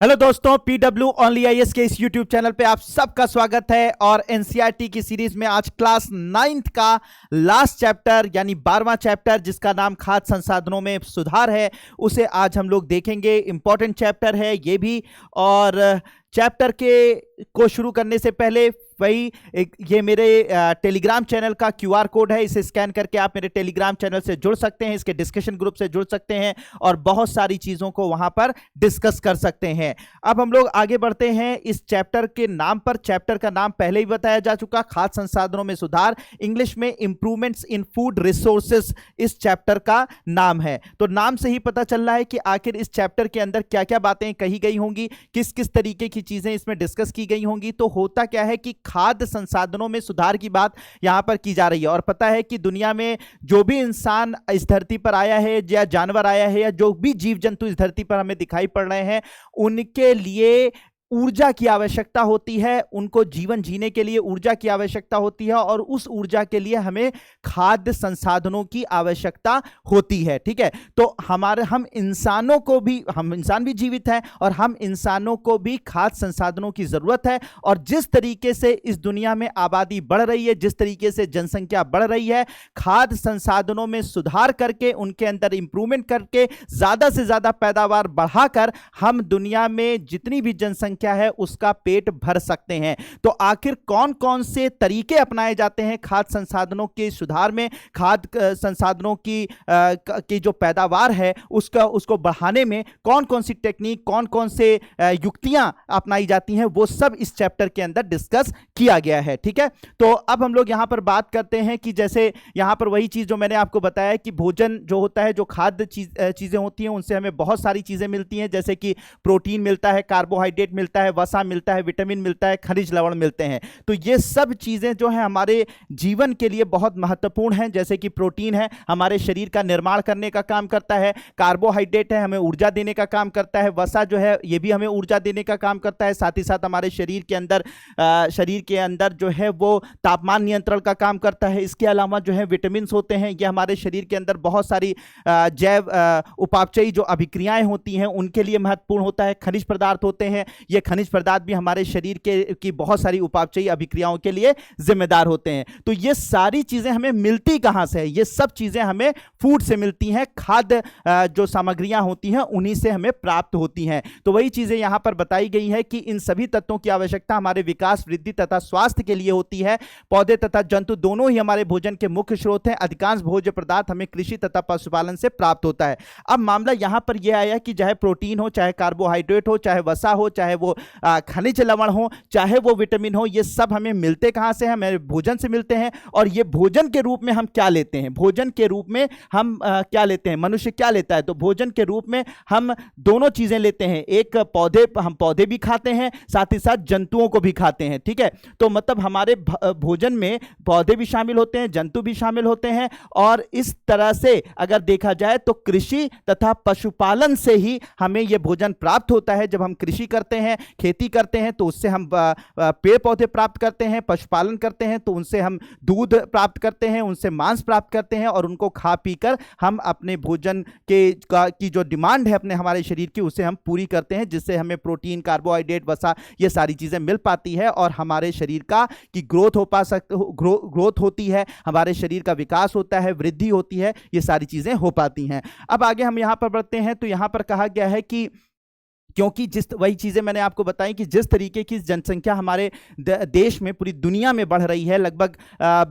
Hello दोस्तों, PW only IAS के इस यूट्यूब चैनल पे आप सबका स्वागत है। और एनसीईआरटी की सीरीज में आज क्लास 9th का लास्ट चैप्टर यानी 12वां चैप्टर, जिसका नाम खाद्य संसाधनों में सुधार है, उसे आज हम लोग देखेंगे। इंपॉर्टेंट चैप्टर है ये भी। और चैप्टर को शुरू करने से पहले ये मेरे टेलीग्राम चैनल का क्यूआर कोड है, इसे स्कैन करके आप मेरे टेलीग्राम चैनल से जुड़ सकते हैं, इसके डिस्कशन ग्रुप से जुड़ सकते हैं और बहुत सारी चीज़ों को वहां पर डिस्कस कर सकते हैं। अब हम लोग आगे बढ़ते हैं इस चैप्टर के नाम पर। चैप्टर का नाम पहले ही बताया जा चुका, खाद्य संसाधनों में सुधार, इंग्लिश में इंप्रूवमेंट्स इन फूड रिसोर्सेज इस चैप्टर का नाम है। तो नाम से ही पता चल रहा है कि आखिर इस चैप्टर के अंदर क्या क्या बातें कही गई होंगी, किस किस तरीके की चीजें इसमें डिस्कस की गई होंगी। तो होता क्या है कि खाद्य संसाधनों में सुधार की बात यहां पर की जा रही है। और पता है कि दुनिया में जो भी इंसान इस धरती पर आया है, या जानवर आया है, या जो भी जीव जंतु इस धरती पर हमें दिखाई पड़ रहे हैं, उनके लिए ऊर्जा की आवश्यकता होती है। उनको जीवन जीने के लिए ऊर्जा की आवश्यकता होती है, और उस ऊर्जा के लिए हमें खाद्य संसाधनों की आवश्यकता होती है। ठीक है, तो हम इंसान भी जीवित हैं, और हम इंसानों को भी खाद्य संसाधनों की जरूरत है। और जिस तरीके से इस दुनिया में आबादी बढ़ रही है, जिस तरीके से जनसंख्या बढ़ रही है, खाद्य संसाधनों में सुधार करके, उनके अंदर इंप्रूवमेंट करके, ज्यादा से ज्यादा पैदावार बढ़ाकर हम दुनिया में जितनी भी जनसंख्या है उसका पेट भर सकते हैं। तो आखिर कौन कौन से तरीके अपनाए जाते हैं खाद्य संसाधनों के सुधार में, खाद्य संसाधनों की जो पैदावार है उसको बढ़ाने में कौन कौन सी टेक्निक, कौन कौन से युक्तियां अपनाई जाती हैं, वो सब इस चैप्टर के अंदर डिस्कस किया गया है। ठीक है, तो अब हम लोग यहां पर बात करते हैं कि जैसे यहां पर वही चीज जो मैंने आपको बताया कि भोजन जो होता है, जो खाद्य चीजें होती हैं, उनसे हमें बहुत सारी चीजें मिलती हैं, जैसे कि प्रोटीन मिलता है, कार्बोहाइड्रेट मिलता है, वसा मिलता है, विटामिन मिलता है, खनिज लवण मिलते हैं। तो ये सब चीजें जो है हमारे जीवन के लिए बहुत महत्वपूर्ण हैं। जैसे कि प्रोटीन है, हमारे शरीर का निर्माण करने का काम करता है, कार्बोहाइड्रेट है, हमें ऊर्जा देने का काम करता है, वसा जो है ये भी हमें ऊर्जा देने का काम करता है, साथ ही साथ हमारे शरीर के अंदर जो है वो तापमान नियंत्रण का काम करता है। इसके अलावा जो है विटामिन होते हैं, ये हमारे शरीर के अंदर बहुत सारी जैव उपापचयी जो अभिक्रियाएं होती हैं उनके लिए महत्वपूर्ण होता है। खनिज पदार्थ होते हैं, ये खनिज पदार्थ भी हमारे शरीर की बहुत सारी उपापचयी अभिक्रियाओं के लिए जिम्मेदार होते हैं। तो ये सारी चीजें हमें मिलती कहां से है? ये सब चीजें हमें फूड से मिलती हैं, खाद्य जो सामग्रियां होती हैं उन्हीं से हमें प्राप्त होती हैं। तो वही चीजें यहां पर बताई गई है कि इन सभी तत्वों की आवश्यकता हमारे विकास, वृद्धि तथा स्वास्थ्य के लिए होती है। पौधे तथा जंतु दोनों ही हमारे भोजन के मुख्य स्रोत हैं। अधिकांश भोज्य पदार्थ हमें कृषि तथा पशुपालन से प्राप्त होता है। अब मामला यहां पर यह आया कि चाहे प्रोटीन हो, चाहे कार्बोहाइड्रेट हो, चाहे वसा हो, चाहे वो खनिज लवण हो, चाहे वो विटामिन हो, ये सब हमें मिलते कहां से हैं? हमें भोजन से मिलते हैं। और ये भोजन के रूप में हम क्या लेते हैं? भोजन के रूप में हम क्या लेते हैं? मनुष्य क्या लेता है? तो भोजन के रूप में हम दोनों चीजें लेते हैं। एक हम पौधे भी खाते हैं, साथ ही साथ जंतुओं को भी खाते हैं। ठीक है, तो मतलब हमारे भोजन में पौधे भी शामिल होते हैं, जंतु भी शामिल होते हैं। और इस तरह से अगर देखा जाए तो कृषि तथा पशुपालन से ही हमें यह भोजन प्राप्त होता है। जब हम कृषि करते हैं, खेती करते हैं, तो उससे हम पेड़ पौधे प्राप्त करते हैं। पशुपालन करते हैं तो उनसे हम दूध प्राप्त करते हैं, उनसे मांस प्राप्त करते हैं, और उनको खा पीकर हम अपने भोजन की जो डिमांड है अपने हमारे शरीर की, उसे हम पूरी करते हैं, जिससे हमें प्रोटीन, कार्बोहाइड्रेट, वसा, ये सारी चीजें मिल पाती है, और हमारे शरीर की ग्रोथ होती है, हमारे शरीर का विकास होता है, वृद्धि होती है, ये सारी चीजें हो पाती हैं। अब आगे हम यहां पर बढ़ते हैं। तो यहां पर कहा गया है कि क्योंकि वही चीजें मैंने आपको बताई कि जिस तरीके की जनसंख्या हमारे देश में, पूरी दुनिया में बढ़ रही है, लगभग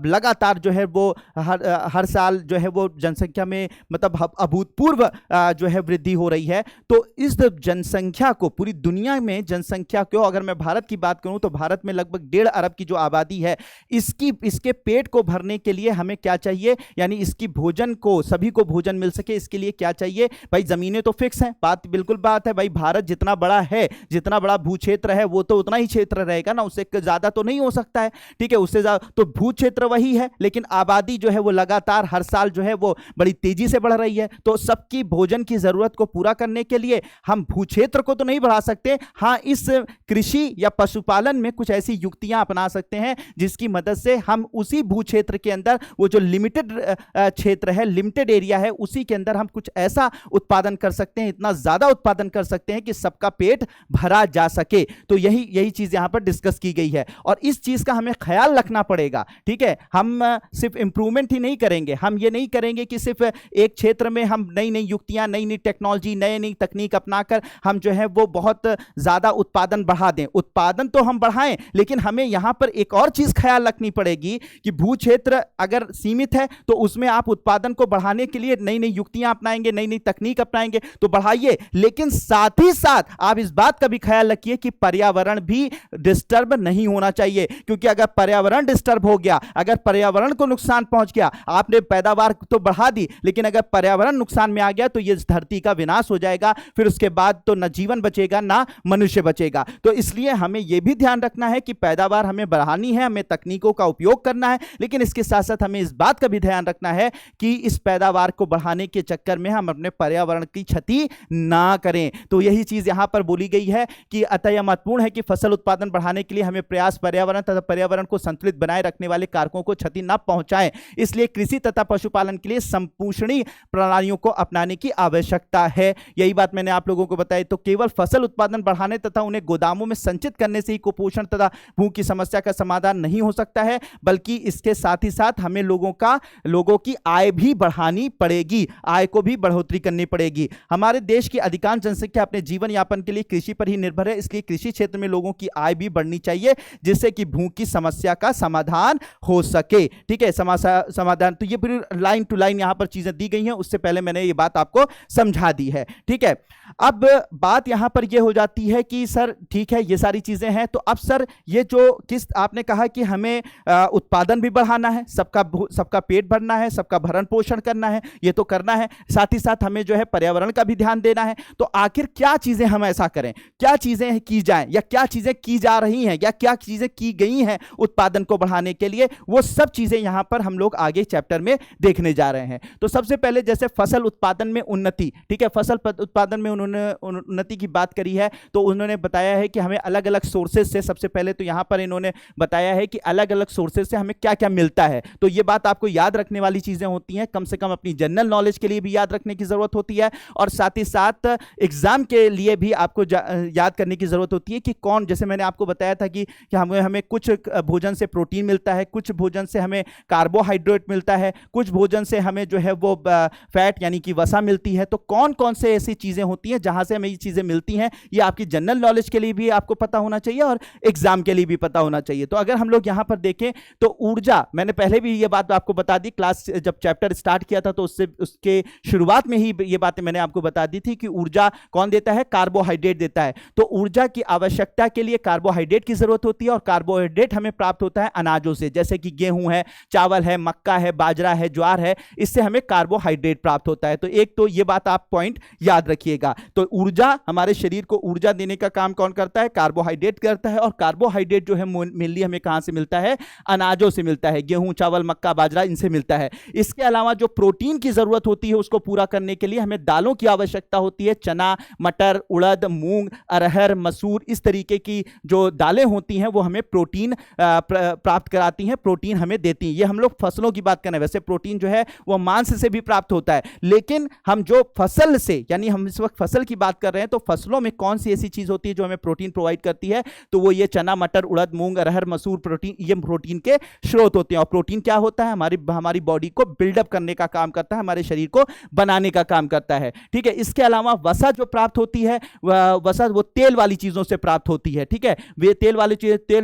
लगातार जो है वो हर साल जो है वो जनसंख्या में मतलब अभूतपूर्व जो है वृद्धि हो रही है। तो इस जनसंख्या को, पूरी दुनिया में जनसंख्या को, अगर मैं भारत की बात करूं तो भारत में लगभग 1.5 अरब की जो आबादी है, इसके पेट को भरने के लिए हमें क्या चाहिए? यानी इसकी भोजन को, सभी को भोजन मिल सके, इसके लिए क्या चाहिए भाई? जमीनें तो फिक्स हैं, बात है भाई। भारत जितना बड़ा है, जितना बड़ा भू क्षेत्र है, वो तो उतना ही क्षेत्र रहेगा ना, उससे ज्यादा तो नहीं हो सकता है। ठीक है, उससे ज्यादा तो भू क्षेत्र वही है, लेकिन आबादी जो है वो लगातार हर साल जो है वो बड़ी तेजी से बढ़ रही है। तो सबकी भोजन की जरूरत को पूरा करने के लिए हम भू क्षेत्र को तो नहीं बढ़ा सकते। हाँ, इस कृषि या पशुपालन में कुछ ऐसी युक्तियां अपना सकते हैं जिसकी मदद से हम उसी भू क्षेत्र के अंदर, वो जो लिमिटेड क्षेत्र है, लिमिटेड एरिया है, उसी के अंदर हम कुछ ऐसा उत्पादन कर सकते हैं, इतना ज्यादा उत्पादन कर सकते हैं कि सबका पेट भरा जा सके। तो यही चीज यहां पर डिस्कस की गई है और इस चीज का हमें ख्याल रखना पड़ेगा। ठीक है, हम सिर्फ इंप्रूवमेंट ही नहीं करेंगे, हम ये नहीं करेंगे कि सिर्फ एक क्षेत्र में हम नई नई युक्तियां, नई नई टेक्नोलॉजी, नई नई तकनीक अपनाकर हम जो है वो बहुत ज्यादा उत्पादन बढ़ा दें। उत्पादन तो हम बढ़ाएं, लेकिन हमें यहां पर एक और चीज ख्याल रखनी पड़ेगी कि भू क्षेत्र अगर सीमित है तो उसमें आप उत्पादन को बढ़ाने के लिए नई नई युक्तियां अपनाएंगे, नई नई तकनीक अपनाएंगे तो बढ़ाइए, लेकिन साथ ही साथ आप इस बात का भी ख्याल रखिए कि पर्यावरण भी डिस्टर्ब नहीं होना चाहिए। क्योंकि अगर पर्यावरण डिस्टर्ब हो गया, अगर पर्यावरण को नुकसान पहुंच गया, आपने पैदावार तो बढ़ा दी लेकिन अगर पर्यावरण नुकसान में आ गया तो यह धरती का विनाश हो जाएगा। फिर उसके बाद तो न जीवन बचेगा ना मनुष्य बचेगा। तो इसलिए हमें यह भी ध्यान रखना है कि पैदावार हमें बढ़ानी है, हमें तकनीकों का उपयोग करना है, लेकिन इसके साथ साथ हमें इस बात का भी ध्यान रखना है कि इस पैदावार को बढ़ाने के चक्कर में हम अपने पर्यावरण की क्षति ना करें। तो यही चीज यहां पर बोली गई है कि अतः यह महत्वपूर्ण है कि फसल उत्पादन बढ़ाने के लिए हमें प्रयास पर्यावरण तथा पर्यावरण को संतुलित बनाए रखने वाले कारकों को क्षति न पहुंचाएं। इसलिए कृषि तथा पशुपालन के लिए संपोषणी प्रणालियों को अपनाने की आवश्यकता है। यही बात मैंने आप लोगों को बताई। तो केवल फसल उत्पादन बढ़ाने तथा उन्हें गोदामों में संचित करने से ही कुपोषण तथा भूख की समस्या का समाधान नहीं हो सकता है, बल्कि इसके साथ ही साथ हमें लोगों की आय भी बढ़ानी पड़ेगी, आय को भी बढ़ोतरी करनी पड़ेगी। हमारे देश की अधिकांश जनसंख्या अपने जीवन यापन के लिए कृषि पर ही निर्भर है, इसलिए कृषि क्षेत्र में लोगों की आय भी बढ़नी चाहिए जिससे कि भूख की समस्या का समाधान हो सके। ठीक है, समाधान। तो ये पूरी लाइन टू लाइन यहां पर चीजें दी गई हैं, उससे पहले मैंने ये बात आपको समझा दी है। ठीक है, अब बात यहां पर ये हो जाती है कि सर ठीक है ये सारी चीजें हैं, तो अब सर ये जो किस आपने कहा कि हमें उत्पादन भी बढ़ाना है, सबका पेट भरना है, सबका भरण पोषण करना है, ये तो करना है, साथ ही साथ हमें जो है पर्यावरण का भी ध्यान देना है। तो आखिर क्या चीजें हम ऐसा करें, क्या चीजें की जाएं, या क्या चीजें की जा रही हैं, या क्या चीजें की गई हैं उत्पादन को बढ़ाने के लिए, वो सब चीजें यहां पर हम लोग आगे चैप्टर में देखने जा रहे हैं। तो सबसे पहले जैसे फसल उत्पादन में उन्नति, ठीक है, फसल उत्पादन में उन्होंने उन्नति की बात करी है, तो उन्होंने बताया है कि हमें अलग अलग सोर्सेज से, सबसे पहले तो यहां पर इन्होंने बताया है कि अलग अलग सोर्सेज से हमें क्या क्या मिलता है। तो ये बात आपको याद रखने वाली चीजें होती हैं, कम से कम अपनी जनरल नॉलेज के लिए भी याद रखने की जरूरत होती है, और साथ ही साथ एग्जाम के लिए भी आपको याद करने की जरूरत होती है कि कौन, जैसे मैंने आपको बताया था कि हमें कुछ भोजन से प्रोटीन मिलता है, कुछ भोजन से हमें कार्बोहाइड्रेट मिलता है, कुछ भोजन से हमें जो है वो फैट यानी कि वसा मिलती है। तो कौन कौन से ऐसी चीजें होती हैं जहां से हमें ये चीजें मिलती हैं, ये आपकी जनरल नॉलेज के लिए भी आपको पता होना चाहिए और एग्जाम के लिए भी पता होना चाहिए। तो अगर हम लोग यहां पर देखें तो ऊर्जा, मैंने पहले भी ये बात आपको बता दी, क्लास जब चैप्टर स्टार्ट किया था तो उसके शुरुआत में ही ये बातें मैंने आपको बता दी थी कि ऊर्जा कौन देता है, कार्बोहाइड्रेट देता है। तो ऊर्जा की आवश्यकता के लिए कार्बोहाइड्रेट की जरूरत होती है, और कार्बोहाइड्रेट हमें प्राप्त होता है अनाजों से, जैसे कि गेहूं है, चावल है, मक्का है, बाजरा है, ज्वार है, इससे हमें कार्बोहाइड्रेट प्राप्त होता है। तो एक तो ये बात आप पॉइंट याद रखिएगा। तो ऊर्जा, हमारे शरीर को ऊर्जा देने का काम कौन करता है, कार्बोहाइड्रेट करता है, और कार्बोहाइड्रेट जो है मेनली हमें कहां से मिलता है, अनाजों से मिलता है, गेहूं, चावल, मक्का, बाजरा, इनसे मिलता है। इसके अलावा जो प्रोटीन की जरूरत होती है उसको पूरा करने के लिए हमें दालों की आवश्यकता होती है, चना, मटर, उड़द, मूंग, अरहर, मसूर, इस तरीके की जो दालें होती हैं वो हमें प्रोटीन प्राप्त कराती हैं, प्रोटीन हमें देती हैं। ये हम लोग फसलों की बात कर रहे हैं, वैसे प्रोटीन जो है वो मांस से भी प्राप्त होता है, लेकिन हम जो फसल से, यानी हम इस वक्त फसल की बात कर रहे हैं, तो फसलों में कौन सी ऐसी चीज होती है जो हमें प्रोटीन प्रोवाइड करती है, तो वो ये चना, मटर, उड़द, मूंग, अरहर, मसूर, प्रोटीन, ये प्रोटीन के स्रोत होते हैं। और प्रोटीन क्या होता है, हमारी बॉडी को बिल्डअप करने का काम करता है, हमारे शरीर को बनाने का काम करता है। ठीक है, इसके अलावा वसा जो प्राप्त होती है, वसा वो तेल वाली चीजों से प्राप्त होती है। ठीक है, वे तेल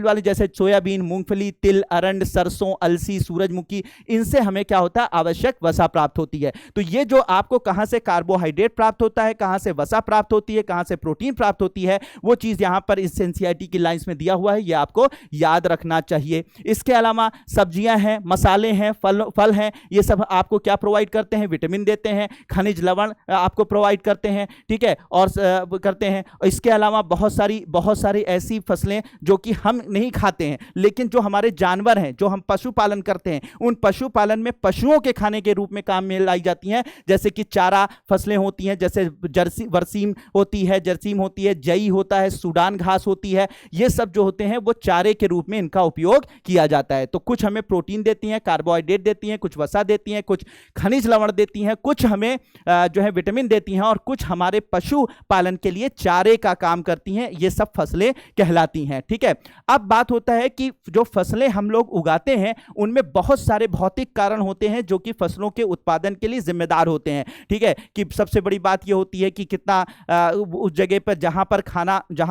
वाली जैसे सोयाबीन, मूंगफली, तिल, अरंड, सरसों, अलसी, सूरजमुखी, इनसे हमें क्या होता है, आवश्यक वसा प्राप्त होती है। तो ये जो आपको कहां से कार्बोहाइड्रेट प्राप्त होता है, कहां से वसा प्राप्त होती है, कहां से प्रोटीन प्राप्त होती है, वो चीज यहां पर इस एनसीईआरटी की लाइंस में दिया हुआ है, ये आपको याद रखना चाहिए। इसके अलावा सब्जियां हैं, मसाले हैं, फल हैं, ये सब आपको क्या प्रोवाइड करते हैं, विटामिन देते हैं, खनिज लवण आपको प्रोवाइड करते हैं। ठीक है, और करते हैं। इसके अलावा बहुत सारी ऐसी फसलें जो कि हम नहीं खाते हैं, लेकिन जो हमारे जानवर हैं, जो हम पशुपालन करते हैं, उन पशुपालन में पशुओं के खाने के रूप में काम में लाई जाती हैं, जैसे कि चारा फसलें होती हैं, जैसे बरसीम होती है, जई होता है, सूडान घास होती है, ये सब जो होते हैं वो चारे के रूप में इनका उपयोग किया जाता है। तो कुछ हमें प्रोटीन देती हैं, कार्बोहाइड्रेट देती हैं, कुछ वसा देती हैं, कुछ खनिज लवण देती हैं, कुछ हमें जो है विटामिन देती हैं, और कुछ हमारे पशु पालन के लिए चारे का काम करती हैं, ये सब फसलें कहलाती हैं। ठीक है, अब बात होता है कि जो फसलें हम लोग उगाते हैं उनमें बहुत सारे भौतिक कारण होते हैं जो कि फसलों के उत्पादन के लिए जिम्मेदार होते हैं। ठीक है, कि सबसे बड़ी बात यह होती है कि कितना उस जगह पर जहां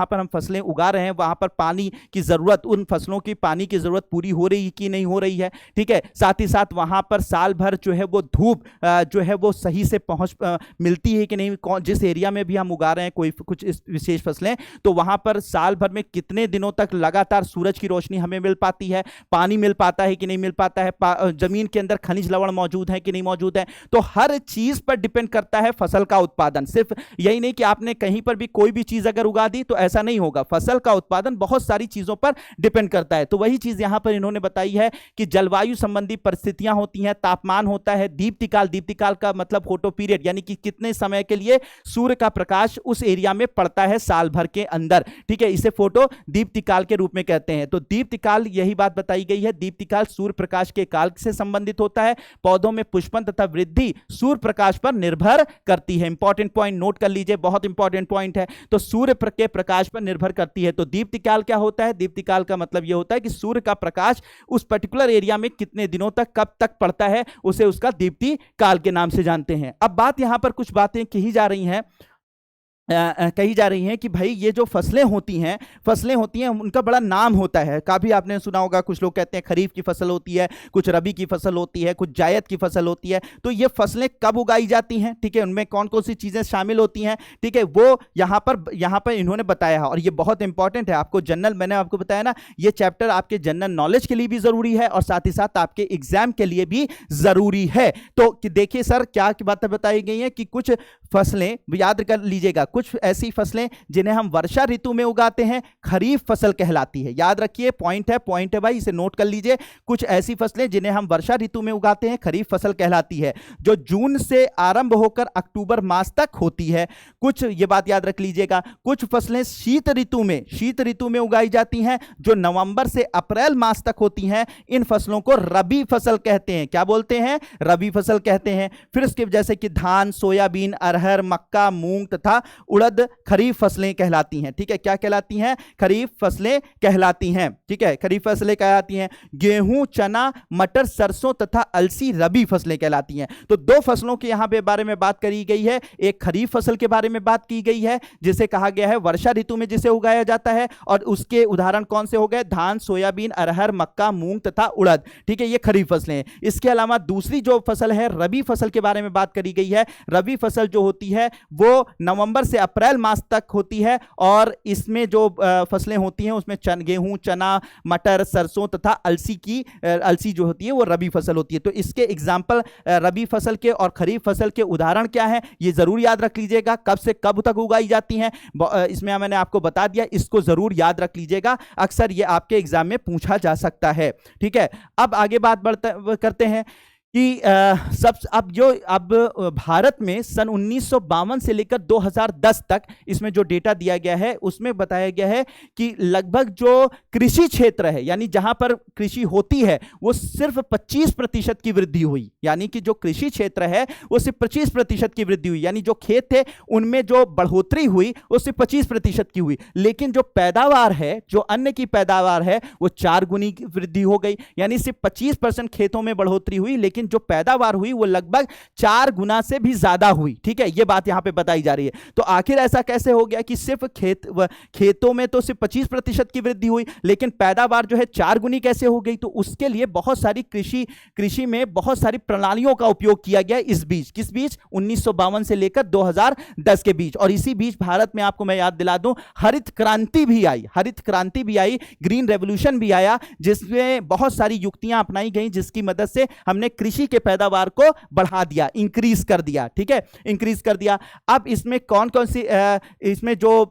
पर हम फसलें उगा रहे हैं वहां पर पानी की जरूरत, उन फसलों की पानी की जरूरत पूरी हो रही कि नहीं हो रही है। ठीक है, साथ ही साथ वहां पर साल भर जो है वो धूप जो है वो सही से पहुंच मिलती है कि नहीं, जिस एरिया में भी हम उगा रहे हैं कोई कुछ विशेष फसलें, तो वहां पर साल भर में कितने दिनों तक लगातार सूरज की रोशनी हमें मिल पाती है, पानी मिल पाता है कि नहीं मिल पाता है, जमीन के अंदर खनिज लवण मौजूद है कि नहीं मौजूद है। तो हर चीज पर डिपेंड करता है फसल का उत्पादन। सिर्फ यही नहीं कि आपने कहीं पर भी कोई भी चीज अगर उगा दी तो ऐसा नहीं होगा, फसल का उत्पादन बहुत सारी चीजों पर डिपेंड करता है। तो वही चीज यहां पर इन्होंने बताई है कि जलवायु संबंधी परिस्थितियां होती हैं, तापमान होता है, दीप्तिकाल, दीप्तिकाल का मतलब फोटो पीरियड, यानी कि कितने समय के लिए सूर्य का प्रकाश उस एरिया में पड़ता है साल भर के अंदर। ठीक है, इसे फोटो दीप्तिकाल के रूप में कहते हैं। तो दीप्तिकाल, यही बात बताई गई है, दीप्तिकाल सूर्य प्रकाश के काल से संबंधित होता है। पौधों में पुष्पन तथा वृद्धि सूर्य प्रकाश पर निर्भर करती है। इंपॉर्टेंट पॉइंट नोट कर लीजिए, बहुत इंपॉर्टेंट पॉइंट है। तो सूर्य के प्रकाश पर निर्भर करती है। तो दीप्तिकाल क्या होता है? दीप्तिकाल का मतलब यह होता है कि सूर्य का प्रकाश उस पर्टिकुलर एरिया में कितने दिनों तक, कब तक पड़ता है, उसे उसका दीप्ति काल के नाम से जानते हैं। अब बात यहां पर कुछ बातें कही जा रही हैं कि भाई ये जो फसलें होती हैं उनका बड़ा नाम होता है। काफी आपने सुना होगा, कुछ लोग कहते हैं खरीफ की फसल होती है, कुछ रबी की फसल होती है, कुछ जायद की फसल होती है। तो ये फसलें कब उगाई जाती हैं, ठीक है, उनमें कौन कौन सी चीजें शामिल होती हैं, ठीक है, वो यहाँ पर इन्होंने बताया है। और ये बहुत इंपॉर्टेंट है, आपको जनरल, मैंने आपको बताया ना, ये चैप्टर आपके जनरल नॉलेज के लिए भी जरूरी है और साथ ही साथ आपके एग्जाम के लिए भी जरूरी है। तो देखिए सर क्या बातें बताई गई हैं कि कुछ फसलें, याद कर लीजिएगा, कुछ ऐसी फसलें जिन्हें हम वर्षा ऋतु में उगाते हैं खरीफ फसल कहलाती है। याद रखिए, पॉइंट है भाई, इसे नोट कर लीजिए। कुछ ऐसी फसलें जिन्हें हम वर्षा ऋतु में उगाते हैं खरीफ फसल कहलाती है, जो जून से आरंभ होकर अक्टूबर मास तक होती है। कुछ, ये बात याद रख लीजिएगा, कुछ फसलें शीत ऋतु में उगाई जाती हैं, जो नवंबर से अप्रैल मास तक होती हैं। इन फसलों को रबी फसल कहते हैं। क्या बोलते हैं? रबी फसल कहते हैं। फिर इसके जैसे कि धान, सोयाबीन, अरहर, मक्का, मूंग तथा उड़द खरीफ फसलें कहलाती हैं। ठीक है, क्या कहलाती हैं? खरीफ फसलें कहलाती हैं। ठीक है, खरीफ फसलें कहलाती हैं। गेहूं, चना, मटर, सरसों तथा अलसी रबी फसलें कहलाती हैं। तो दो फसलों के यहां पे बारे में बात करी गई है। एक खरीफ फसल के बारे में बात की गई है जिसे कहा गया है वर्षा ऋतु में जिसे उगाया जाता है, और उसके उदाहरण कौन से हो गए? धान, सोयाबीन, अरहर, मक्का, मूंग तथा उड़द। ठीक है, ये खरीफ फसलें हैं। इसके अलावा दूसरी जो फसल है रबी फसल के बारे में बात करी गई है। रबी फसल जो होती है वो नवंबर से अप्रैल मास तक होती है, और इसमें जो फसलें होती हैं उसमें गेहूं, चना, मटर, सरसों तथा अलसी जो होती है वो रबी फसल होती है। तो इसके एग्जाम्पल रबी फसल के और खरीफ फसल के उदाहरण क्या है, ये जरूर याद रख लीजिएगा। कब से कब तक उगाई जाती हैं, इसमें मैंने आपको बता दिया, इसको जरूर याद रख लीजिएगा, अक्सर ये आपके एग्जाम में पूछा जा सकता है। ठीक है, अब आगे बात करते हैं कि अब भारत में सन 1952 से लेकर 2010 तक इसमें जो डेटा दिया गया है उसमें बताया गया है कि लगभग जो कृषि क्षेत्र है, यानी जहां पर कृषि होती है, वो सिर्फ 25% की वृद्धि हुई। यानी कि जो कृषि क्षेत्र है वो सिर्फ 25% की वृद्धि हुई, यानी जो खेत थे उनमें जो बढ़ोतरी हुई वो सिर्फ 25% की हुई। लेकिन जो पैदावार है, जो अन्न की पैदावार है, वो 4 गुनी की वृद्धि हो गई। यानी सिर्फ 25% खेतों में बढ़ोतरी हुई, लेकिन जो पैदावार हुई वो लगभग 4 गुना से भी ज्यादा हुई। ठीक है, ये बात यहां पे बताई जा रही है। तो आखिर ऐसा कैसे हो गया कि सिर्फ खेतों में तो सिर्फ 25% की वृद्धि हुई, लेकिन पैदावार जो है 4 गुनी कैसे हो गई? तो उसके लिए बहुत सारी कृषि में बहुत सारी प्रणालियों का उपयोग किया गया इस बीच। किस बीच? 1952 से लेकर 2010 के बीच। और इसी बीच भारत में आपको मैं याद दिला दूं, हरित क्रांति भी आई, ग्रीन रेवोल्यूशन भी आया, जिसमें बहुत सारी युक्तियां अपनाई गई, जिसकी मदद से हमने कृषि के पैदावार को बढ़ा दिया, इंक्रीज कर दिया। ठीक है, इंक्रीज कर दिया। अब इसमें कौन कौन सी इसमें जो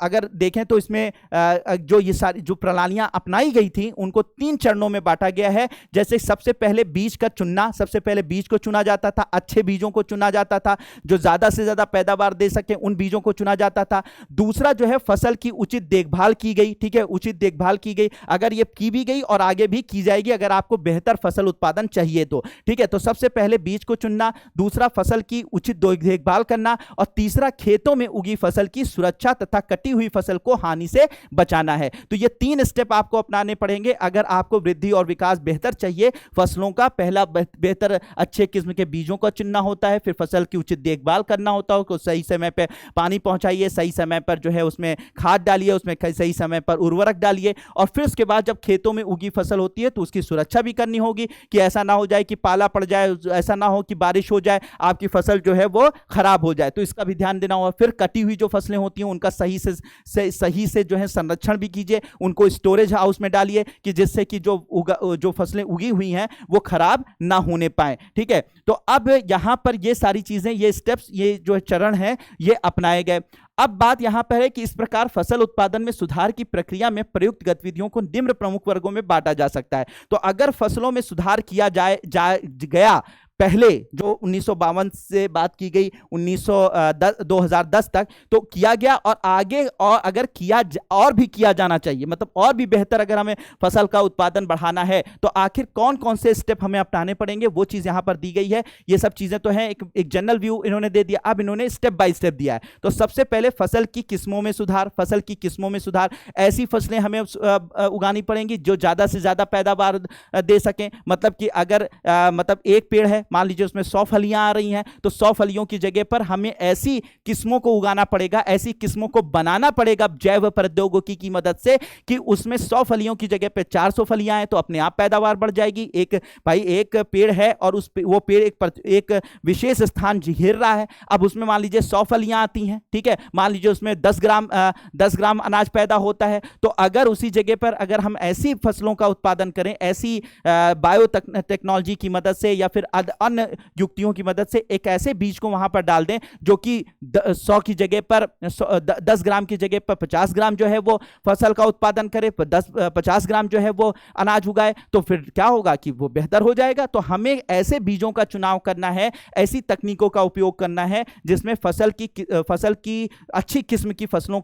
अगर देखें तो इसमें जो ये सारी जो प्रणालियां अपनाई गई थी उनको 3 चरणों में बांटा गया है। जैसे सबसे पहले बीज का चुनना, सबसे पहले बीज को चुना जाता था, अच्छे बीजों को चुना जाता था, जो ज्यादा से ज्यादा पैदावार दे सके उन बीजों को चुना जाता था। दूसरा जो है फसल की उचित देखभाल की गई। ठीक है, उचित देखभाल की गई, अगर ये की भी गई और आगे भी की जाएगी अगर आपको बेहतर फसल उत्पादन चाहिए तो। ठीक है। तो सबसे पहले बीज को चुनना, दूसरा फसल की उचित देखभाल करना, और तीसरा खेतों में उगी फसल की सुरक्षा तथा कटी हुई फसल को हानि से बचाना है। तो ये 3 स्टेप आपको अपनाने पड़ेंगे अगर आपको वृद्धि और विकास बेहतर चाहिए। फसलों का पहला बेहतर अच्छे किस्म के बीजों को चुनना होता है, फिर फसल की उचित देखभाल करना होता है, उसको सही समय पर पानी पहुंचाइए, सही समय पर जो है उसमें खाद डालिए, उसमें सही समय पर उर्वरक डालिए, और फिर उसके बाद जब खेतों में उगी फसल होती है तो उसकी सुरक्षा भी करनी होगी कि ऐसा ना हो जाए कि पाला पड़ जाए, ऐसा ना हो कि बारिश हो जाए, आपकी फसल जो है वो खराब हो जाए, तो इसका भी ध्यान देना होगा। फिर कटी हुई जो फसलें होती हैं उनका सही से जो है संरक्षण भी कीजिए, उनको स्टोरेज हाउस में डालिए कि जिससे कि जो फसलें उगी हुई हैं वो खराब ना होने पाए, ठीक है। तो अब यहां पर ये सारी चीजें, ये स्टेप्स, ये जो चरण है ये अपनाए गए। अब बात यहां पर है कि इस प्रकार फसल उत्पादन में सुधार की प्रक्रिया में प्रयुक्त गतिविधियों को निम्न प्रमुख वर्गों में बांटा जा सकता है। तो अगर फसलों में सुधार किया गया पहले जो 1952 से बात की गई 2010 तक तो किया गया, और आगे और अगर और भी किया जाना चाहिए, मतलब और भी बेहतर अगर हमें फसल का उत्पादन बढ़ाना है तो आखिर कौन कौन से स्टेप हमें अपनाने पड़ेंगे वो चीज यहां पर दी गई है। ये सब चीजें तो हैं, एक जनरल व्यू इन्होंने दे दिया, अब इन्होंने स्टेप बाय स्टेप दिया है। तो सबसे पहले फसल की किस्मों में सुधार। फसल की किस्मों में सुधार, ऐसी फसलें हमें उगानी पड़ेंगी जो ज्यादा से ज्यादा पैदावार दे सकें। मतलब कि अगर मतलब एक पेड़ है, मान लीजिए उसमें 100 फलियां आ रही हैं, तो 100 फलियों की जगह पर हमें ऐसी किस्मों को उगाना पड़ेगा, ऐसी किस्मों को बनाना पड़ेगा जैव प्रौद्योगिकी की मदद से कि उसमें 100 फलियों की जगह पे 400 फलियां हैं, तो अपने आप पैदावार बढ़ जाएगी। एक पेड़ है और वो पेड़ एक विशेष स्थान घेर रहा है, अब उसमें मान लीजिए 100 फलियां आती हैं, ठीक है, मान लीजिए उसमें 10 ग्राम अनाज पैदा होता है, तो अगर उसी जगह पर अगर हम ऐसी फसलों का उत्पादन करें, ऐसी बायोटेक्नोलॉजी की मदद से या फिर अन्य युक्तियों की मदद से एक ऐसे बीज को वहां पर डाल दें जो कि 100 की जगह पर 10 ग्राम की जगह पर 50 ग्राम जो है वो फसल का उत्पादन करे, 50 ग्राम जो है वो अनाज उगाए, तो फिर क्या होगा कि वो बेहतर हो जाएगा। तो हमें ऐसे बीजों का चुनाव करना है, ऐसी तकनीकों का उपयोग करना है जिसमें फसल की अच्छी किस्म की फसलों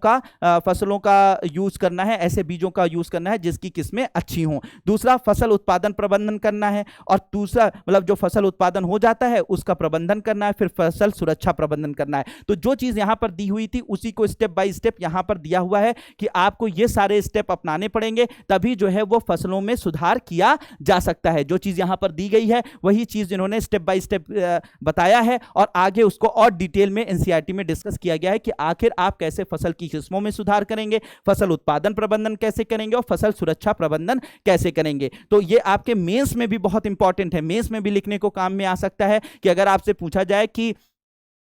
का यूज करना है, ऐसे बीजों का यूज करना है जिसकी किस्में अच्छी हों। दूसरा, फसल उत्पादन प्रबंधन करना है, और दूसरा मतलब जो फसल उत्पादन हो जाता है उसका प्रबंधन करना है, फिर फसल सुरक्षा प्रबंधन करना है। तो जो चीज यहां पर दी हुई थी उसी को स्टेप बाय स्टेप यहां पर दिया हुआ है कि आपको ये सारे स्टेप अपनाने पड़ेंगे, तभी जो है वो फसलों में सुधार किया जा सकता है। जो चीज यहां पर दी गई है वही चीज इन्होंने स्टेप बाय स्टेप बताया है, और आगे उसको और डिटेल में एनसीईआरटी में डिस्कस किया गया है कि आखिर आप कैसे फसल की किस्मों में सुधार करेंगे, फसल उत्पादन प्रबंधन कैसे करेंगे और फसल सुरक्षा प्रबंधन कैसे करेंगे। तो ये आपके मेंस में भी बहुत इंपॉर्टेंट है, मेंस में भी लिखने को काम में आ सकता है कि अगर आपसे पूछा जाए कि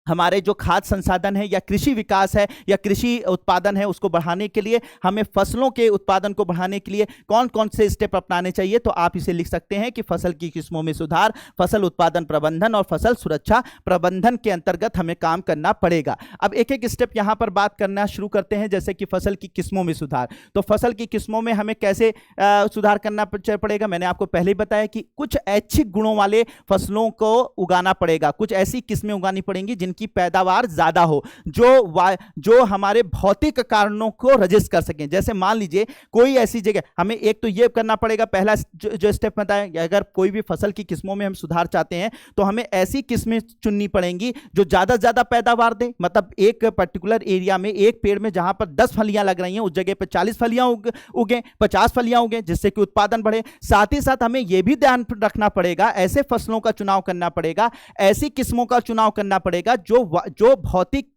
हमारे जो खाद्य संसाधन है या कृषि विकास है या कृषि उत्पादन है उसको बढ़ाने के लिए, हमें फसलों के उत्पादन को बढ़ाने के लिए कौन कौन से स्टेप अपनाने चाहिए, तो आप इसे लिख सकते हैं कि फसल की किस्मों में सुधार, फसल उत्पादन प्रबंधन और फसल सुरक्षा प्रबंधन के अंतर्गत हमें काम करना पड़ेगा। अब एक एक स्टेप यहां पर बात करना शुरू करते हैं, जैसे कि फसल की किस्मों में सुधार। तो फसल की किस्मों में हमें कैसे सुधार करना पड़ेगा, मैंने आपको पहले ही बताया कि कुछ ऐच्छिक गुणों वाले फसलों को उगाना पड़ेगा, कुछ ऐसी किस्में उगानी पड़ेंगी की पैदावार ज्यादा हो, जो हमारे भौतिक कारणों को रजिस्ट कर सकें। जैसे मान लीजिए कोई ऐसी जगह, हमें एक तो ये करना पड़ेगा, पहला जो स्टेप बताया, अगर कोई भी फसल की किस्मों में हम सुधार चाहते हैं तो हमें ऐसी किस्में चुननी पड़ेंगी जो ज्यादा ज्यादा पैदावार दे। मतलब एक पर्टिकुलर एरिया में, एक पेड़ में जहां पर 10 फलियां लग रही हैं उस जगह पर 40 फलियां उगे, 50 फलियां उगे, जिससे कि उत्पादन बढ़े। साथ ही साथ हमें यह भी ध्यान रखना पड़ेगा, ऐसे फसलों का चुनाव करना पड़ेगा, ऐसी किस्मों का चुनाव करना पड़ेगा जो भौतिक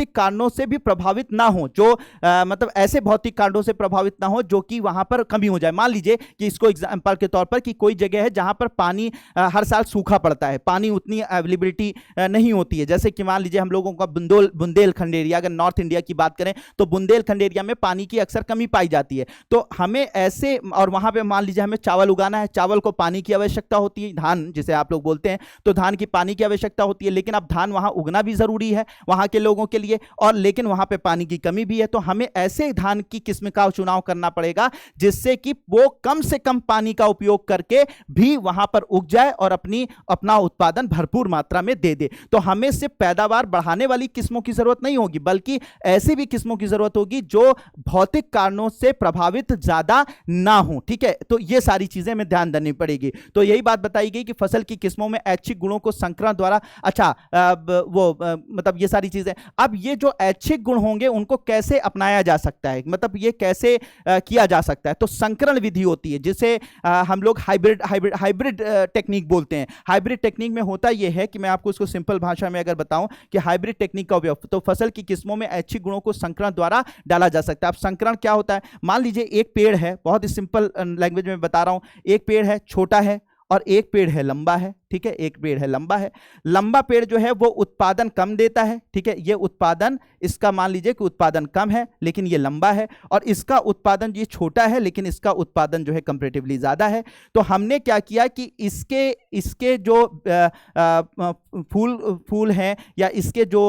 कारणों से भी प्रभावित ना हो, जो मतलब ऐसे भौतिक कारणों से प्रभावित ना हो जो कि वहां पर कमी हो जाए। मान लीजिए कि इसको एग्जांपल के तौर पर कि कोई जगह है जहां पर पानी हर साल सूखा पड़ता है, पानी उतनी अवेलेबिलिटी नहीं होती है। जैसे कि मान लीजिए हम लोगों का बुंदेलखंड एरिया, अगर नॉर्थ इंडिया की बात करें तो बुंदेलखंड एरिया में पानी की अक्सर कमी पाई जाती है। तो हमें ऐसे, और वहां पे मान लीजिए हमें चावल उगाना है, चावल को पानी की आवश्यकता होती है, धान जिसे आप लोग बोलते हैं, तो धान की पानी पानी की आवश्यकता होती है, लेकिन अब धान वहां उगना भी जरूरी है वहां के लोगों के लिए, और लेकिन वहां पे पानी की कमी भी है। तो हमें ऐसे धान की किस्म का चुनाव करना पड़ेगा जिससे कि वो कम से कम पानी का उपयोग करके भी वहां पर उग जाए और अपना उत्पादन भरपूर मात्रा में दे दे। तो हमें सिर्फ पैदावार बढ़ाने वाली किस्मों की जरूरत नहीं होगी, बल्कि ऐसी भी किस्मों की जरूरत होगी जो भौतिक कारणों से प्रभावित ज्यादा ना हो। ठीक है, तो ये सारी चीजें हमें ध्यान देनी पड़ेगी। तो यही बात बताई गई कि फसल की किस्मों में ऐच्छिक गुणों को संकरण द्वारा, अच्छा मतलब ये सारी चीजें। अब ये जो ऐच्छिक गुण होंगे उनको कैसे अपनाया जा सकता है, मतलब ये कैसे किया जा सकता है, तो संकरण विधि होती है जिसे हम लोग हाइब्रिड टेक्निक बोलते हैं। हाइब्रिड टेक्निक में होता यह है कि मैं आपको इसको सिंपल भाषा में अगर बताऊं कि हाइब्रिड टेक्निक का उपयोग, तो फसल की किस्मों में ऐच्छिक गुणों को संकरण द्वारा डाला जा सकता है। अब संकरण क्या होता है, मान लीजिए एक पेड़ है, बहुत ही सिंपल लैंग्वेज में बता रहा हूं, एक पेड़ है छोटा है और एक पेड़ है लंबा है। ठीक है, एक पेड़ है लंबा है, लंबा पेड़ जो है वो उत्पादन कम देता है। ठीक है, ये उत्पादन, इसका मान लीजिए कि उत्पादन कम है लेकिन ये लंबा है, और इसका उत्पादन ये छोटा है लेकिन इसका उत्पादन जो है कंपैरेटिवली ज्यादा है। तो हमने क्या किया कि इसके जो फूल हैं या इसके जो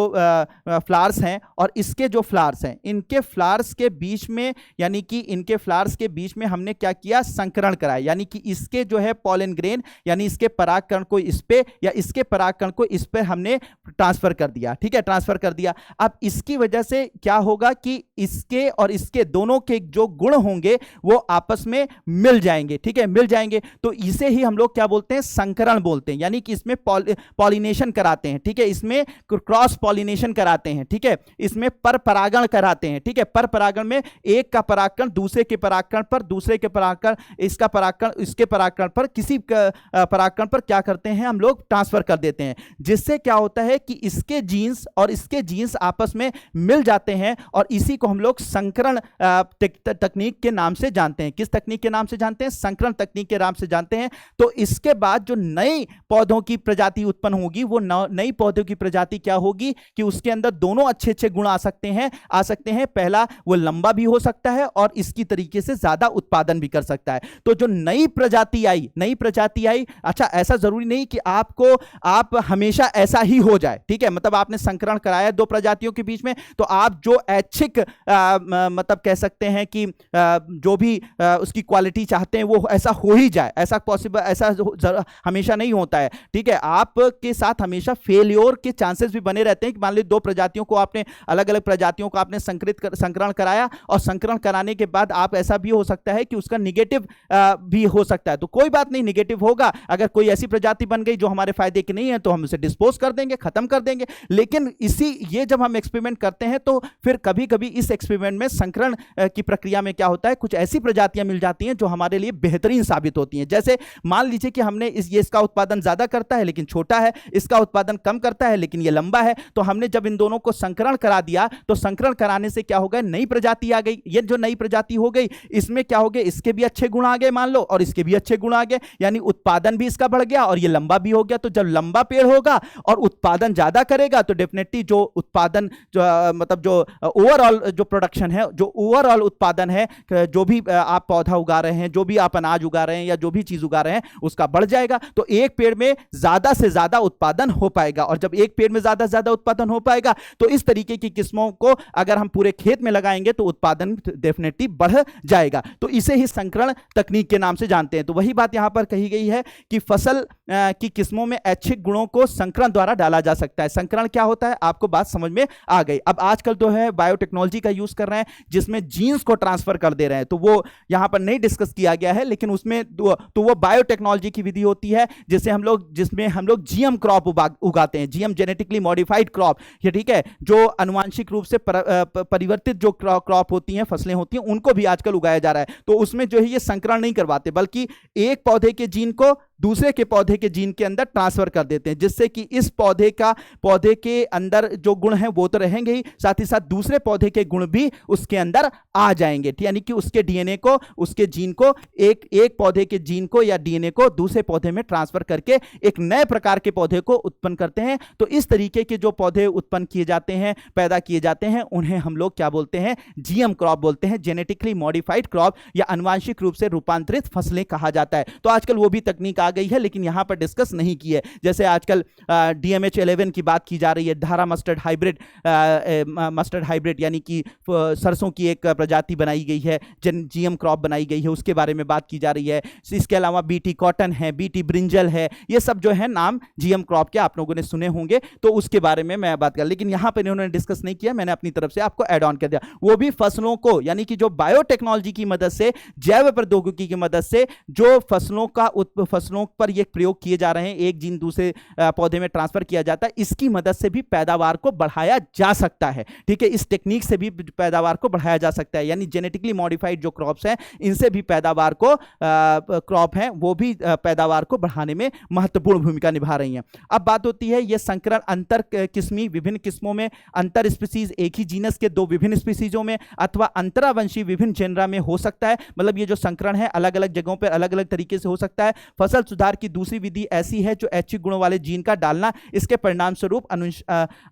फ्लावर्स हैं और इसके जो फ्लावर्स हैं, इनके फ्लावर्स के बीच में, यानी कि इनके फ्लावर्स के बीच में हमने क्या किया, संकरण कराया। यानी कि इसके जो है पॉलन ग्रेन, यानी इसके परागकण को इस पे या इसके परागकण को इस पे हमने ट्रांसफर कर दिया। ठीक है, ट्रांसफर कर दिया। अब इसकी वजह से क्या होगा कि इसके और इसके दोनों के जो गुण होंगे वो आपस में मिल जाएंगे। ठीक है, मिल जाएंगे। तो इसे ही हम लोग क्या बोलते हैं, संकरण बोलते हैं। यानी कि इसमें पॉलिनेशन कराते हैं। ठीक है, इसमें क्रॉस पॉलिनेशन कराते हैं। ठीक है, इसमें पर परागण कराते हैं। ठीक है, पर परागण में एक का परागकण दूसरे के परागकण पर, दूसरे के परागकण इसका परागकण इसके परागकण पर, किसी परागकण पर क्या करते हैं हम लोग, ट्रांसफर कर देते हैं। जिससे क्या होता है कि इसके जीन्स और इसके जीन्स आपस में मिल जाते हैं, और इसी को हम लोग संकरण तकनीक के नाम से जानते हैं। किस तकनीक के नाम से जानते हैं, संकरण तकनीक के नाम से जानते हैं। तो इसके बाद जो नए पौधों की प्रजाति उत्पन्न होगी, वो नई पौधों की प्रजाति क्या होगी कि उसके अंदर दोनों अच्छे अच्छे गुण आ सकते हैं। पहला, वो लंबा भी हो सकता है और इसकी तरीके से ज्यादा उत्पादन भी कर सकता है। तो जो नई प्रजाति आई, अच्छा ऐसा जरूरी नहीं कि आप हमेशा ऐसा ही हो जाए। ठीक है, मतलब आपने संकरण कराया दो प्रजातियों के बीच में, तो आप जो ऐच्छिक मतलब कह सकते हैं कि जो भी उसकी क्वालिटी चाहते हैं वो ऐसा हो ही जाए, ऐसा पॉसिबल, ऐसा हमेशा नहीं होता है। ठीक है, आपके साथ हमेशा फेलियर के चांसेस भी बने रहते हैं कि मान लीजिए दो प्रजातियों को आपने, अलग अलग प्रजातियों को आपने संकरण कराया, और संकरण कराने के बाद आप ऐसा भी हो सकता है कि उसका निगेटिव भी हो सकता है। तो कोई बात नहीं, निगेटिव होगा। अगर कोई ऐसी प्रजाति बन गई जो हमारे फायदे की नहीं है तो हम उसे डिस्पोज कर देंगे, खत्म कर देंगे। लेकिन ये जब हम एक्सपेरिमेंट करते हैं तो फिर कभी कभी इस एक्सपेरिमेंट में संकरण की प्रक्रिया में क्या होता है, कुछ ऐसी प्रजातियां मिल जाती हैं जो हमारे लिए बेहतरीन साबित होती हैं। जैसे मान लीजिए कि हमने इसका उत्पादन ज्यादा करता है लेकिन छोटा है, इसका उत्पादन कम करता है लेकिन ये लंबा है। तो हमने जब इन दोनों को संकरण करा दिया तो संकरण कराने से क्या हो गया, नई प्रजाति आ गई। ये जो नई प्रजाति हो गई, इसमें क्या हो गया, इसके भी अच्छे गुण आ गए मान लो, और इसके भी अच्छे गुण आ गए, यानी उत्पादन भी इसका बढ़ गया और ये लंबा भी हो गया। तो जब लंबा पेड़ होगा और उत्पादन ज्यादा करेगा तो डेफिनेटली जो उत्पादन, जो मतलब जो ओवरऑल जो प्रोडक्शन है, जो ओवरऑल उत्पादन है, जो भी आप पौधा उगा रहे हैं, जो भी आप अनाज उगा रहे हैं या जो भी चीज उगा रहे हैं, उसका बढ़ जाएगा। तो एक पेड़ में ज्यादा से ज्यादा उत्पादन हो पाएगा, और जब एक पेड़ में ज्यादा से ज्यादा उत्पादन हो पाएगा तो इस तरीके की किस्मों को अगर हम पूरे खेत में लगाएंगे तो उत्पादन डेफिनेटली बढ़ जाएगा। तो इसे ही संकरण तकनीक के नाम से जानते हैं। तो वही बात यहां पर कही गई है कि फसल की किस्मों में ऐच्छिक गुणों को संकरण द्वारा डाला जा सकता है। संकरण क्या होता है, आपको बात समझ में आ गई। अब आजकल तो है बायोटेक्नोलॉजी का यूज कर रहे हैं जिसमें जीन्स को ट्रांसफर कर दे रहे हैं, तो वो यहां पर नहीं डिस्कस किया गया है, लेकिन उसमें तो वो बायोटेक्नोलॉजी की विधि होती है जिसमें हम लोग जीएम क्रॉप उगाते हैं, जीएम जेनेटिकली मॉडिफाइड क्रॉप। ये ठीक है, जो अनुवांशिक रूप से परिवर्तित जो क्रॉप होती हैं, फसलें होती हैं, उनको भी आजकल उगाया जा रहा है। तो उसमें जो है ये संकरण नहीं करवाते, बल्कि एक पौधे के जीन को दूसरे के पौधे के जीन के अंदर ट्रांसफर कर देते हैं, जिससे कि इस पौधे के अंदर जो गुण हैं वो तो रहेंगे ही, साथ ही साथ दूसरे पौधे के गुण भी उसके अंदर आ जाएंगे। यानी कि उसके डीएनए को, उसके जीन को, एक पौधे के जीन को या डीएनए को दूसरे पौधे में ट्रांसफर करके एक नए प्रकार के पौधे को उत्पन्न करते हैं। तो इस तरीके के जो पौधे उत्पन्न किए जाते हैं, पैदा किए जाते हैं, उन्हें हम लोग क्या बोलते हैं, जीएम क्रॉप बोलते हैं, जेनेटिकली मॉडिफाइड क्रॉप, या आनुवांशिक रूप से रूपांतरित फसलें कहा जाता है। तो आजकल वो भी तकनीक आ गई है लेकिन यहां पर डिस्कस नहीं की है। जैसे आजकल DMH11 की बात की जा रही है, धारा मस्टर्ड हाइब्रिड यानी कि सरसों की एक प्रजाति बनाई गई है, GM क्रॉप बनाई गई है, उसके बारे में बात की जा रही है। इसके अलावा BT कॉटन है, BT ब्रिंजल है, ये सब जो है नाम GM क्रॉप के आप लोगों ने सुने होंगे, तो उसके बारे में मैं बात कर, लेकिन यहां पर इन्होंने डिस्कस नहीं किया, मैंने अपनी तरफ से आपको ऐड ऑन कर दिया। वो भी फसलों को, यानी कि जो बायोटेक्नोलॉजी की मदद से, जैव प्रौद्योगिकी की मदद से जो फसलों पर ये प्रयोग किए जा रहे हैं, एक जीन दूसरे पौधे में ट्रांसफर किया जाता है, इसकी मदद से भी पैदावार को बढ़ाया जा सकता है। ठीक है, इस टेक्निक से भी पैदावार को बढ़ाया जा सकता है, यानी जेनेटिकली मॉडिफाइड जो क्रॉप्स हैं इनसे भी पैदावार को क्रॉप हैं वो भी पैदावार को बढ़ाने में महत्वपूर्ण भूमिका निभा रही हैं। अब बात होती है ये संकरण अंतर किस्मी, विभिन्न किस्मों में, अंतर स्पीसीज एक ही जीनस के दो विभिन्न स्पीसीजों में, अथवा अंतरावंशी विभिन्न जेनरा में हो सकता है। मतलब ये जो संकरण है अलग अलग जगहों पर अलग अलग तरीके से हो सकता है। फसल सुधार की दूसरी विधि ऐसी है जो ऐच्छिक गुणों वाले जीन का डालना, इसके परिणाम स्वरूप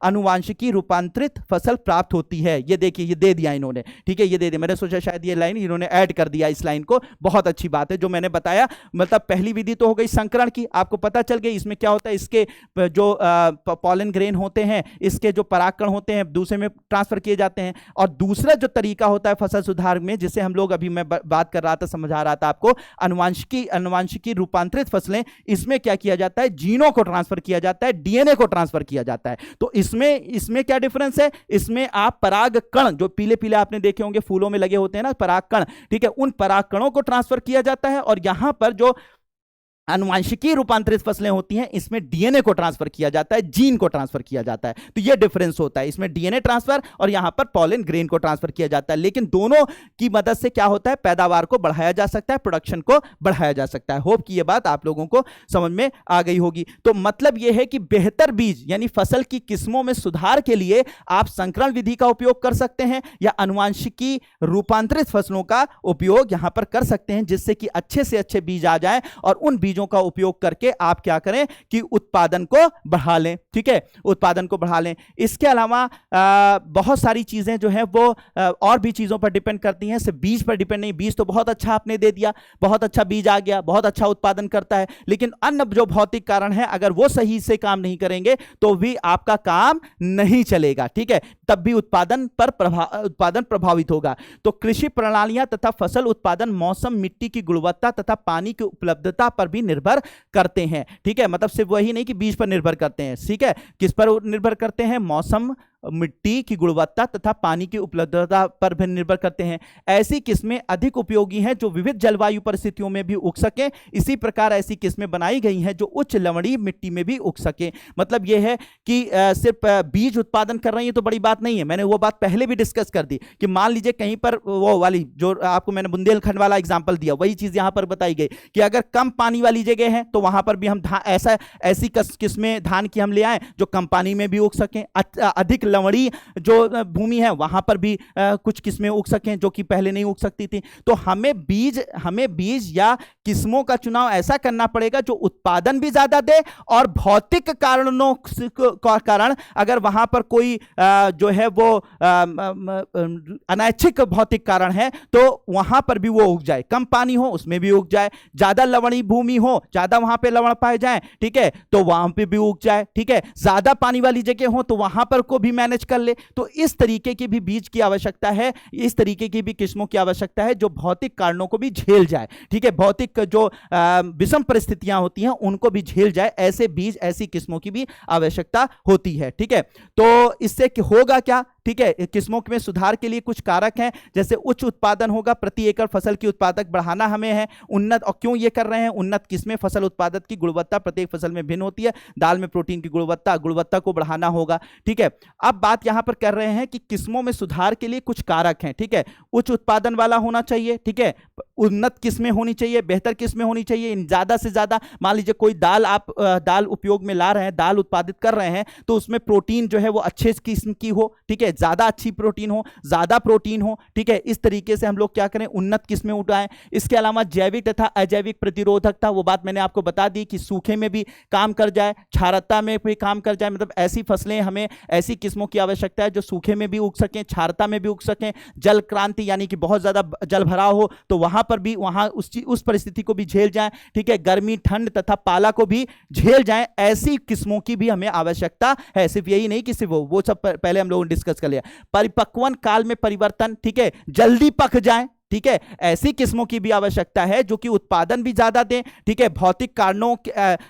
अनुवांशिकी रूपांतरित फसल प्राप्त होती है। ये देखिए, ये दे दिया इन्होंने, ठीक है, ये दे दिया, मैंने सोचा शायद ये लाइन इन्होंने ऐड कर दिया इस लाइन को, बहुत अच्छी बात है जो मैंने बताया। मतलब पहली विधि तो हो गई संकरण की, आपको पता चल गई इसमें क्या होता है, इसके जो पॉलन ग्रेन होते हैं, इसके जो परागकण होते हैं दूसरे में ट्रांसफर किए जाते हैं। और दूसरा जो तरीका होता है फसल सुधार में, जिसे हम लोग अभी मैं बात कर रहा था, समझा रहा था आपको, अनुवांशिकी रूपांतरित फसलें, इसमें क्या किया जाता है, जीनों को ट्रांसफर किया जाता है, DNA को ट्रांसफर किया जाता है। तो इसमें क्या डिफरेंस है, इसमें आप पराग कण जो पीले पीले आपने देखे होंगे फूलों में लगे होते हैं ना पराग कण, ठीक है, उन पराग कणों को ट्रांसफर किया जाता है, और यहां पर जो अनुवांशिकी रूपांतरित फसलें होती हैं इसमें DNA को ट्रांसफर किया जाता है, जीन को ट्रांसफर किया जाता है। तो यह डिफरेंस होता है, इसमें DNA ट्रांसफर और यहां पर पॉलन ग्रेन को ट्रांसफर किया जाता है। लेकिन दोनों की मदद से क्या होता है, पैदावार को बढ़ाया जा सकता है, प्रोडक्शन को बढ़ाया जा सकता है। होप कि यह बात आप लोगों को समझ में आ गई होगी। तो मतलब यह है कि बेहतर बीज यानी फसल की किस्मों में सुधार के लिए आप संकरण विधि का उपयोग कर सकते हैं या अनुवांशिकी रूपांतरित फसलों का उपयोग यहां पर कर सकते हैं, जिससे कि अच्छे से अच्छे बीज आ जाए और उन बीजों का उपयोग करके आप क्या करें कि उत्पादन को बढ़ा लें। ठीक है, उत्पादन को बढ़ा लें। इसके अलावा बहुत सारी चीजें जो है वो और भी चीजों पर डिपेंड करती हैं, सिर्फ बीज पर डिपेंड नहीं। बीज तो बहुत अच्छा आपने दे दिया, बहुत अच्छा बीज आ गया, बहुत अच्छा उत्पादन करता है, लेकिन अन्य जो भौतिक कारण है अगर वो सही से काम नहीं करेंगे तो भी आपका काम नहीं चलेगा। ठीक है, तब भी उत्पादन प्रभावित होगा। तो कृषि प्रणालियां तथा फसल उत्पादन मौसम, मिट्टी की गुणवत्ता तथा पानी की उपलब्धता पर भी निर्भर करते हैं। ठीक है, मतलब सिर्फ वही नहीं कि बीज पर निर्भर करते हैं। ठीक है, किस पर निर्भर करते हैं, मौसम, मिट्टी की गुणवत्ता तथा पानी की उपलब्धता पर भी निर्भर करते हैं। ऐसी किस्में अधिक उपयोगी हैं जो विविध जलवायु परिस्थितियों में भी उग सकें। इसी प्रकार ऐसी किस्में बनाई गई हैं जो उच्च लवणीय मिट्टी में भी उग सकें। मतलब यह है कि सिर्फ बीज उत्पादन कर रही है तो बड़ी बात नहीं है। मैंने वो बात पहले भी डिस्कस कर दी कि मान लीजिए कहीं पर वो वाली जो आपको मैंने बुंदेलखंड वाला एग्जाम्पल दिया, वही चीज यहां पर बताई गई कि अगर कम पानी वाली जगह है तो वहां पर भी हम ऐसी किस्में धान की हम ले आए जो कम पानी में भी उग सकें। अधिक लवणीय जो भूमि है वहां पर भी कुछ किस्में उग सकें जो कि पहले नहीं उग सकती थी। तो हमें बीज या किस्मों का चुनाव ऐसा करना पड़ेगा जो उत्पादन भी ज्यादा दे और भौतिक कारणों का कारण अगर वहां पर कोई जो है वो अनैच्छिक भौतिक कारण है तो वहां पर भी वो उग जाए। कम पानी हो उसमें भी उग जाए, ज्यादा लवणीय भूमि हो, ज्यादा वहां पे लवण पाए जाए, ठीक है, तो वहां पे भी उग जाए। ठीक है, ज्यादा पानी वाली जगह हो तो वहां पर को भी मैनेज कर ले। तो इस तरीके की भी बीज की आवश्यकता है, इस तरीके की भी किस्मों की आवश्यकता है जो भौतिक कारणों को भी झेल जाए। ठीक है, भौतिक जो विषम परिस्थितियां होती हैं उनको भी झेल जाए, ऐसे बीज ऐसी किस्मों की भी आवश्यकता होती है। ठीक है, तो इससे होगा क्या, ठीक है, किस्मों में सुधार के लिए कुछ कारक हैं, जैसे उच्च उत्पादन होगा, प्रति एकड़ फसल की उत्पादक बढ़ाना हमें है। उन्नत, और क्यों ये कर रहे हैं, उन्नत किस्में फसल उत्पादक की गुणवत्ता प्रत्येक फसल में भिन्न होती है। दाल में प्रोटीन की गुणवत्ता को बढ़ाना होगा। ठीक है, अब बात यहां पर कर रहे हैं कि किस्मों में सुधार के लिए कुछ कारक हैं। ठीक है, उच्च उत्पादन वाला होना चाहिए, ठीक है, उन्नत किस्में होनी चाहिए, बेहतर किस्में होनी चाहिए। ज्यादा से ज्यादा मान लीजिए कोई दाल आप दाल उपयोग में ला रहे हैं, दाल उत्पादित कर रहे हैं, तो उसमें प्रोटीन जो है वो अच्छे किस्म की हो। ठीक है, ज्यादा अच्छी प्रोटीन हो, ज्यादा प्रोटीन हो, ठीक है, इस तरीके से हम लोग क्या करें, उन्नत किस्में उगाएं। इसके अलावा जैविक तथा अजैविक प्रतिरोधकता, वो बात मैंने आपको बता दी कि सूखे में भी काम कर जाए, क्षारता में भी काम कर जाए, मतलब ऐसी फसलें, हमें ऐसी किस्मों की आवश्यकता है जो सूखे में भी उग सकें, क्षारता में भी उग सकें, जल क्रांति यानी कि बहुत ज्यादा जल भराव हो तो वहां पर भी, वहां उस परिस्थिति को भी झेल जाएं, ठीक है, गर्मी, ठंड तथा पाला को भी झेल जाएं, ऐसी किस्मों की भी हमें आवश्यकता है। सिर्फ यही नहीं कि सिर्फ वो सब पहले हम लोगों ने डिस्कस कर लिया। परिपक्वन काल में परिवर्तन, ठीक है, जल्दी पक जाए, ठीक है, ऐसी किस्मों की भी आवश्यकता है जो कि उत्पादन भी ज्यादा दें, ठीक है, भौतिक कारणों,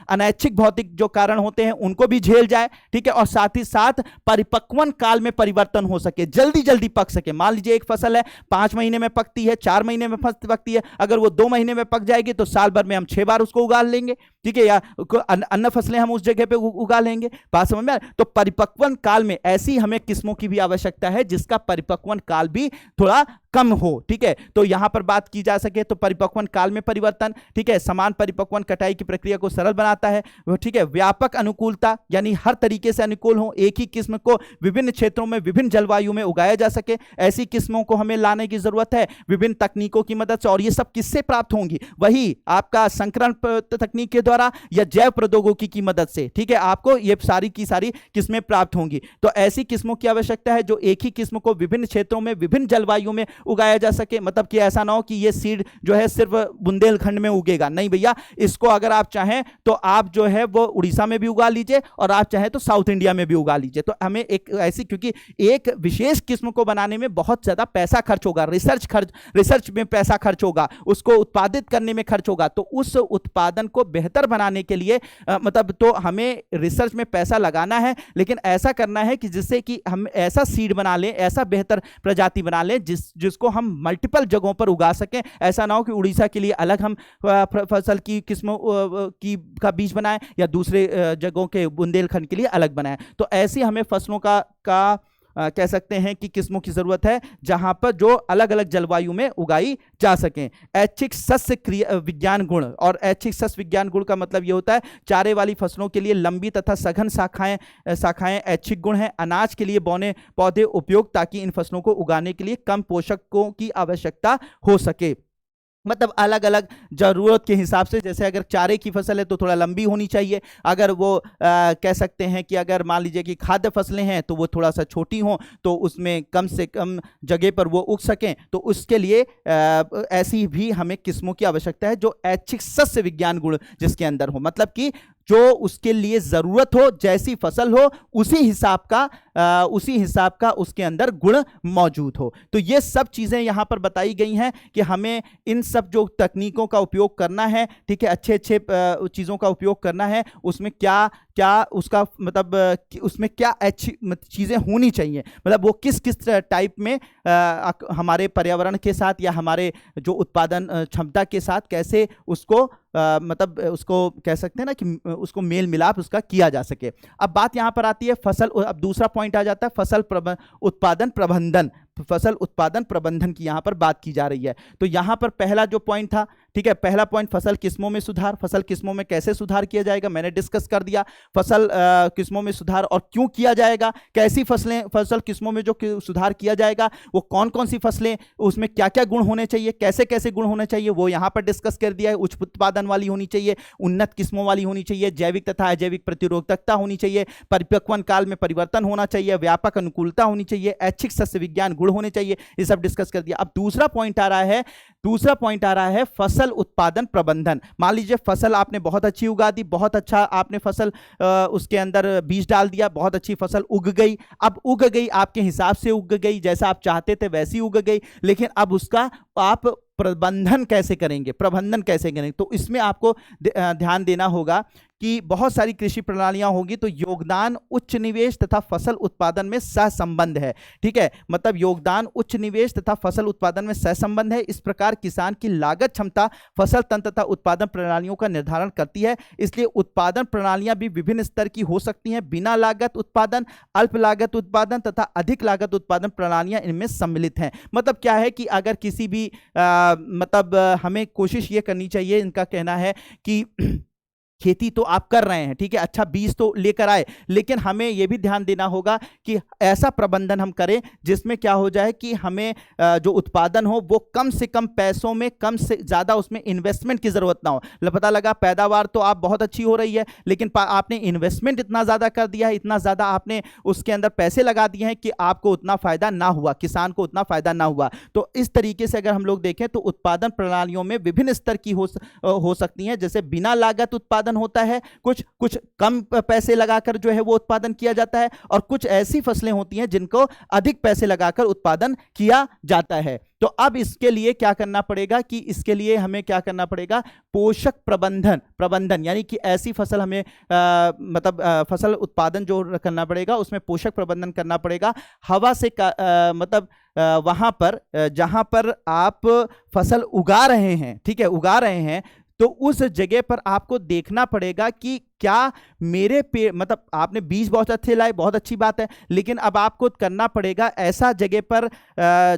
अनैच्छिक भौतिक जो कारण होते हैं उनको भी झेल जाए, ठीक है, और साथ ही साथ परिपक्वन काल में परिवर्तन हो सके, जल्दी जल्दी पक सके। मान लीजिए एक फसल है 5 महीने में पकती है, 4 महीने में पकती है, अगर वो 2 महीने में पक जाएगी तो साल भर में हम 6 बार उसको उगा लेंगे, ठीक है, या अन्य फसलें हम उस जगह पे उगा लेंगे। बात समझ में? तो परिपक्वन काल में ऐसी हमें किस्मों की भी आवश्यकता है जिसका परिपक्वन काल भी थोड़ा कम हो, ठीक है। तो यहां पर बात की जा सके तो परिपक्वन काल में परिवर्तन, ठीक है, समान परिपक्वन कटाई की प्रक्रिया को सरल बनाता है, ठीक है, व्यापक अनुकूलता यानी हर तरीके से अनुकूल हो, एक ही किस्म को विभिन्न क्षेत्रों में विभिन्न जलवायु में उगाया जा सके, ऐसी किस्मों को हमें लाने की जरूरत है विभिन्न तकनीकों की मदद से। और ये सब किससे प्राप्त होंगी? वही आपका संकरण तकनीक के द्वारा या जैव प्रौद्योगिकी की मदद से, ठीक है, आपको ये सारी की सारी किस्में प्राप्त होंगी। तो ऐसी किस्मों की आवश्यकता है जो एक ही किस्म को विभिन्न क्षेत्रों में विभिन्न जलवायु में उगाया जा सके। मतलब कि ऐसा ना हो कि ये सीड जो है सिर्फ बुंदेलखंड में उगेगा, नहीं भैया, इसको अगर आप चाहें तो आप जो है वो उड़ीसा में भी उगा लीजिए और आप चाहें तो साउथ इंडिया में भी उगा लीजिए। तो हमें एक ऐसी, क्योंकि एक विशेष किस्म को बनाने में बहुत ज्यादा पैसा खर्च होगा, रिसर्च में पैसा खर्च होगा, उसको उत्पादित करने में खर्च होगा। तो उस उत्पादन को बेहतर बनाने के लिए मतलब तो हमें रिसर्च में पैसा लगाना है, लेकिन ऐसा करना है कि जिससे कि हम ऐसा सीड बना लें, ऐसा बेहतर प्रजाति बना लें जिसको हम मल्टीपल जगहों पर उगा सकें। ऐसा ना हो कि उड़ीसा के लिए अलग हम फसल की किस्मों का बीज बनाएं या दूसरे जगहों के बुंदेलखंड के लिए अलग बनाएं। तो ऐसी हमें फसलों का कह सकते हैं कि किस्मों की जरूरत है जहां पर जो अलग अलग जलवायु में उगाई जा सकें। ऐच्छिक सस्य विज्ञान गुण, और ऐच्छिक सस्य विज्ञान गुण का मतलब यह होता है चारे वाली फसलों के लिए लंबी तथा सघन शाखाएं ऐच्छिक गुण हैं। अनाज के लिए बौने पौधे उपयोग, ताकि इन फसलों को उगाने के लिए कम पोषकों की आवश्यकता हो सके। मतलब अलग अलग जरूरत के हिसाब से, जैसे अगर चारे की फसल है तो थोड़ा लंबी होनी चाहिए, अगर वो कह सकते हैं कि अगर मान लीजिए कि खाद्य फसलें हैं तो वो थोड़ा सा छोटी हों तो उसमें कम से कम जगह पर वो उग सकें। तो उसके लिए ऐसी भी हमें किस्मों की आवश्यकता है जो ऐच्छिक सस्य विज्ञान गुण जिसके अंदर हो, मतलब कि जो उसके लिए जरूरत हो, जैसी फसल हो उसी हिसाब का उसके अंदर गुण मौजूद हो। तो ये सब चीजें यहां पर बताई गई हैं कि हमें इन सब जो तकनीकों का उपयोग करना है, ठीक है, अच्छे चीजों का उपयोग करना है, उसमें क्या उसका मतलब उसमें क्या अच्छी चीजें होनी चाहिए, मतलब वो किस टाइप में हमारे पर्यावरण के साथ या हमारे जो उत्पादन क्षमता के साथ कैसे उसको मतलब उसको कह सकते हैं ना कि उसको मेल मिलाप उसका किया जा सके। अब बात यहां पर आती है फसल, अब दूसरा पॉइंट आ जाता है फसल उत्पादन प्रबंधन। फसल उत्पादन प्रबंधन की यहां पर बात की जा रही है। तो यहां पर पहला जो पॉइंट था, ठीक है, पहला पॉइंट फसल किस्मों में सुधार, फसल किस्मों में कैसे सुधार किया जाएगा मैंने डिस्कस कर दिया। फसल किस्मों में सुधार और क्यों किया जाएगा, कैसी फसल किस्मों में जो सुधार किया जाएगा वो कौन कौन सी फसलें, उसमें क्या क्या गुण होने चाहिए, कैसे कैसे गुण होने चाहिए वो यहां पर डिस्कस कर दिया है। उच्च उत्पादन वाली होनी चाहिए, उन्नत किस्मों वाली होनी चाहिए, जैविक तथा अजैविक प्रतिरोधकता होनी चाहिए, परिपक्वन काल में परिवर्तन होना चाहिए, व्यापक अनुकूलता होनी चाहिए, ऐच्छिक सस्य विज्ञान गुण होने चाहिए, ये सब डिस्कस कर दिया। अब दूसरा पॉइंट आ रहा है फसल उत्पादन प्रबंधन। मान लीजिए फसल आपने बहुत अच्छी उगा दी, बहुत अच्छा आपने फसल उसके अंदर बीज डाल दिया, बहुत अच्छी फसल उग गई। अब उग गई, आपके हिसाब से उग गई, जैसा आप चाहते थे वैसी उग गई, लेकिन अब उसका आप प्रबंधन कैसे करेंगे, तो इसमें आपको ध्यान देना होगा कि बहुत सारी कृषि प्रणालियां होगी, तो योगदान उच्च निवेश तथा फसल उत्पादन में सहसंबंध है, ठीक है, मतलब योगदान उच्च निवेश तथा फसल उत्पादन में सहसंबंध है। इस प्रकार किसान की लागत क्षमता फसल तंत्र तथा उत्पादन प्रणालियों का निर्धारण करती है। इसलिए उत्पादन प्रणालियां भी विभिन्न स्तर की हो सकती हैं। बिना लागत उत्पादन, अल्प लागत उत्पादन तथा अधिक लागत उत्पादन प्रणालियां इनमें सम्मिलित हैं। मतलब क्या है कि अगर किसी भी मतलब हमें कोशिश ये करनी चाहिए, इनका कहना है कि खेती तो आप कर रहे हैं, ठीक है, अच्छा बीज तो लेकर आए, लेकिन हमें यह भी ध्यान देना होगा कि ऐसा प्रबंधन हम करें जिसमें क्या हो जाए कि हमें जो उत्पादन हो वो कम से कम पैसों में, कम से ज्यादा उसमें इन्वेस्टमेंट की जरूरत ना हो। पता लगा पैदावार तो आप बहुत अच्छी हो रही है, लेकिन आपने इन्वेस्टमेंट इतना ज्यादा कर दिया है, इतना ज्यादा आपने उसके अंदर पैसे लगा दिए हैं कि आपको उतना फायदा ना हुआ, किसान को उतना फायदा ना हुआ। तो इस तरीके से अगर हम लोग देखें तो उत्पादन प्रणालियों में विभिन्न स्तर की हो सकती हैं। जैसे बिना लागत उत्पादन होता है, कुछ कुछ कम पैसे लगाकर जो है वो उत्पादन किया जाता है, और कुछ ऐसी फसलें होती हैं जिनको अधिक पैसे लगाकर उत्पादन किया जाता है। तो अब इसके लिए क्या करना पड़ेगा कि इसके लिए हमें क्या करना पड़ेगा, पोषक प्रबंधन यानी कि ऐसी फसल हमें फसल उत्पादन जो करना पड़ेगा उसमें पोषक प्रबंधन करना पड़ेगा। हवा से मतलब वहां पर जहां पर आप फसल उगा रहे हैं, ठीक है, उगा रहे हैं, तो उस जगह पर आपको देखना पड़ेगा कि क्या मेरे पेड़, मतलब आपने बीज बहुत अच्छे लाए, बहुत अच्छी बात है, लेकिन अब आपको करना पड़ेगा ऐसा जगह पर,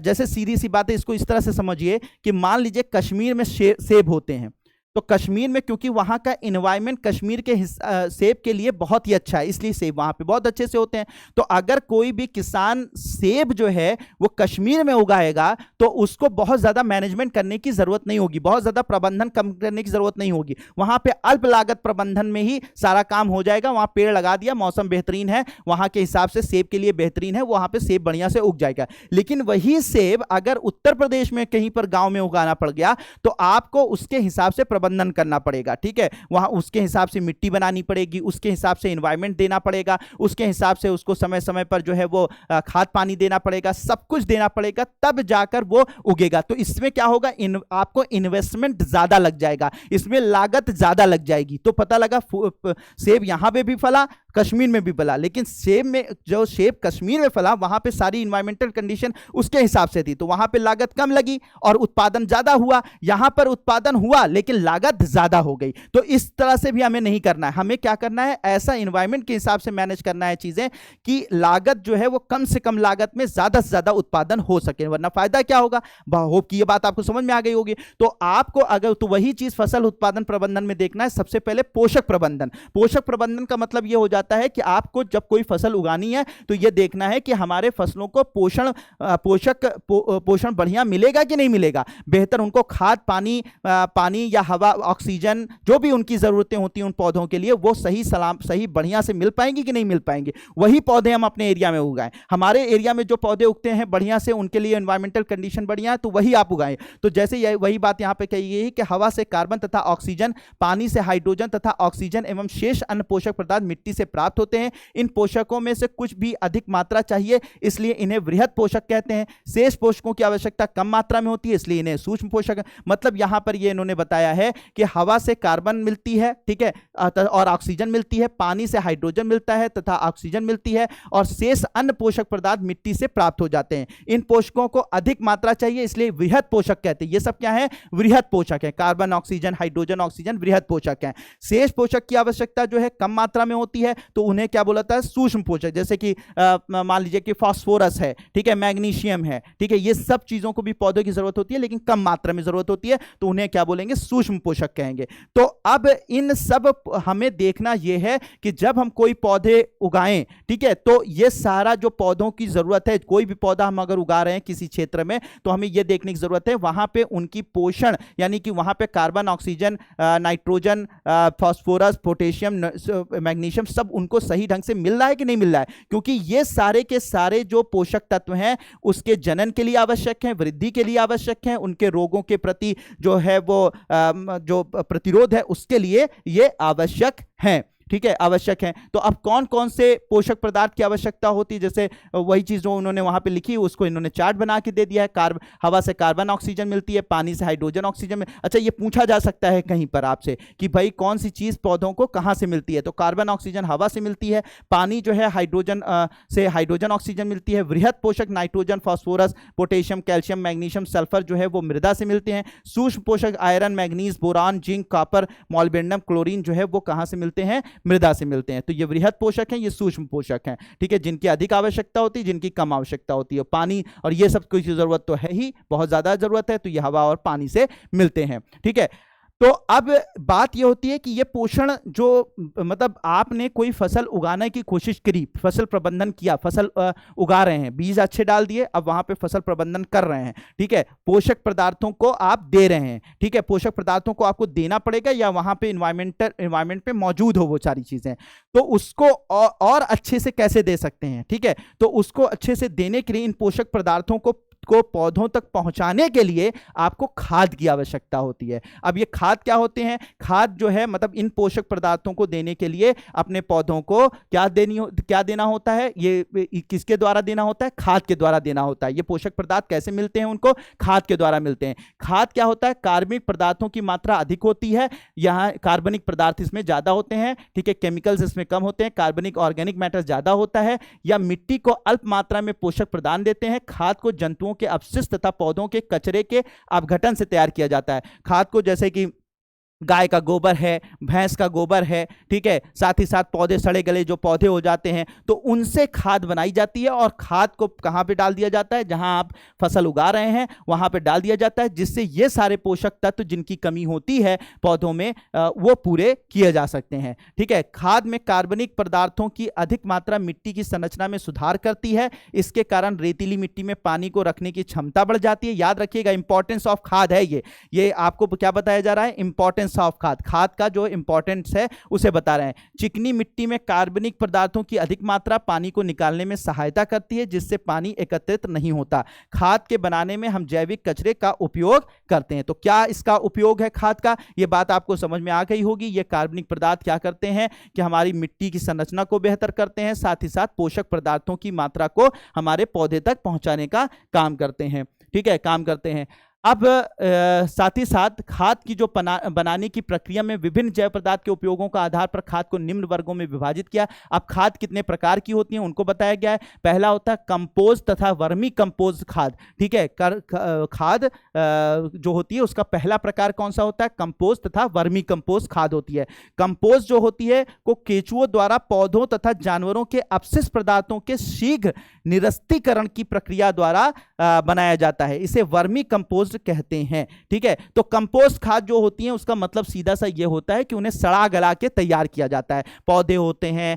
जैसे सीधी सी बात है, इसको इस तरह से समझिए कि मान लीजिए कश्मीर में सेब होते हैं, तो कश्मीर में क्योंकि वहां का एनवायरनमेंट कश्मीर के सेब के लिए बहुत ही अच्छा है, इसलिए सेब वहां पे बहुत अच्छे से होते हैं। तो अगर कोई भी किसान सेब जो है वो कश्मीर में उगाएगा तो उसको बहुत ज्यादा मैनेजमेंट करने की जरूरत नहीं होगी, बहुत ज्यादा प्रबंधन कम करने की जरूरत नहीं होगी। वहां पे अल्प लागत प्रबंधन में ही सारा काम हो जाएगा। वहां पेड़ लगा दिया, मौसम बेहतरीन है, वहां के हिसाब से सेब के लिए बेहतरीन है, वहां पे सेब बढ़िया से उग जाएगा। लेकिन वही सेब अगर उत्तर प्रदेश में कहीं पर गांव में उगाना पड़ गया तो आपको उसके हिसाब से प्रबंधन करना पड़ेगा, ठीक है, वहां उसके हिसाब से मिट्टी बनानी पड़ेगी, उसके हिसाब से एनवायरनमेंट देना पड़ेगा, उसके हिसाब से उसको समय समय पर जो है वो खाद पानी देना पड़ेगा, सब कुछ देना पड़ेगा, तब जाकर वो उगेगा। तो इसमें क्या होगा, आपको इन्वेस्टमेंट ज्यादा लग जाएगा, इसमें लागत ज्यादा लग जाएगी। तो पता लगा सेब यहां पे भी फला, कश्मीर में भी फला, लेकिन सेब कश्मीर में फला वहां पे सारी इन्वायरमेंटल कंडीशन उसके हिसाब से थी, तो वहां पे लागत कम लगी और उत्पादन ज्यादा हुआ। यहां पर उत्पादन हुआ लेकिन लागत ज्यादा हो गई। तो इस तरह से भी हमें नहीं करना है, हमें क्या करना है, ऐसा इन्वायरमेंट के हिसाब से मैनेज करना है चीजें कि लागत जो है वो कम से कम लागत में ज्यादा से ज्यादा उत्पादन हो सके, वरना फायदा क्या होगा। होप कि ये बात आपको समझ में आ गई होगी। तो आपको अगर तो वही चीज फसल उत्पादन प्रबंधन में देखना है, सबसे पहले पोषक प्रबंधन। पोषक प्रबंधन का मतलब यह हो जाता है कि आपको जब कोई फसल उगानी है तो यह देखना है कि हमारे फसलों को पोषण बढ़िया मिलेगा कि नहीं मिलेगा, बेहतर उनको खाद पानी या हवा ऑक्सीजन जो भी उनकी जरूरतें होती हैं उन पौधों के लिए वो सही बढ़िया से मिल पाएंगी कि नहीं मिल पाएंगी। वही पौधे हम अपने एरिया में उगाएं, हमारे एरिया में जो पौधे उगते हैं बढ़िया से, उनके लिए एनवायरमेंटल कंडीशन बढ़िया है तो वही आप उगाएं। तो जैसे वही बात यहां पे कही गई है कि हवा से कार्बन तथा ऑक्सीजन, पानी से हाइड्रोजन तथा ऑक्सीजन एवं शेष अन्य पोषक पदार्थ मिट्टी से प्राप्त होते हैं। इन पोषकों में से कुछ भी अधिक मात्रा चाहिए इसलिए इन्हें वृहद पोषक कहते हैं। शेष पोषकों की आवश्यकता कम मात्रा में होती है इसलिए इन्हें सूक्ष्म पोषक। मतलब यहां पर ये इन्होंने बताया है कि हवा से कार्बन मिलती है, ठीक है, और ऑक्सीजन मिलती है, पानी से हाइड्रोजन मिलता है तथा ऑक्सीजन मिलती है, और शेष अन्य पोषक पदार्थ मिट्टी से प्राप्त हो जाते हैं। इन पोषकों को अधिक मात्रा चाहिए इसलिए वृहद पोषक कहते हैं। ये सब क्या है, वृहद पोषक है, कार्बन ऑक्सीजन हाइड्रोजन ऑक्सीजन वृहद पोषक है। शेष पोषक की आवश्यकता जो है कम मात्रा में होती है तो उन्हें क्या बोला जाता है, सूक्ष्म पोषक। जैसे कि मान लीजिए कि फास्फोरस है, ठीक है, मैग्नीशियम है, ठीक है, ये सब चीजों को भी पौधों की जरूरत होती है लेकिन कम मात्रा में जरूरत होती है तो उन्हें क्या बोलेंगे, सूक्ष्म पोषक कहेंगे। तो अब इन सब हमें देखना यह है कि जब हम कोई पौधे उगाएं, ठीक है, तो ये सारा जो पौधों की जरूरत है, कोई भी पौधा हम अगर उगा रहे हैं किसी क्षेत्र में तो हमें यह देखने की जरूरत है वहां पे उनकी पोषण, यानी कि वहां पे carbon oxygen nitrogen phosphorus potassium magnesium सब उनको सही ढंग से मिल रहा है कि नहीं मिल रहा है, क्योंकि ये सारे के सारे जो पोषक तत्व हैं उसके जनन के लिए आवश्यक हैं, वृद्धि के लिए आवश्यक हैं, उनके रोगों के प्रति जो है वो जो प्रतिरोध है उसके लिए ये आवश्यक हैं, ठीक है, आवश्यक है। तो अब कौन कौन से पोषक पदार्थ की आवश्यकता होती है, जैसे वही चीज जो उन्होंने वहां पे लिखी उसको इन्होंने चार्ट बना के दे दिया है। हवा से कार्बन ऑक्सीजन मिलती है, पानी से हाइड्रोजन ऑक्सीजन में। अच्छा, ये पूछा जा सकता है कहीं पर आपसे कि भाई कौन सी चीज पौधों को कहां से मिलती है, तो कार्बन ऑक्सीजन हवा से मिलती है, पानी जो है हाइड्रोजन से हाइड्रोजन ऑक्सीजन मिलती है, वृहद पोषक nitrogen phosphorus potassium calcium magnesium sulphur जो है वो मृदा से मिलते हैं। सूक्ष्म पोषक iron manganese boron zinc copper molybdenum chlorine जो है वो कहां से मिलते हैं, मृदा से मिलते हैं। तो ये वृहद पोषक हैं, ये सूक्ष्म पोषक हैं, ठीक है, जिनकी अधिक आवश्यकता होती है, जिनकी कम आवश्यकता होती है। पानी और ये सब की जरूरत तो है ही, बहुत ज्यादा जरूरत है, तो ये हवा और पानी से मिलते हैं, ठीक है। तो अब बात ये होती है कि ये पोषण जो मतलब आपने कोई फसल उगाने की कोशिश करी, फसल प्रबंधन किया, फसल उगा रहे हैं, बीज अच्छे डाल दिए, अब वहां पे फसल प्रबंधन कर रहे हैं, ठीक है, पोषक पदार्थों को आप दे रहे हैं, ठीक है, पोषक पदार्थों को आपको देना पड़ेगा या वहां पे इन्वायरमेंट पे मौजूद हो वो सारी चीजें, तो उसको और अच्छे से कैसे दे सकते हैं, ठीक है, तो उसको अच्छे से देने के लिए इन पोषक पदार्थों को पौधों तक पहुंचाने के लिए आपको खाद की आवश्यकता होती है। अब ये खाद क्या होते हैं? खाद जो है मतलब इन पोषक पदार्थों को देने के लिए अपने पौधों को क्या देना होता है? ये किसके द्वारा देना होता है? खाद के द्वारा देना होता है। ये पोषक पदार्थ कैसे मिलते हैं उनको? खाद के द्वारा मिलते हैं। खाद क्या होता है? कार्बनिक पदार्थों की मात्रा अधिक होती है, यहाँ कार्बनिक पदार्थ इसमें ज्यादा होते हैं, ठीक है, केमिकल्स इसमें कम होते हैं, कार्बनिक ऑर्गेनिक मैटर ज्यादा होता है, या मिट्टी को अल्प मात्रा में पोषक प्रदान देते हैं। खाद को जंतुओं के अपशिष्ट तथा पौधों के कचरे के अपघटन से तैयार किया जाता है। खाद को जैसे कि गाय का गोबर है, भैंस का गोबर है, ठीक है, साथ ही साथ पौधे, सड़े गले जो पौधे हो जाते हैं तो उनसे खाद बनाई जाती है, और खाद को कहां पे डाल दिया जाता है? जहां आप फसल उगा रहे हैं वहां पे डाल दिया जाता है, जिससे ये सारे पोषक तत्व जिनकी कमी होती है पौधों में वो पूरे किए जा सकते हैं, ठीक है। खाद में कार्बनिक पदार्थों की अधिक मात्रा मिट्टी की संरचना में सुधार करती है। इसके कारण रेतीली मिट्टी में पानी को रखने की क्षमता बढ़ जाती है। याद रखिएगा, इंपॉर्टेंस ऑफ खाद है ये आपको क्या बताया जा रहा है? इंपॉर्टेंस ऑफ खाद का जो इंपॉर्टेंस है उसे बता रहे हैं। चिकनी मिट्टी में कार्बनिक पदार्थों की अधिक मात्रा पानी को निकालने में सहायता करती है, जिससे पानी एकत्रित नहीं होता। खाद के बनाने में हम जैविक कचरे का उपयोग करते हैं। तो क्या इसका उपयोग है खाद का? यह बात आपको समझ में आ गई होगी। ये कार्बनिक पदार्थ क्या करते हैं कि हमारी मिट्टी की संरचना को बेहतर करते हैं, साथ ही साथ पोषक पदार्थों की मात्रा को हमारे पौधे तक पहुंचाने का काम करते हैं, ठीक है, काम करते हैं। अब साथ ही साथ खाद की जो बनाने की प्रक्रिया में विभिन्न जैव पदार्थ के उपयोगों का आधार पर खाद को निम्न वर्गों में विभाजित किया। अब खाद कितने प्रकार की होती हैं उनको बताया गया है। पहला होता है कंपोस्ट तथा वर्मी कंपोस्ट खाद, ठीक है। खाद जो होती है उसका पहला प्रकार कौन सा होता है? कंपोस्ट तथा वर्मी कंपोस्ट खाद होती है। कंपोस्ट जो होती है को केंचुओं द्वारा पौधों तथा जानवरों के अपशिष्ट पदार्थों के शीघ्र निरस्तीकरण की प्रक्रिया द्वारा बनाया जाता है। इसे वर्मी कंपोस्ट कहते हैं, ठीक है। तो कंपोस्ट खाद जो होती है उसका मतलब सीधा सा ये होता है कि उन्हें सड़ा गला के तैयार किया जाता है। पौधे होते हैं,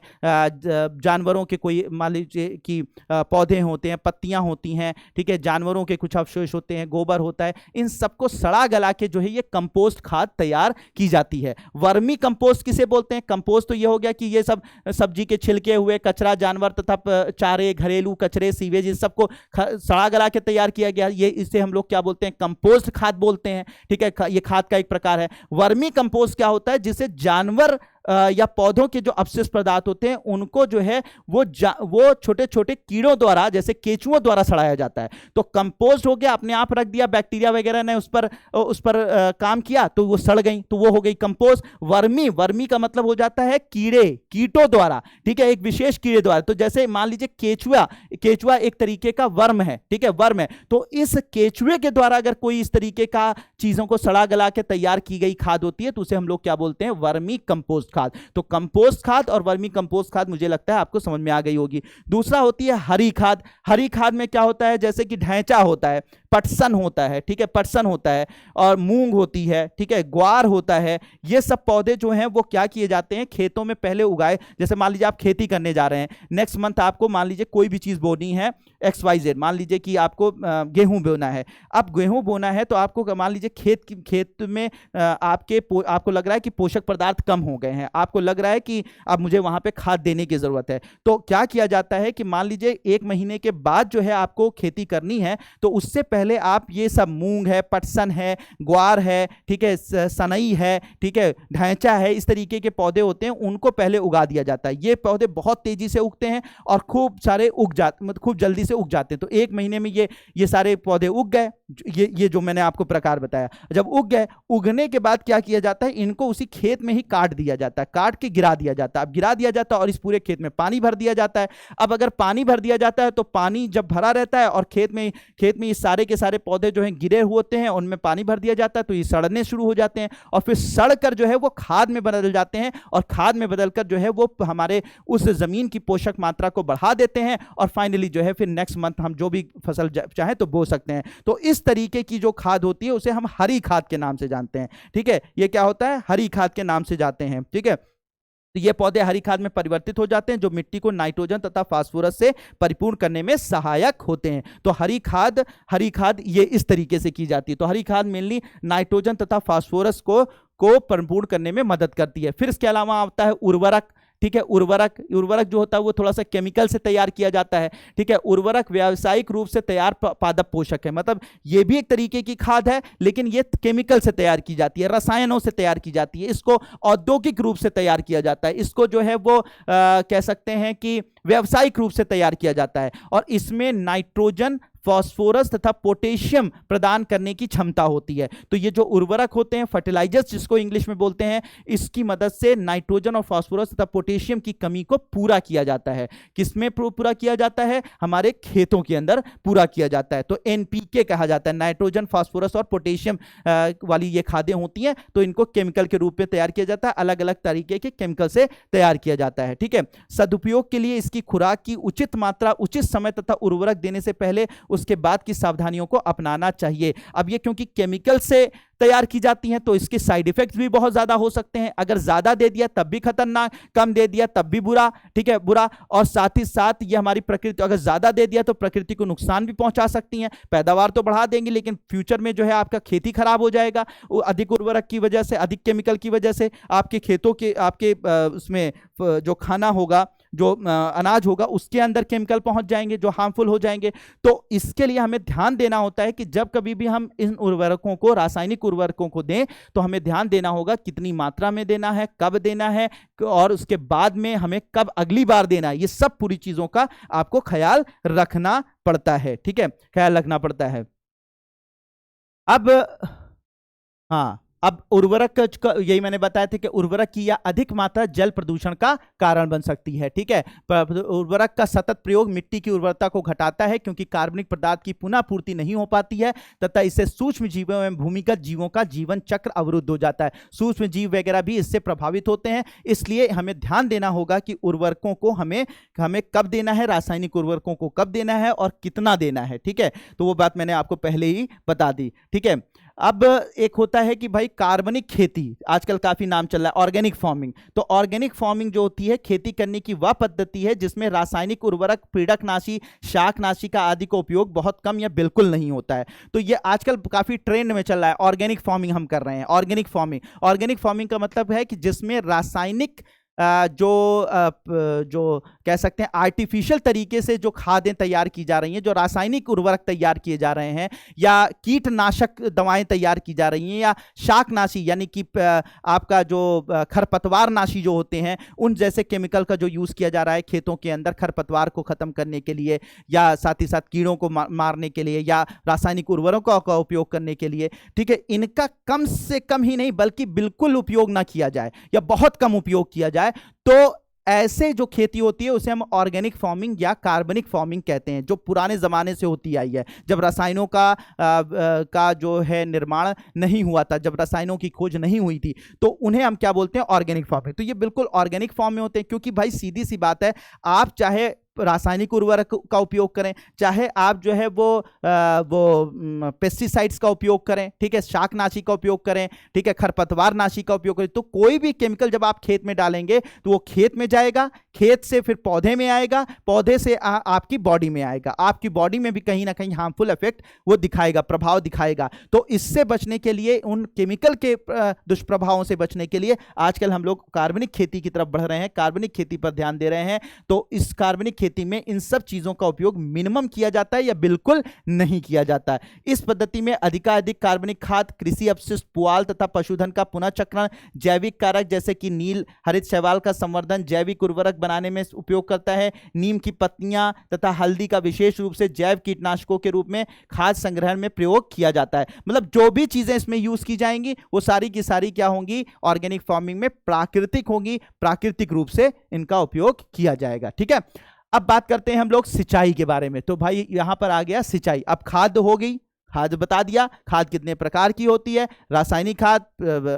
जानवरों के कोई मान लीजिए कि पौधे होते हैं, पत्तियां होती हैं, ठीक है, जानवरों के कुछ अवशेष होते हैं, गोबर होता है, इन सबको सड़ा गला के जो है ये कंपोस्ट खाद तैयार की जाती है। वर्मी कंपोस्ट किसे बोलते हैं? कंपोस्ट तो ये हो गया कि ये सब सब्जी के छिलके हुए कचरा, जानवर तथा चारे, घरेलू कचरे, सीवेज, इन सबको सड़ा गला के तैयार किया गया, ये इसे हम लोग क्या बोलते हैं? कंपोस्ट खाद बोलते हैं, ठीक है। ये खाद का एक प्रकार है। वर्मी कंपोस्ट क्या होता है? जिसे जानवर या पौधों के जो अपशिष्ट पदार्थ होते हैं उनको जो है वो छोटे छोटे कीड़ों द्वारा, जैसे केंचुओं द्वारा सड़ाया जाता है। तो कंपोस्ट हो गया, अपने आप रख दिया, बैक्टीरिया वगैरह ने उस पर काम किया तो वो सड़ गई, तो वो हो गई कंपोस्ट। वर्मी का मतलब हो जाता है कीड़े, कीटों द्वारा, ठीक है, एक विशेष कीड़े द्वारा। तो जैसे मान लीजिए केचुआ एक तरीके का वर्म है, ठीक है, वर्म है, तो इस केचुए के द्वारा अगर कोई इस तरीके का चीजों को सड़ा गला के तैयार की गई खाद होती है तो उसे हम लोग क्या बोलते हैं? वर्मी कंपोस्ट खाद। तो कंपोस्ट खाद और वर्मी कंपोस्ट खाद मुझे लगता है आपको समझ में आ गई होगी। दूसरा होती है हरी खाद। हरी खाद में क्या होता है? जैसे कि ढैंचा होता है, पटसन होता है, ठीक है, पटसन होता है, और मूंग होती है, ठीक है, ग्वार होता है। ये सब पौधे जो हैं वो क्या किए जाते हैं? खेतों में पहले उगाए। जैसे मान लीजिए आप खेती करने जा रहे हैं, नेक्स्ट मंथ आपको मान लीजिए कोई भी चीज बोनी है, XYZ, मान लीजिए कि आपको गेहूं बोना है। अब गेहूं बोना है तो आपको मान लीजिए खेत में आपको लग रहा है कि पोषक पदार्थ कम हो गए हैं, आपको लग रहा है कि अब मुझे वहां पे खाद देने की जरूरत है। तो क्या किया जाता है कि मान लीजिए 1 महीने के बाद जो है आपको खेती करनी है, तो उससे पहले आप ये सब मूंग है, पटसन है, ग्वार है, ठीक है, सनई है, ठीक है, ढैंचा है, इस तरीके के पौधे होते हैं, उनको पहले उगा दिया जाता है। ये पौधे बहुत तेजी से उगते हैं और खूब सारे उग जाते, मतलब खूब जल्दी से उग जाते हैं। तो 1 महीने में ये सारे पौधे उग गए, ये जो मैंने आपको प्रकार बताया। जब उग गए, उगने के बाद क्या किया जाता है? इनको उसी खेत में ही काट दिया जाता है। जाता है, काट के गिरा दिया जाता है। अब गिरा दिया जाता है और इस पूरे खेत में पानी भर दिया जाता है। अब अगर पानी भर दिया जाता है तो पानी जब भरा रहता है और खेत में ये सारे के सारे पौधे जो हैं गिरे हुए होते हैं, उनमें पानी भर दिया जाता है तो ये सड़ने शुरू हो जाते हैं और फिर सड़ कर जो है वो खाद में बदल जाते हैं और खाद में बदलकर जो है वो हमारे उस जमीन की पोषक मात्रा को बढ़ा देते हैं और फाइनली जो है फिर नेक्स्ट मंथ हम जो भी फसल चाहे तो बो सकते हैं। तो इस तरीके की जो खाद होती है उसे हम हरी खाद के नाम से जानते हैं। ठीक है, ये क्या होता है, हरी खाद के नाम से जाते हैं। ठीक है, तो ये पौधे हरी खाद में परिवर्तित हो जाते हैं जो मिट्टी को नाइट्रोजन तथा फास्फोरस से परिपूर्ण करने में सहायक होते हैं। तो हरी खाद ये इस तरीके से की जाती है। तो हरी खाद मेनली नाइट्रोजन तथा फास्फोरस को परिपूर्ण करने में मदद करती है। फिर इसके अलावा आता है उर्वरक। ठीक है, उर्वरक जो होता है वो थोड़ा सा केमिकल से तैयार किया जाता है। ठीक है, उर्वरक व्यावसायिक रूप से तैयार पादप पोषक है, मतलब ये भी एक तरीके की खाद है लेकिन ये केमिकल से तैयार की जाती है, रसायनों से तैयार की जाती है। इसको औद्योगिक रूप से तैयार किया जाता है, इसको जो है वो कह सकते हैं कि व्यावसायिक रूप से तैयार किया जाता है और इसमें नाइट्रोजन, फास्फोरस तथा पोटेशियम प्रदान करने की क्षमता होती है। तो ये जो उर्वरक होते हैं, फर्टिलाइजर्स जिसको इंग्लिश में बोलते हैं, इसकी मदद से नाइट्रोजन और फास्फोरस तथा पोटेशियम की कमी को पूरा किया जाता है। किसमें पूरा किया जाता है, हमारे खेतों के अंदर पूरा किया जाता है। तो एनपीके कहा जाता है, नाइट्रोजन, फास्फोरस और पोटेशियम वाली ये खादें होती हैं, तो इनको केमिकल के रूप में तैयार किया जाता है, अलग अलग तरीके के केमिकल से तैयार किया जाता है। ठीक है, सदुपयोग के लिए इसकी खुराक की उचित मात्रा, उचित समय तथा उर्वरक देने से पहले उसके बाद की सावधानियों को अपनाना चाहिए। अब ये क्योंकि केमिकल से तैयार की जाती हैं तो इसके साइड इफेक्ट्स भी बहुत ज्यादा हो सकते हैं। अगर ज्यादा दे दिया तब भी खतरनाक, कम दे दिया तब भी बुरा। ठीक है, बुरा। और साथ ही साथ ये हमारी प्रकृति, अगर ज्यादा दे दिया तो प्रकृति को नुकसान भी पहुंचा सकती हैं। पैदावार तो बढ़ा देंगी लेकिन फ्यूचर में जो है आपका खेती खराब हो जाएगा। अधिक उर्वरक की वजह से, अधिक केमिकल की वजह से आपके खेतों के, आपके उसमें जो खाना होगा, जो अनाज होगा, उसके अंदर केमिकल पहुंच जाएंगे जो हार्मफुल हो जाएंगे। तो इसके लिए हमें ध्यान देना होता है कि जब कभी भी हम इन उर्वरकों को, रासायनिक उर्वरकों को दें तो हमें ध्यान देना होगा कितनी मात्रा में देना है, कब देना है और उसके बाद में हमें कब अगली बार देना है। ये सब पूरी चीजों का आपको ख्याल रखना पड़ता है। ठीक है, ख्याल रखना पड़ता है। अब अब उर्वरक यही मैंने बताया था कि उर्वरक की या अधिक मात्रा जल प्रदूषण का कारण बन सकती है। ठीक है, उर्वरक का सतत प्रयोग मिट्टी की उर्वरता को घटाता है क्योंकि कार्बनिक पदार्थ की पुनः पूर्ति नहीं हो पाती है तथा इससे सूक्ष्म जीवों एवं भूमिगत जीवों का जीवन चक्र अवरुद्ध हो जाता है। सूक्ष्म जीव वगैरह भी इससे प्रभावित होते हैं। इसलिए हमें ध्यान देना होगा कि उर्वरकों को हमें कब देना है, रासायनिक उर्वरकों को कब देना है और कितना देना है। ठीक है, तो वो बात मैंने आपको पहले ही बता दी। ठीक है, अब एक होता है कि भाई कार्बनिक खेती, आजकल काफी नाम चल रहा है ऑर्गेनिक फार्मिंग। तो ऑर्गेनिक फार्मिंग जो होती है, खेती करने की वह पद्धति है जिसमें रासायनिक उर्वरक, पीड़कनाशी, शाकनाशी का आदि का उपयोग बहुत कम या बिल्कुल नहीं होता है। तो ये आजकल काफी ट्रेंड में चल रहा है, ऑर्गेनिक फार्मिंग हम कर रहे हैं। ऑर्गेनिक फार्मिंग का मतलब है कि जिसमें रासायनिक जो कह सकते हैं आर्टिफिशियल तरीके से जो खादें तैयार की जा रही हैं, जो रासायनिक उर्वरक तैयार किए जा रहे हैं, या कीटनाशक दवाएं तैयार की जा रही हैं, या शाकनाशी यानी कि आपका जो खरपतवार नाशी जो होते हैं, उन जैसे केमिकल का जो यूज़ किया जा रहा है खेतों के अंदर खरपतवार को ख़त्म करने के लिए, या साथ ही साथ कीड़ों को मारने के लिए, या रासायनिक उर्वरकों का उपयोग करने के लिए। ठीक है, इनका कम से कम ही नहीं बल्कि बिल्कुल उपयोग ना किया जाए या बहुत कम उपयोग किया जाए, तो ऐसे जो खेती होती है उसे हम ऑर्गेनिक फार्मिंग या कार्बनिक फार्मिंग कहते हैं, जो पुराने जमाने से होती आई है, जब रसायनों का जो है निर्माण नहीं हुआ था, जब रसायनों की खोज नहीं हुई थी, तो उन्हें हम क्या बोलते हैं, ऑर्गेनिक फार्मिंग। तो ये बिल्कुल ऑर्गेनिक फॉर्म में होते हैं, क्योंकि भाई सीधी सी बात है, आप चाहे रासायनिक उर्वरक का उपयोग करें, चाहे आप जो है वो पेस्टिसाइड्स का उपयोग करें, ठीक है, शाकनाशी का उपयोग करें, ठीक है, खरपतवार नाशी का उपयोग करें, तो कोई भी केमिकल जब आप खेत में डालेंगे तो वो खेत में जाएगा, खेत से फिर पौधे में आएगा, पौधे से आपकी बॉडी में आएगा, आपकी बॉडी में भी कहीं ना कहीं हार्मफुल इफेक्ट वो दिखाएगा, प्रभाव दिखाएगा। तो इससे बचने के लिए, उन केमिकल के दुष्प्रभावों से बचने के लिए आजकल हम लोग कार्बनिक खेती की तरफ बढ़ रहे हैं, कार्बनिक खेती पर ध्यान दे रहे हैं। तो इस कार्बनिक खेती में इन सब चीजों का उपयोग मिनिमम किया जाता है या बिल्कुल नहीं किया जाता है। इस पद्धति में अधिकाधिक कार्बनिक खाद, कृषि अपशिष्ट, पुआल तथा पशुधन का पुनः चक्रण, जैविक कारक जैसे कि नील हरित शैवाल का संवर्धन, जैविक उर्वरक बनाने में उपयोग करता है। नीम की पत्तियां तथा हल्दी का विशेष रूप से जैव कीटनाशकों के रूप में खाद संग्रहण में प्रयोग किया जाता है। मतलब जो भी चीजें इसमें यूज की जाएंगी वो सारी की सारी क्या होंगी, ऑर्गेनिक फार्मिंग में प्राकृतिक होंगी, प्राकृतिक रूप से इनका उपयोग किया जाएगा। ठीक है, अब बात करते हैं हम लोग सिंचाई के बारे में। तो भाई यहां पर आ गया सिंचाई। अब खाद हो गई, खाद बता दिया, खाद कितने प्रकार की होती है, रासायनिक खाद,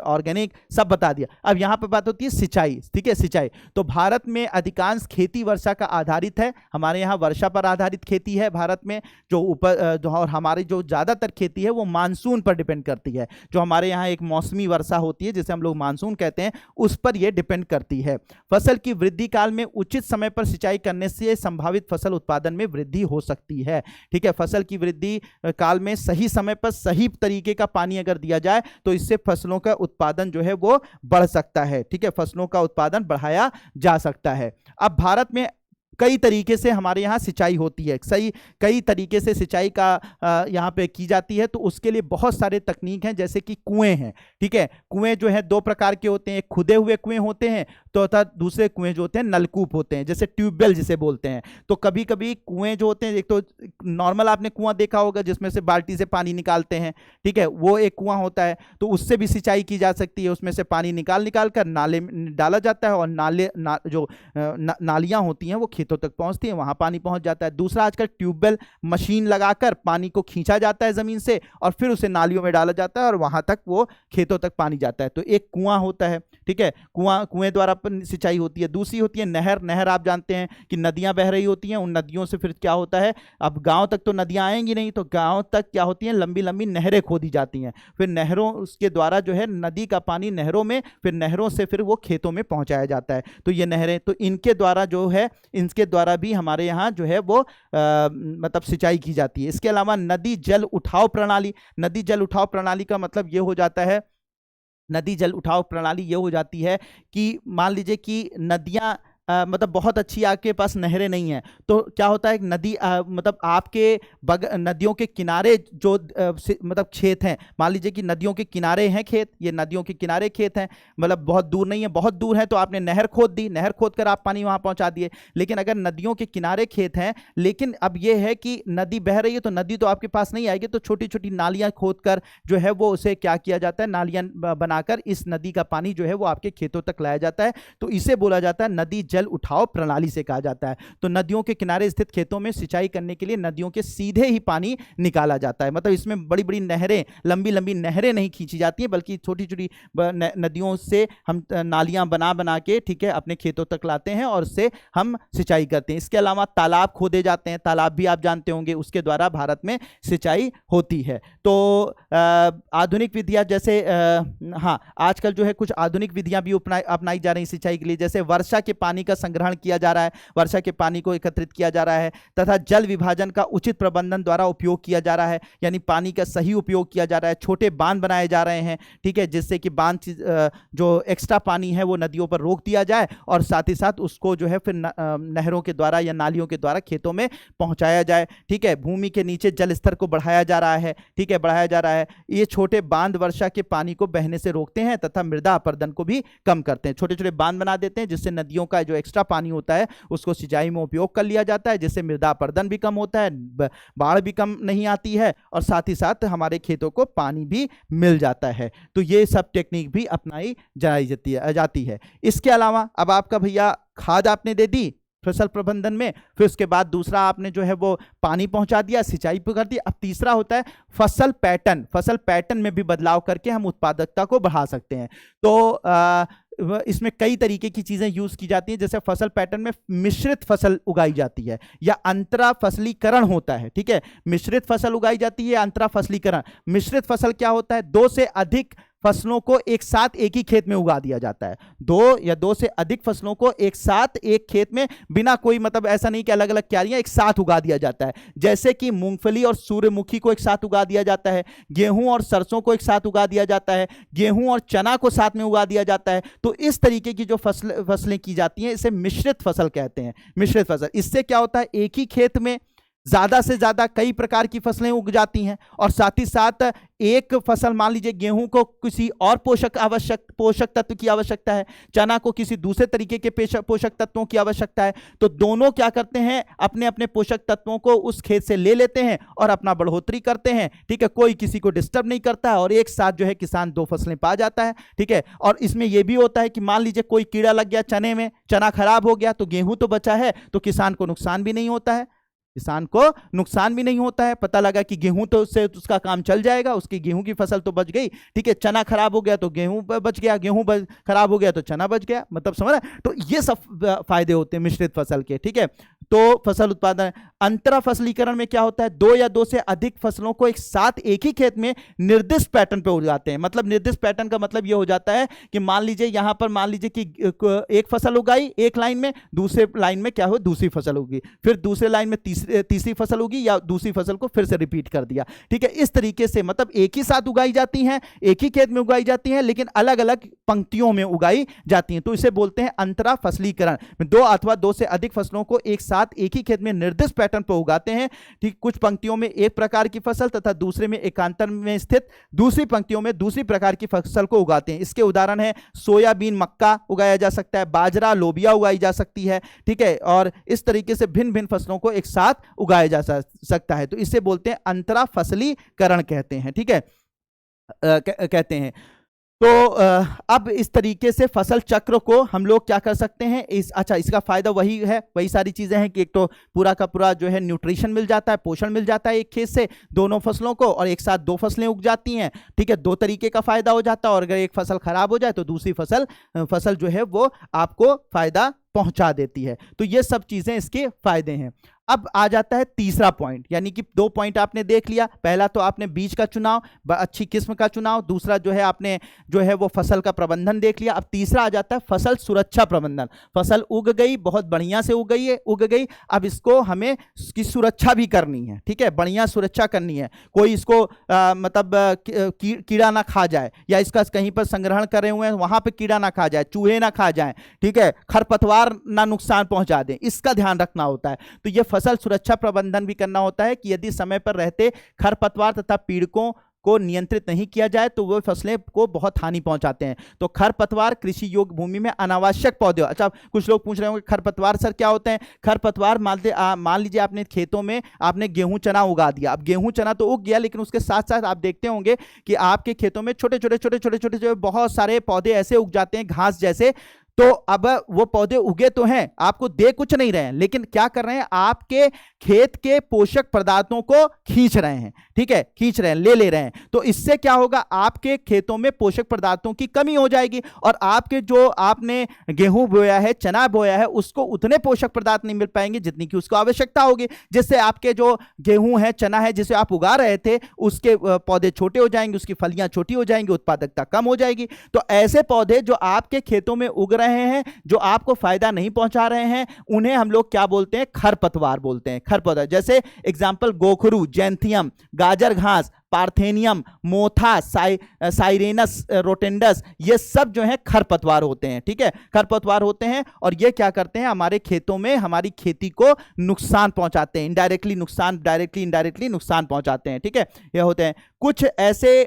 ऑर्गेनिक, सब बता दिया। अब यहाँ पे बात होती है सिंचाई। ठीक है, सिंचाई तो भारत में अधिकांश खेती वर्षा का आधारित है। हमारे यहाँ वर्षा पर आधारित खेती है भारत में, और हमारी जो ज़्यादातर खेती है वो मानसून पर डिपेंड करती है। जो हमारे यहाँ एक मौसमी वर्षा होती है जिसे हम लोग मानसून कहते हैं, उस पर यह डिपेंड करती है। फसल की वृद्धि काल में उचित समय पर सिंचाई करने से संभावित फसल उत्पादन में वृद्धि हो सकती है। ठीक है, फसल की वृद्धि काल में सही समय पर सही तरीके का पानी अगर दिया जाए तो इससे फसलों का उत्पादन जो है वो बढ़ सकता है। ठीक है, फसलों का उत्पादन बढ़ाया जा सकता है। अब भारत में कई तरीके से हमारे यहाँ सिंचाई होती है, कई तरीके से सिंचाई का यहाँ पे की जाती है। तो उसके लिए बहुत सारे तकनीक हैं, जैसे कि कुएं हैं। ठीक है, कुएं जो है दो प्रकार के होते हैं, एक खुदे हुए कुएं होते हैं तो तथा दूसरे कुएं जो होते हैं नलकूप होते हैं, जैसे ट्यूबवेल जिसे बोलते हैं। तो कभी कभी कुएं जो होते हैं, एक तो नॉर्मल आपने कुआं देखा होगा जिसमें से बाल्टी से पानी निकालते हैं। ठीक है, वो एक कुआं होता है, तो उससे भी सिंचाई की जा सकती है। उसमें से पानी निकाल कर नाले में डाला जाता है और नालियां होती हैं वो खेतों तक पहुंचती है, वहां पानी पहुंच जाता है। दूसरा, आजकल ट्यूबवेल मशीन लगाकर पानी को खींचा जाता है जमीन से और फिर उसे नालियों में डाला जाता है और वहां तक वो खेतों तक पानी जाता है। तो एक कुआं होता है। ठीक है, कुएं द्वारा सिंचाई होती है। दूसरी होती है नहर। नहर आप जानते हैं कि नदियां बह रही होती हैं, उन नदियों से फिर क्या होता है, अब गांव तक तो नदियां आएंगी नहीं, तो गांव तक क्या होती हैं, लंबी लंबी नहरें खोदी जाती हैं। फिर नहरों उसके द्वारा जो है नदी का पानी नहरों में, फिर नहरों से फिर वो खेतों में पहुंचाया जाता है। तो ये नहरें, तो इनके द्वारा जो है, इनके द्वारा भी हमारे यहाँ जो है वो मतलब सिंचाई की जाती है। इसके अलावा नदी जल उठाव प्रणाली। नदी जल उठाव प्रणाली का मतलब ये हो जाता है, नदी जल उठाव प्रणाली ये हो जाती है कि मान लीजिए कि नदियाँ मतलब बहुत अच्छी आपके पास नहरें नहीं है, तो क्या होता है, नदी मतलब आपके नदियों के किनारे जो मतलब खेत हैं, मान लीजिए कि नदियों के किनारे हैं खेत, ये नदियों के किनारे खेत हैं, मतलब बहुत दूर नहीं है, बहुत दूर है तो आपने नहर खोद दी, नहर खोद कर आप पानी वहां पहुंचा दिए। लेकिन अगर नदियों के किनारे खेत हैं, लेकिन अब ये है कि नदी बह रही है तो नदी तो आपके पास नहीं आएगी, तो छोटी छोटी नालियां खोद कर जो है वो उसे क्या किया जाता है, नालियां बनाकर इस नदी का पानी जो है वो आपके खेतों तक लाया जाता है। तो इसे बोला जाता है नदी जल उठाव प्रणाली से कहा जाता है। तो नदियों के किनारे स्थित खेतों में सिंचाई करने के लिए नदियों के सीधे ही पानी निकाला जाता है। मतलब इसमें बड़ी बड़ी नहरें, लंबी लंबी नहरें नहीं खींची जाती हैं, बल्कि छोटी छोटी नदियों से हम नालियां बना के, ठीक है, अपने खेतों तक लाते हैं और उससे हम सिंचाई करते हैं। इसके अलावा तालाब खोदे जाते हैं, तालाब भी आप जानते होंगे, उसके द्वारा भारत में सिंचाई होती है। तो आधुनिक विधियां जैसे हाँ, आजकल जो है कुछ आधुनिक विधियां भी अपनाई जा रही सिंचाई के लिए, जैसे वर्षा के पानी का संग्रहण किया जा रहा है, वर्षा के पानी को एकत्रित किया जा रहा है, तथा जल विभाजन का उचित प्रबंधन द्वारा उपयोग किया जा रहा है, यानी पानी का सही उपयोग किया जा रहा है। छोटे बांध बनाए जा रहे हैं, ठीक है, जिससे कि बांध जो एक्स्ट्रा पानी है वो नदियों पर रोक दिया जाए और साथ ही साथ उसको जो है फिर नहरों के द्वारा या नालियों के द्वारा खेतों में पहुंचाया जाए। ठीक है, भूमि के नीचे जल स्तर को बढ़ाया जा रहा है, ठीक है, बढ़ाया जा रहा है। ये छोटे बांध वर्षा के पानी को बहने से रोकते हैं तथा मृदा अपरदन को भी कम करते हैं। छोटे छोटे बांध बना देते हैं जिससे नदियों का जो एक्स्ट्रा पानी होता है उसको सिंचाई में उपयोग कर लिया जाता है, जिससे मृदा अपरदन भी कम होता है, बाढ़ भी कम नहीं आती है और साथ ही साथ हमारे खेतों को पानी भी मिल जाता है। तो ये सब टेक्निक भी अपनाई जाती है। इसके अलावा अब आपका भैया खाद आपने दे दी फसल प्रबंधन में, फिर उसके बाद दूसरा आपने जो है वो पानी पहुंचा दिया, सिंचाई कर दी। अब तीसरा होता है फसल पैटर्न। फसल पैटर्न में भी बदलाव करके हम उत्पादकता को बढ़ा सकते हैं। तो इसमें कई तरीके की चीजें यूज की जाती हैं, जैसे फसल पैटर्न में मिश्रित फसल उगाई जाती है या अंतरा फसलीकरण होता है। ठीक है, मिश्रित फसल उगाई जाती है, अंतरा फसलीकरण। मिश्रित फसल क्या होता है, दो से अधिक फसलों को एक साथ एक ही खेत में उगा दिया जाता है। दो या दो से अधिक फसलों को एक साथ एक खेत में बिना कोई मतलब ऐसा नहीं कि अलग अलग क्यारियां, एक साथ उगा दिया जाता है। जैसे कि मूंगफली और सूर्यमुखी को एक साथ उगा दिया जाता है, गेहूं और सरसों को एक साथ उगा दिया जाता है, गेहूं और चना को साथ में उगा दिया जाता है। तो इस तरीके की जो फसलें की जाती हैं इसे मिश्रित फसल कहते हैं। मिश्रित फसल, इससे क्या होता है, एक ही खेत में ज्यादा से ज्यादा कई प्रकार की फसलें उग जाती हैं और साथ ही साथ एक फसल, मान लीजिए गेहूं को किसी और पोषक तत्व की आवश्यकता है, चना को किसी दूसरे तरीके के पोषक तत्वों की आवश्यकता है, तो दोनों क्या करते हैं, अपने अपने पोषक तत्वों को उस खेत से ले लेते हैं और अपना बढ़ोतरी करते हैं। ठीक है, कोई किसी को डिस्टर्ब नहीं करता है और एक साथ जो है किसान दो फसलें पा जाता है। ठीक है, और इसमें यह भी होता है कि मान लीजिए कोई कीड़ा लग गया चने में, चना खराब हो गया, तो गेहूं तो बचा है, तो किसान को नुकसान भी नहीं होता है। किसान को नुकसान भी नहीं होता है। पता लगा कि गेहूं तो उससे उसका काम चल जाएगा, उसकी गेहूं की फसल तो बच गई। ठीक है, चना खराब हो गया तो गेहूं बच गया, खराब हो गया तो चना बच गया। मतलब समझ रहे? तो ये सब फायदे होते हैं मिश्रित फसल के। ठीक है, तो फसल उत्पादन। अंतरा फसलीकरण में क्या होता है, दो या दो से अधिक फसलों को एक साथ एक ही खेत में निर्दिष्ट पैटर्न पे उगाते हैं। मतलब निर्दिष्ट पैटर्न का मतलब ये हो जाता है कि मान लीजिए यहां पर मान लीजिए कि एक फसल उगाई एक लाइन में, दूसरे लाइन में क्या हो, दूसरी फसल होगी, फिर दूसरे लाइन में तीसरी फसल होगी, या दूसरी फसल को फिर से रिपीट कर दिया। ठीक है, इस तरीके से मतलब एक ही साथ उगाई जाती हैं, एक ही खेत में उगाई जाती हैं, लेकिन अलग अलग पंक्तियों में उगाई जाती हैं। तो इसे बोलते हैं अंतरा फसलीकरण। दो अथवा दो से अधिक फसलों को एक साथ एक ही खेत में निर्दिष्ट पैटर्न पर उगाते हैं। ठीक, कुछ पंक्तियों में एक प्रकार की फसल तथा दूसरे में एकांतर में स्थित दूसरी पंक्तियों में दूसरी प्रकार की फसल को उगाते हैं। इसके उदाहरण है सोयाबीन, मक्का उगाया जा सकता है, बाजरा, लोबिया उगाई जा सकती है। ठीक है, और इस तरीके से भिन्न भिन्न फसलों को एक साथ उगाया जा सकता है। तो इसे बोलते हैं अंतरा फसलीकरण कहते हैं। ठीक है, कहते हैं। तो अब इस तरीके से फसल चक्र को हम लोग क्या कर सकते हैं, इसका फायदा वही है, वही सारी चीजें हैं कि एक तो पूरा का पूरा जो है न्यूट्रिशन मिल जाता है, पोषण मिल जाता है एक खेत से दोनों फसलों को, और एक साथ दो फसलें उग जाती हैं। ठीक है, दो तरीके का फायदा हो जाता है, और अगर एक फसल खराब हो जाए तो दूसरी फसल जो है वो आपको फायदा पहुंचा देती है। तो ये सब चीजें इसके फायदे हैं। अब आ जाता है तीसरा पॉइंट, यानी कि दो पॉइंट आपने देख लिया। पहला तो आपने बीज का चुनाव, अच्छी किस्म का चुनाव, दूसरा जो है आपने जो है वो फसल का प्रबंधन देख लिया। अब तीसरा आ जाता है फसल सुरक्षा प्रबंधन। फसल उग गई, बहुत बढ़िया से उग गई, अब इसको हमें इसकी सुरक्षा भी करनी है। ठीक है, बढ़िया सुरक्षा करनी है, कोई इसको मतलब कीड़ा ना खा जाए, या इसका कहीं पर संग्रहण करे हुए हैं वहां पर कीड़ा ना खा जाए, चूहे ना खा जाए। ठीक है, खरपतवार ना नुकसान पहुंचा दें, इसका ध्यान रखना होता है। तो यह फसल सुरक्षा प्रबंधन भी करना होता है कि यदि समय पर रहते खरपतवार तथा पीड़कों को नियंत्रित नहीं किया जाए तो वो फसलें को बहुत हानि पहुंचाते हैं। तो खरपतवार कृषि योग्य भूमि में अनावश्यक पौधे। अच्छा, कुछ लोग पूछ रहे होंगे खरपतवार सर क्या होते हैं। खरपतवार मान लीजिए आपने खेतों में आपने गेहूं चना उगा दिया। अब गेहूं चना तो उग गया, लेकिन उसके साथ साथ आप देखते होंगे कि आपके खेतों में छोटे छोटे बहुत सारे पौधे ऐसे उग जाते हैं घास जैसे। तो अब वो पौधे उगे तो हैं, आपको दे कुछ नहीं रहे हैं, लेकिन क्या कर रहे हैं, आपके खेत के पोषक पदार्थों को खींच रहे हैं। ठीक है, खींच रहे हैं, ले रहे हैं। तो इससे क्या होगा, आपके खेतों में पोषक पदार्थों की कमी हो जाएगी, और आपके जो आपने गेहूं बोया है, चना बोया है, उसको उतने पोषक पदार्थ नहीं मिल पाएंगे जितनी की उसको आवश्यकता होगी। जिससे आपके जो गेहूं है, चना है, जिसे आप उगा रहे थे, उसके पौधे छोटे हो जाएंगे, उसकी फलियां छोटी हो जाएंगी, उत्पादकता कम हो जाएगी। तो ऐसे पौधे जो आपके खेतों में उग रहे हैं, जो आपको फायदा नहीं पहुंचा रहे हैं, उन्हें हम लोग क्या बोलते हैं, खरपतवार बोलते हैं। खरपतवार जैसे एग्जांपल गोखरू, जैंथियम, गाजर घास, पार्थेनियम, मोथा, साइरेनस रोटेंडस, ये सब जो है खरपतवार होते हैं। ठीक है, खरपतवार होते हैं, और ये क्या करते हैं, हमारे खेतों में हमारी खेती को नुकसान पहुंचाते हैं, डायरेक्टली इनडायरेक्टली नुकसान पहुंचाते हैं। ठीक है, ये होते हैं कुछ ऐसे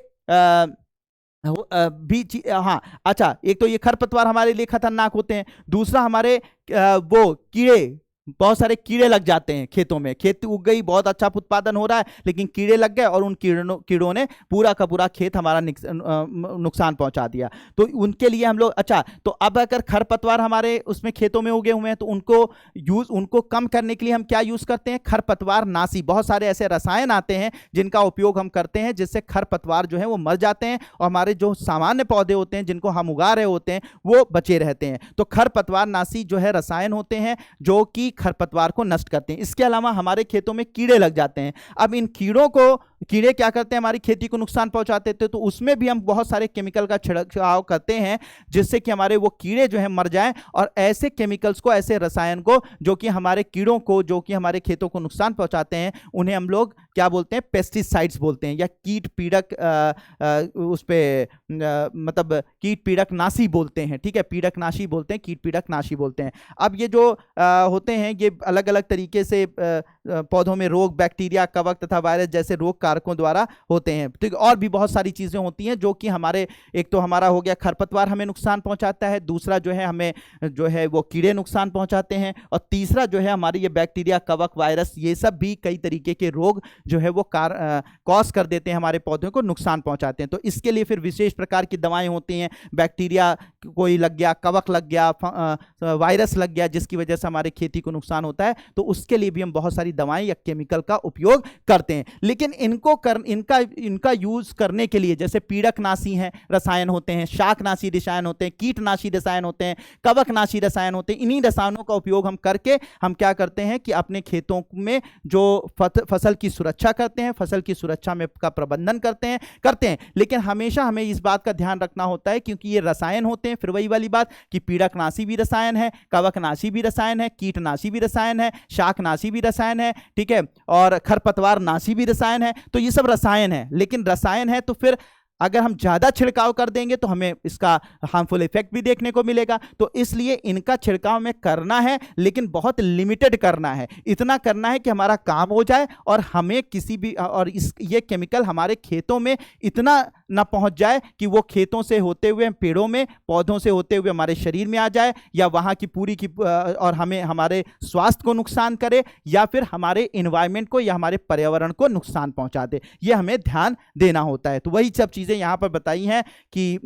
हाँ। अच्छा, एक तो ये खरपतवार हमारे लिए खतरनाक होते हैं, दूसरा हमारे वो कीड़े, बहुत सारे कीड़े लग जाते हैं खेतों में। खेती उग गई, बहुत अच्छा उत्पादन हो रहा है, लेकिन कीड़े लग गए और उन कीड़ों ने पूरा का पूरा खेत हमारा नुकसान पहुंचा दिया। तो उनके लिए हम लोग, अच्छा, तो अब अगर खरपतवार हमारे उसमें खेतों में उगे हुए हैं तो उनको कम करने के लिए हम क्या यूज करते हैं, खरपतवार नाशी। बहुत सारे ऐसे रसायन आते हैं जिनका उपयोग हम करते हैं, जिससे खरपतवार जो है वो मर जाते हैं, और हमारे जो सामान्य पौधे होते हैं जिनको हम उगा रहे होते हैं वो बचे रहते हैं। तो खरपतवार नाशी जो है रसायन होते हैं जो कि खरपतवार को नष्ट करते हैं। इसके अलावा हमारे खेतों में कीड़े लग जाते हैं। अब इन कीड़ों को कीड़े क्या करते हैं, हमारी खेती को नुकसान पहुंचाते थे, तो उसमें भी हम बहुत सारे केमिकल का छिड़काव करते हैं जिससे कि हमारे वो कीड़े जो है मर जाएं। और ऐसे केमिकल्स को, ऐसे रसायन को जो कि हमारे कीड़ों को, जो कि हमारे खेतों को नुकसान पहुंचाते हैं, उन्हें हम लोग क्या बोलते हैं, पेस्टिसाइड्स बोलते हैं, या कीट पीड़क उस पे मतलब कीट पीड़क नाशी बोलते हैं। ठीक है, पीड़क नाशी बोलते हैं, कीट पीड़क नाशी बोलते हैं। अब ये जो होते हैं, ये अलग अलग तरीके से पौधों में रोग, बैक्टीरिया, कवक तथा वायरस जैसे रोग कारकों द्वारा होते हैं। तो और भी बहुत सारी चीजें होती हैं जो कि हमारे, एक तो हमारा हो गया खरपतवार हमें नुकसान पहुंचाता है, दूसरा जो है हमें जो है वो कीड़े नुकसान पहुंचाते हैं, और तीसरा जो है हमारे ये बैक्टीरिया, कवक, वायरस, ये सब भी कई तरीके के रोग जो है वो कॉज कर देते हैं, हमारे पौधों को नुकसान पहुंचाते हैं। तो इसके लिए फिर विशेष प्रकार की दवाएं होती हैं। बैक्टीरिया कोई लग गया, कवक लग गया, वायरस लग गया, जिसकी वजह से हमारे खेती को नुकसान होता है, तो उसके लिए भी हम बहुत सारी दवाएं या केमिकल का उपयोग करते हैं। लेकिन इनका यूज करने के लिए, जैसे पीड़कनाशी हैं, रसायन होते हैं, शाकनाशी रसायन होते हैं, कीटनाशी रसायन होते हैं, कवकनाशी रसायन होते हैं, इन्हीं रसायनों का उपयोग हम करके हम क्या करते हैं कि अपने खेतों में जो फसल की सुरक्षा करते हैं, फसल की सुरक्षा में का प्रबंधन करते हैं। लेकिन हमेशा हमें इस बात का ध्यान रखना होता है, क्योंकि ये रसायन होते हैं, फिर वही वाली बात कि पीड़कनाशी भी रसायन है, कवकनाशी भी रसायन है, कीटनाशी भी रसायन है, शाकनाशी भी रसायन है, ठीक है, और खरपतवार नाशी भी रसायन है। तो ये सब रसायन है, लेकिन रसायन है तो फिर अगर हम ज्यादा छिड़काव कर देंगे तो हमें इसका हार्मफुल इफेक्ट भी देखने को मिलेगा। तो इसलिए इनका छिड़काव में करना है, लेकिन बहुत लिमिटेड करना है। इतना करना है कि हमारा काम हो जाए और हमें किसी भी, और ये केमिकल हमारे खेतों में इतना ना पहुंच जाए कि वो खेतों से होते हुए पेड़ों में, पौधों से होते हुए हमारे शरीर में आ जाए, या वहां की पूरी की और हमें, हमारे स्वास्थ्य को नुकसान करे, या फिर हमारे इन्वायरमेंट को या हमारे पर्यावरण को नुकसान पहुंचा दे। ये हमें ध्यान देना होता है। तो वही सब चीजें यहां पर बताई हैं कि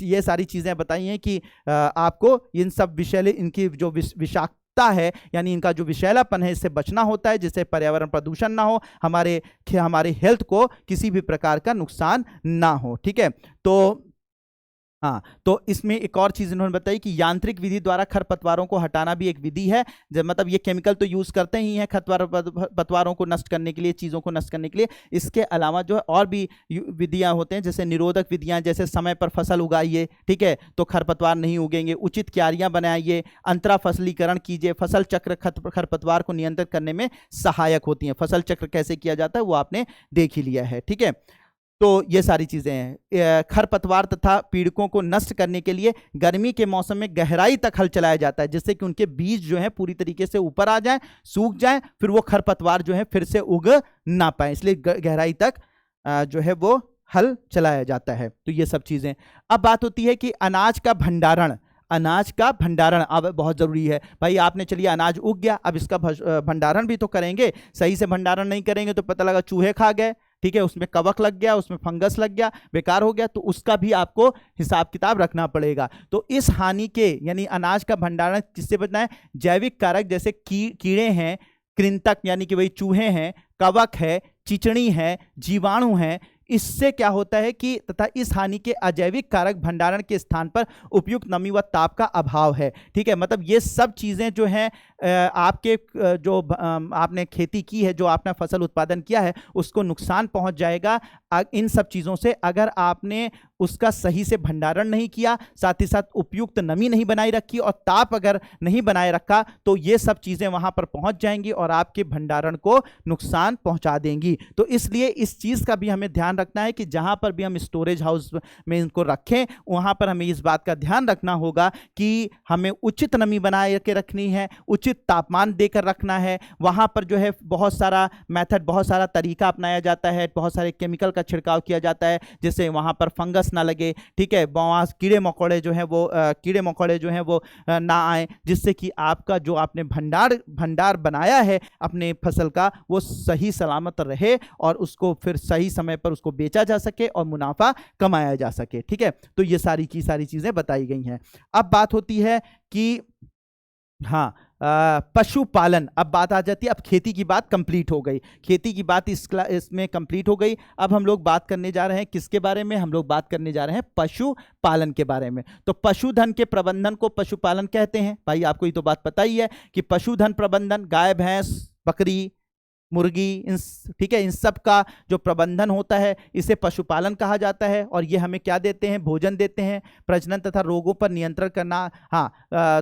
ये सारी चीजें बताई हैं कि आपको इन सब विषैले, इनकी जो विषाक्तता है, यानी इनका जो विषैलापन है, इससे बचना होता है, जिससे पर्यावरण प्रदूषण ना हो, हमारे हेल्थ को किसी भी प्रकार का नुकसान ना हो। ठीक है, तो हाँ, तो इसमें एक और चीज इन्होंने बताई कि यांत्रिक विधि द्वारा खरपतवारों को हटाना भी एक विधि है। जब मतलब ये केमिकल तो यूज करते ही हैं खरपतवारों को नष्ट करने के लिए, चीजों को नष्ट करने के लिए। इसके अलावा जो है और भी विधियां होते हैं, जैसे निरोधक विधियां, जैसे समय पर फसल उगाइए, ठीक है, तो खरपतवार नहीं उगेंगे, उचित क्यारियां बनाइए, अंतरा फसलीकरण कीजिए, फसल चक्र खरपतवार को नियंत्रित करने में सहायक होती हैं। फसल चक्र कैसे किया जाता है वो आपने देख ही लिया है। ठीक है, तो ये सारी चीजें हैं। खरपतवार तथा पीड़कों को नष्ट करने के लिए गर्मी के मौसम में गहराई तक हल चलाया जाता है, जिससे कि उनके बीज जो है पूरी तरीके से ऊपर आ जाएं, सूख जाएं, फिर वो खरपतवार जो है फिर से उग ना पाए, इसलिए गहराई तक जो है वो हल चलाया जाता है। तो ये सब चीजें। अब बात होती है कि अनाज का भंडारण। अनाज का भंडारण अब बहुत जरूरी है भाई। आपने, चलिए अनाज उग गया, अब इसका भंडारण भी तो करेंगे। सही से भंडारण नहीं करेंगे तो पता लगा चूहे खा गए, ठीक है, उसमें कवक लग गया, उसमें फंगस लग गया, बेकार हो गया, तो उसका भी आपको हिसाब किताब रखना पड़ेगा। तो इस हानि के, यानी अनाज का भंडारण किससे बचना है? जैविक कारक जैसे कीड़े हैं, कृंतक यानी कि वही चूहे हैं, कवक है, चिचड़ी है, जीवाणु है, इससे क्या होता है कि तथा इस हानि के अजैविक कारक भंडारण के स्थान पर उपयुक्त नमी व ताप का अभाव है। ठीक है, मतलब ये सब चीजें जो हैं आपके जो आपने खेती की है, जो आपने फसल उत्पादन किया है, उसको नुकसान पहुंच जाएगा इन सब चीजों से, अगर आपने उसका सही से भंडारण नहीं किया, साथ ही साथ उपयुक्त नमी नहीं बनाई रखी और ताप अगर नहीं बनाए रखा, तो ये सब चीजें वहां पर पहुंच जाएंगी और आपके भंडारण को नुकसान पहुंचा देंगी। तो इसलिए इस चीज का भी हमें ध्यान रखना है कि जहां पर भी हम स्टोरेज हाउस में इनको रखें, वहां पर हमें इस बात का ध्यान रखना होगा कि हमें उचित नमी बनाए के रखनी है, उचित तापमान देकर रखना है। वहां पर जो है बहुत सारा मेथड, बहुत सारा तरीका अपनाया जाता है, बहुत सारे केमिकल का छिड़काव किया जाता है, जिससे वहां पर फंगस ना लगे, ठीक है, वहां कीड़े मकोड़े जो हैं वो ना आए, जिससे कि आपका जो आपने भंडार बनाया है अपने फसल का, वो सही सलामत रहे और उसको फिर सही समय पर उसको बेचा जा सके और मुनाफा कमाया जा सके। ठीक है, तो ये सारी की सारी चीजें बताई गई हैं। अब बात होती है कि हाँ, पशुपालन। अब बात आ जाती है, अब खेती की बात कंप्लीट हो गई, खेती की बात इसमें कंप्लीट हो गई। अब हम लोग बात करने जा रहे हैं किसके बारे में? हम लोग बात करने जा रहे हैं पशुपालन के बारे में। तो पशुधन के प्रबंधन को पशुपालन कहते हैं। भाई आपको ये तो बात पता ही है कि पशुधन प्रबंधन, गाय, भैंस, बकरी, मुर्गी, इन ठीक है, इन सब का जो प्रबंधन होता है इसे पशुपालन कहा जाता है। और ये हमें क्या देते हैं? भोजन देते हैं, प्रजनन तथा रोगों पर नियंत्रण करना। हाँ,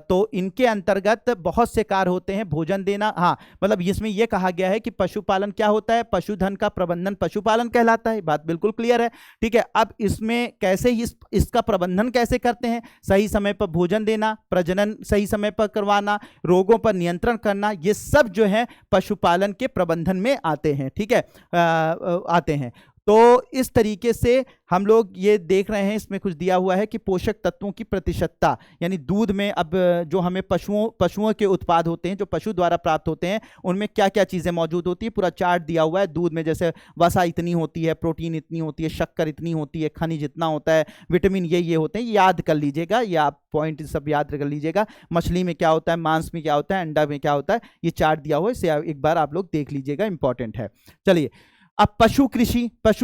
तो इनके अंतर्गत बहुत से कार्य होते हैं। भोजन देना, हाँ, मतलब इसमें यह कहा गया है कि पशुपालन क्या होता है? पशुधन का प्रबंधन पशुपालन कहलाता है। बात बिल्कुल क्लियर है, ठीक है। अब इसमें कैसे इसका प्रबंधन कैसे करते हैं? सही समय पर भोजन देना, प्रजनन सही समय पर करवाना, रोगों पर नियंत्रण करना, ये सब जो है पशुपालन के प्रबंधन में आते हैं, ठीक है, आते हैं। तो इस तरीके से हम लोग ये देख रहे हैं, इसमें कुछ दिया हुआ है कि पोषक तत्वों की प्रतिशतता, यानी दूध में अब जो हमें पशुओं के उत्पाद होते हैं, जो पशु द्वारा प्राप्त होते हैं, उनमें क्या क्या चीज़ें मौजूद होती है, पूरा चार्ट दिया हुआ है। दूध में जैसे वसा इतनी होती है, प्रोटीन इतनी होती है, शक्कर इतनी होती है, खनिज इतना होता है, विटामिन ये होते हैं, याद कर लीजिएगा, या आप पॉइंट सब याद कर लीजिएगा। मछली में क्या होता है, मांस में क्या होता है, अंडा में क्या होता है, ये चार्ट दिया हुआ है, इसे एक बार आप लोग देख लीजिएगा, इंपॉर्टेंट है। चलिए, अब पशु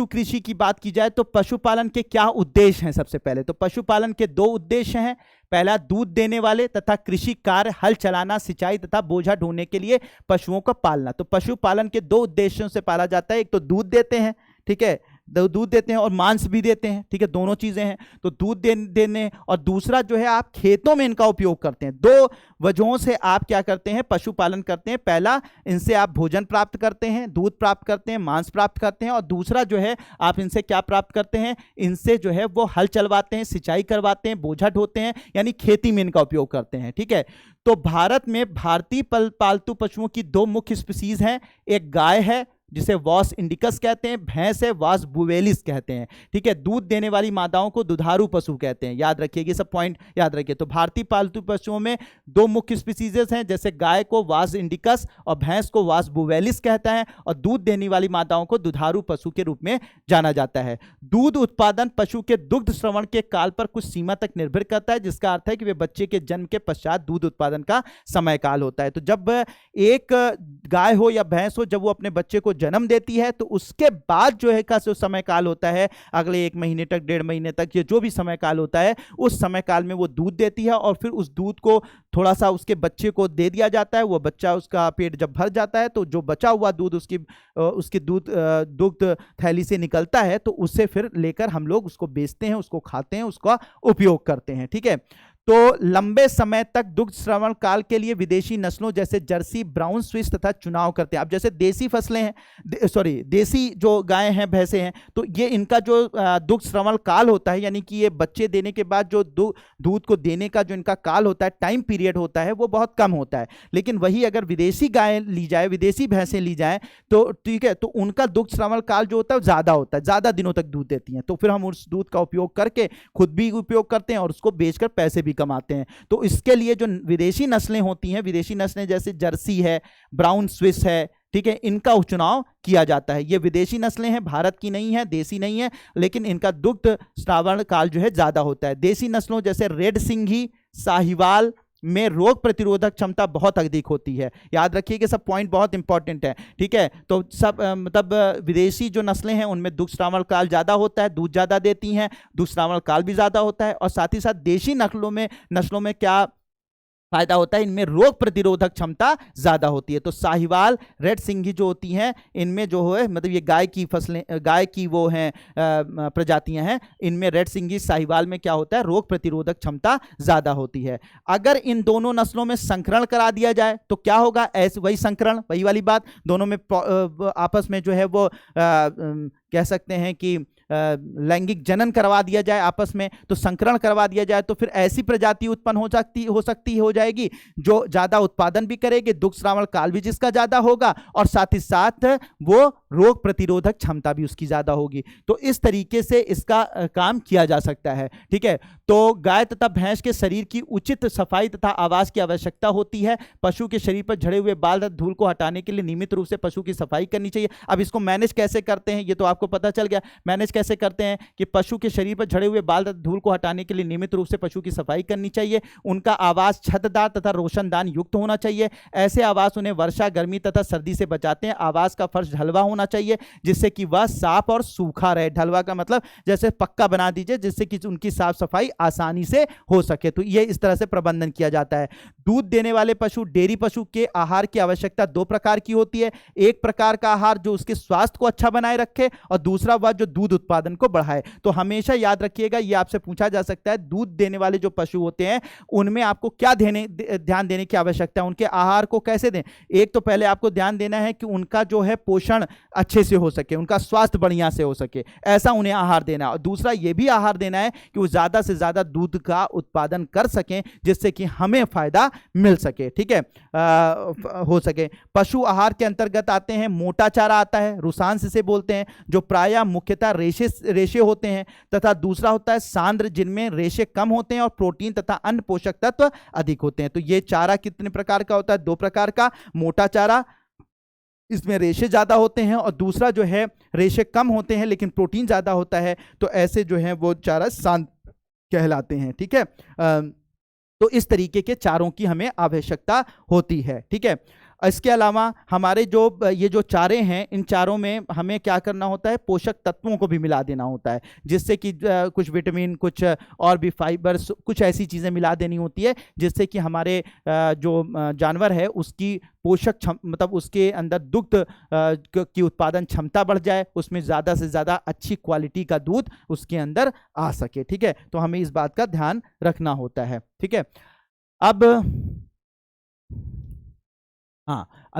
कृषि की बात की जाए तो पशुपालन के क्या उद्देश्य हैं? सबसे पहले तो पशुपालन के 2 उद्देश्य हैं। पहला, दूध देने वाले तथा कृषि कार्य, हल चलाना, सिंचाई तथा बोझा ढोने के लिए पशुओं को पालना। तो पशुपालन के 2 उद्देश्यों से पाला जाता है। एक तो दूध देते हैं, ठीक है, दूध देते हैं, और मांस भी देते हैं, ठीक है, दोनों चीजें हैं। तो दूध देने, और दूसरा जो है आप खेतों में इनका उपयोग करते हैं। 2 वजहों से आप क्या करते हैं? पशुपालन करते हैं। पहला, इनसे आप भोजन प्राप्त करते हैं, दूध प्राप्त करते हैं, मांस प्राप्त करते हैं, और दूसरा जो है आप इनसे क्या प्राप्त करते हैं? इनसे जो है वो हल चलवाते हैं, सिंचाई करवाते हैं, बोझा ढोते हैं, यानी खेती में इनका उपयोग करते हैं, ठीक है। तो भारत में भारतीय पालतू पशुओं की 2 मुख्य स्पीसीज हैं। एक गाय है जिसे वॉस इंडिकस कहते हैं, भैंस है वॉस बुवेलिस कहते हैं, ठीक है। दूध देने वाली मादाओं को दुधारू पशु कहते हैं। याद रखिएगा, सब पॉइंट याद रखिए। तो भारतीय पालतू पशुओं में 2 मुख्य स्पीसीज हैं, जैसे गाय को वॉस इंडिकस और भैंस को वॉस बुवेलिस कहता है, और दूध देने वाली मादाओं को दुधारू पशु के रूप में जाना जाता है। दूध उत्पादन पशु के दुग्ध श्रवण के काल पर कुछ सीमा तक निर्भर करता है, जिसका अर्थ है कि वे बच्चे के जन्म के पश्चात दूध उत्पादन का समय काल होता है। तो जब एक गाय हो या भैंस हो, जब वो अपने बच्चे को जन्म देती है तो उसके बाद जो है का जो समय काल होता है, अगले 1 महीने तक, 1.5 महीने तक, ये जो भी समय काल होता है, उस समय काल में वो दूध देती है, और फिर उस दूध को थोड़ा सा उसके बच्चे को दे दिया जाता है। वो बच्चा, उसका पेट जब भर जाता है तो जो बचा हुआ दूध उसकी दुग्ध थैली से निकलता है, तो उससे फिर लेकर हम लोग उसको बेचते हैं, उसको खाते हैं, उसका उपयोग करते हैं, ठीक है। तो लंबे समय तक दुग्ध श्रवण काल के लिए विदेशी नस्लों जैसे जर्सी, ब्राउन स्विस तथा चुनाव करते हैं। अब जैसे देसी फसलें हैं, देसी जो गायें हैं, भैंसें हैं, तो ये इनका जो दुग्ध श्रवण काल होता है, यानी कि ये बच्चे देने के बाद जो दूध को देने का जो इनका काल होता है, टाइम पीरियड होता है, वो बहुत कम होता है। लेकिन वही अगर विदेशी गायें ली जाए, विदेशी भैंसें ली जाए, तो ठीक है, तो उनका दुग्ध श्रवण काल जो होता है ज़्यादा होता है, ज़्यादा दिनों तक दूध देती हैं। तो फिर हम उस दूध का उपयोग करके खुद भी उपयोग करते हैं और उसको बेचकर पैसे भी कमाते हैं। तो इसके लिए जो विदेशी नस्लें होती हैं, विदेशी नस्लें जैसे जर्सी है, ब्राउन स्विस है, ठीक है, इनका चुनाव किया जाता है। ये विदेशी नस्लें हैं, भारत की नहीं है, देसी नहीं है, लेकिन इनका दुग्ध श्रावण काल जो है ज्यादा होता है। देसी नस्लों जैसे रेड सिंघी, साहिवाल में रोग प्रतिरोधक क्षमता बहुत अधिक होती है। याद रखिए कि सब पॉइंट बहुत इंपॉर्टेंट है, ठीक है। तो सब मतलब विदेशी जो नस्लें हैं उनमें दुग्ध श्रावण काल ज़्यादा होता है, दूध ज़्यादा देती हैं, दुग्ध श्रावण काल भी ज़्यादा होता है, और साथ ही साथ देशी नस्लों में क्या फायदा होता है? इनमें रोग प्रतिरोधक क्षमता ज्यादा होती है। तो साहिवाल, रेड सिंघी जो होती हैं, इनमें जो है मतलब ये गाय की फसलें, गाय की वो हैं प्रजातियां हैं, इनमें रेड सिंघी, साहिवाल में क्या होता है? रोग प्रतिरोधक क्षमता ज्यादा होती है। अगर इन दोनों नस्लों में संकरण करा दिया जाए तो क्या होगा? ऐसे वही संकरण, वही वाली बात, दोनों में आपस में जो है वो कह सकते हैं कि लैंगिक जनन करवा दिया जाए आपस में, तो संकरण करवा दिया जाए, तो फिर ऐसी प्रजाति उत्पन्न हो जाएगी जो ज्यादा उत्पादन भी करेगी, दुग्ध श्रावण काल भी जिसका ज्यादा होगा, और साथ ही साथ वो रोग प्रतिरोधक क्षमता भी उसकी ज्यादा होगी। तो इस तरीके से इसका काम किया जा सकता है, ठीक है। तो गाय तथा भैंस के शरीर की उचित सफाई तथा आवास की आवश्यकता होती है। पशु के शरीर पर झड़े हुए बाल तथा धूल को हटाने के लिए नियमित रूप से पशु की सफाई करनी चाहिए। अब इसको मैनेज कैसे करते हैं ये तो आपको पता चल गया। मैनेज कैसे करते हैं कि पशु के शरीर पर झड़े हुए बाल तथा धूल को हटाने के लिए नियमित रूप से पशु की सफाई करनी चाहिए। उनका आवास छतदार तथा रोशनदान युक्त होना चाहिए। ऐसे आवास उन्हें वर्षा, गर्मी तथा सर्दी से बचाते हैं। आवास का फर्श ढलवा होना चाहिए जिससे कि वह साफ और सूखा रहे। ढलवा का मतलब जैसे पक्का बना दीजिए जिससे कि उनकी साफ सफाई आसानी से हो सके। तो ये इस तरह से प्रबंधन किया जाता है। दूध देने वाले पशु, डेयरी पशु के आहार की आवश्यकता दो प्रकार की होती है। एक प्रकार का आहार जो उसके स्वास्थ्य को अच्छा बनाए रखे और दूसरा वह जो दूध उत्पादन को बढ़ाए। तो हमेशा याद रखिएगा, ये आपसे पूछा जा सकता है, दूध देने वाले जो पशु होते हैं उनमें आपको क्या ध्यान देने की आवश्यकता है, उनके आहार को कैसे दें। एक तो पहले आपको ध्यान देना है कि उनका जो है पोषण अच्छे से हो सके, उनका स्वास्थ्य बढ़िया से हो सके, ऐसा उन्हें आहार देना। और दूसरा ये भी आहार देना है कि वो ज्यादा से ज्यादा दूध का उत्पादन कर सकें जिससे कि हमें फायदा मिल सके, ठीक है, हो सके। पशु आहार के अंतर्गत आते हैं मोटा चारा आता है, रुसांस इसे बोलते हैं, जो प्रायः मुख्यतः रेशे होते हैं, तथा दूसरा होता है सांद्र जिनमें रेशे कम होते हैं और प्रोटीन तथा अन्य पोषक तत्व अधिक होते हैं। तो ये चारा कितने प्रकार का होता है? दो प्रकार का। मोटा चारा, इसमें रेशे ज्यादा होते हैं, और दूसरा जो है रेशे कम होते हैं लेकिन प्रोटीन ज्यादा होता है। तो ऐसे जो है वो चारा सांद्र कहलाते हैं, ठीक है। तो इस तरीके के चारों की हमें आवश्यकता होती है, ठीक है। इसके अलावा हमारे जो ये जो चारे हैं, इन चारों में हमें क्या करना होता है, पोषक तत्वों को भी मिला देना होता है, जिससे कि कुछ विटामिन, कुछ और भी फाइबर्स, कुछ ऐसी चीज़ें मिला देनी होती है जिससे कि हमारे जो जानवर है उसकी पोषक मतलब उसके अंदर दुग्ध की उत्पादन क्षमता बढ़ जाए, उसमें ज़्यादा से ज़्यादा अच्छी क्वालिटी का दूध उसके अंदर आ सके, ठीक है। तो हमें इस बात का ध्यान रखना होता है, ठीक है। अब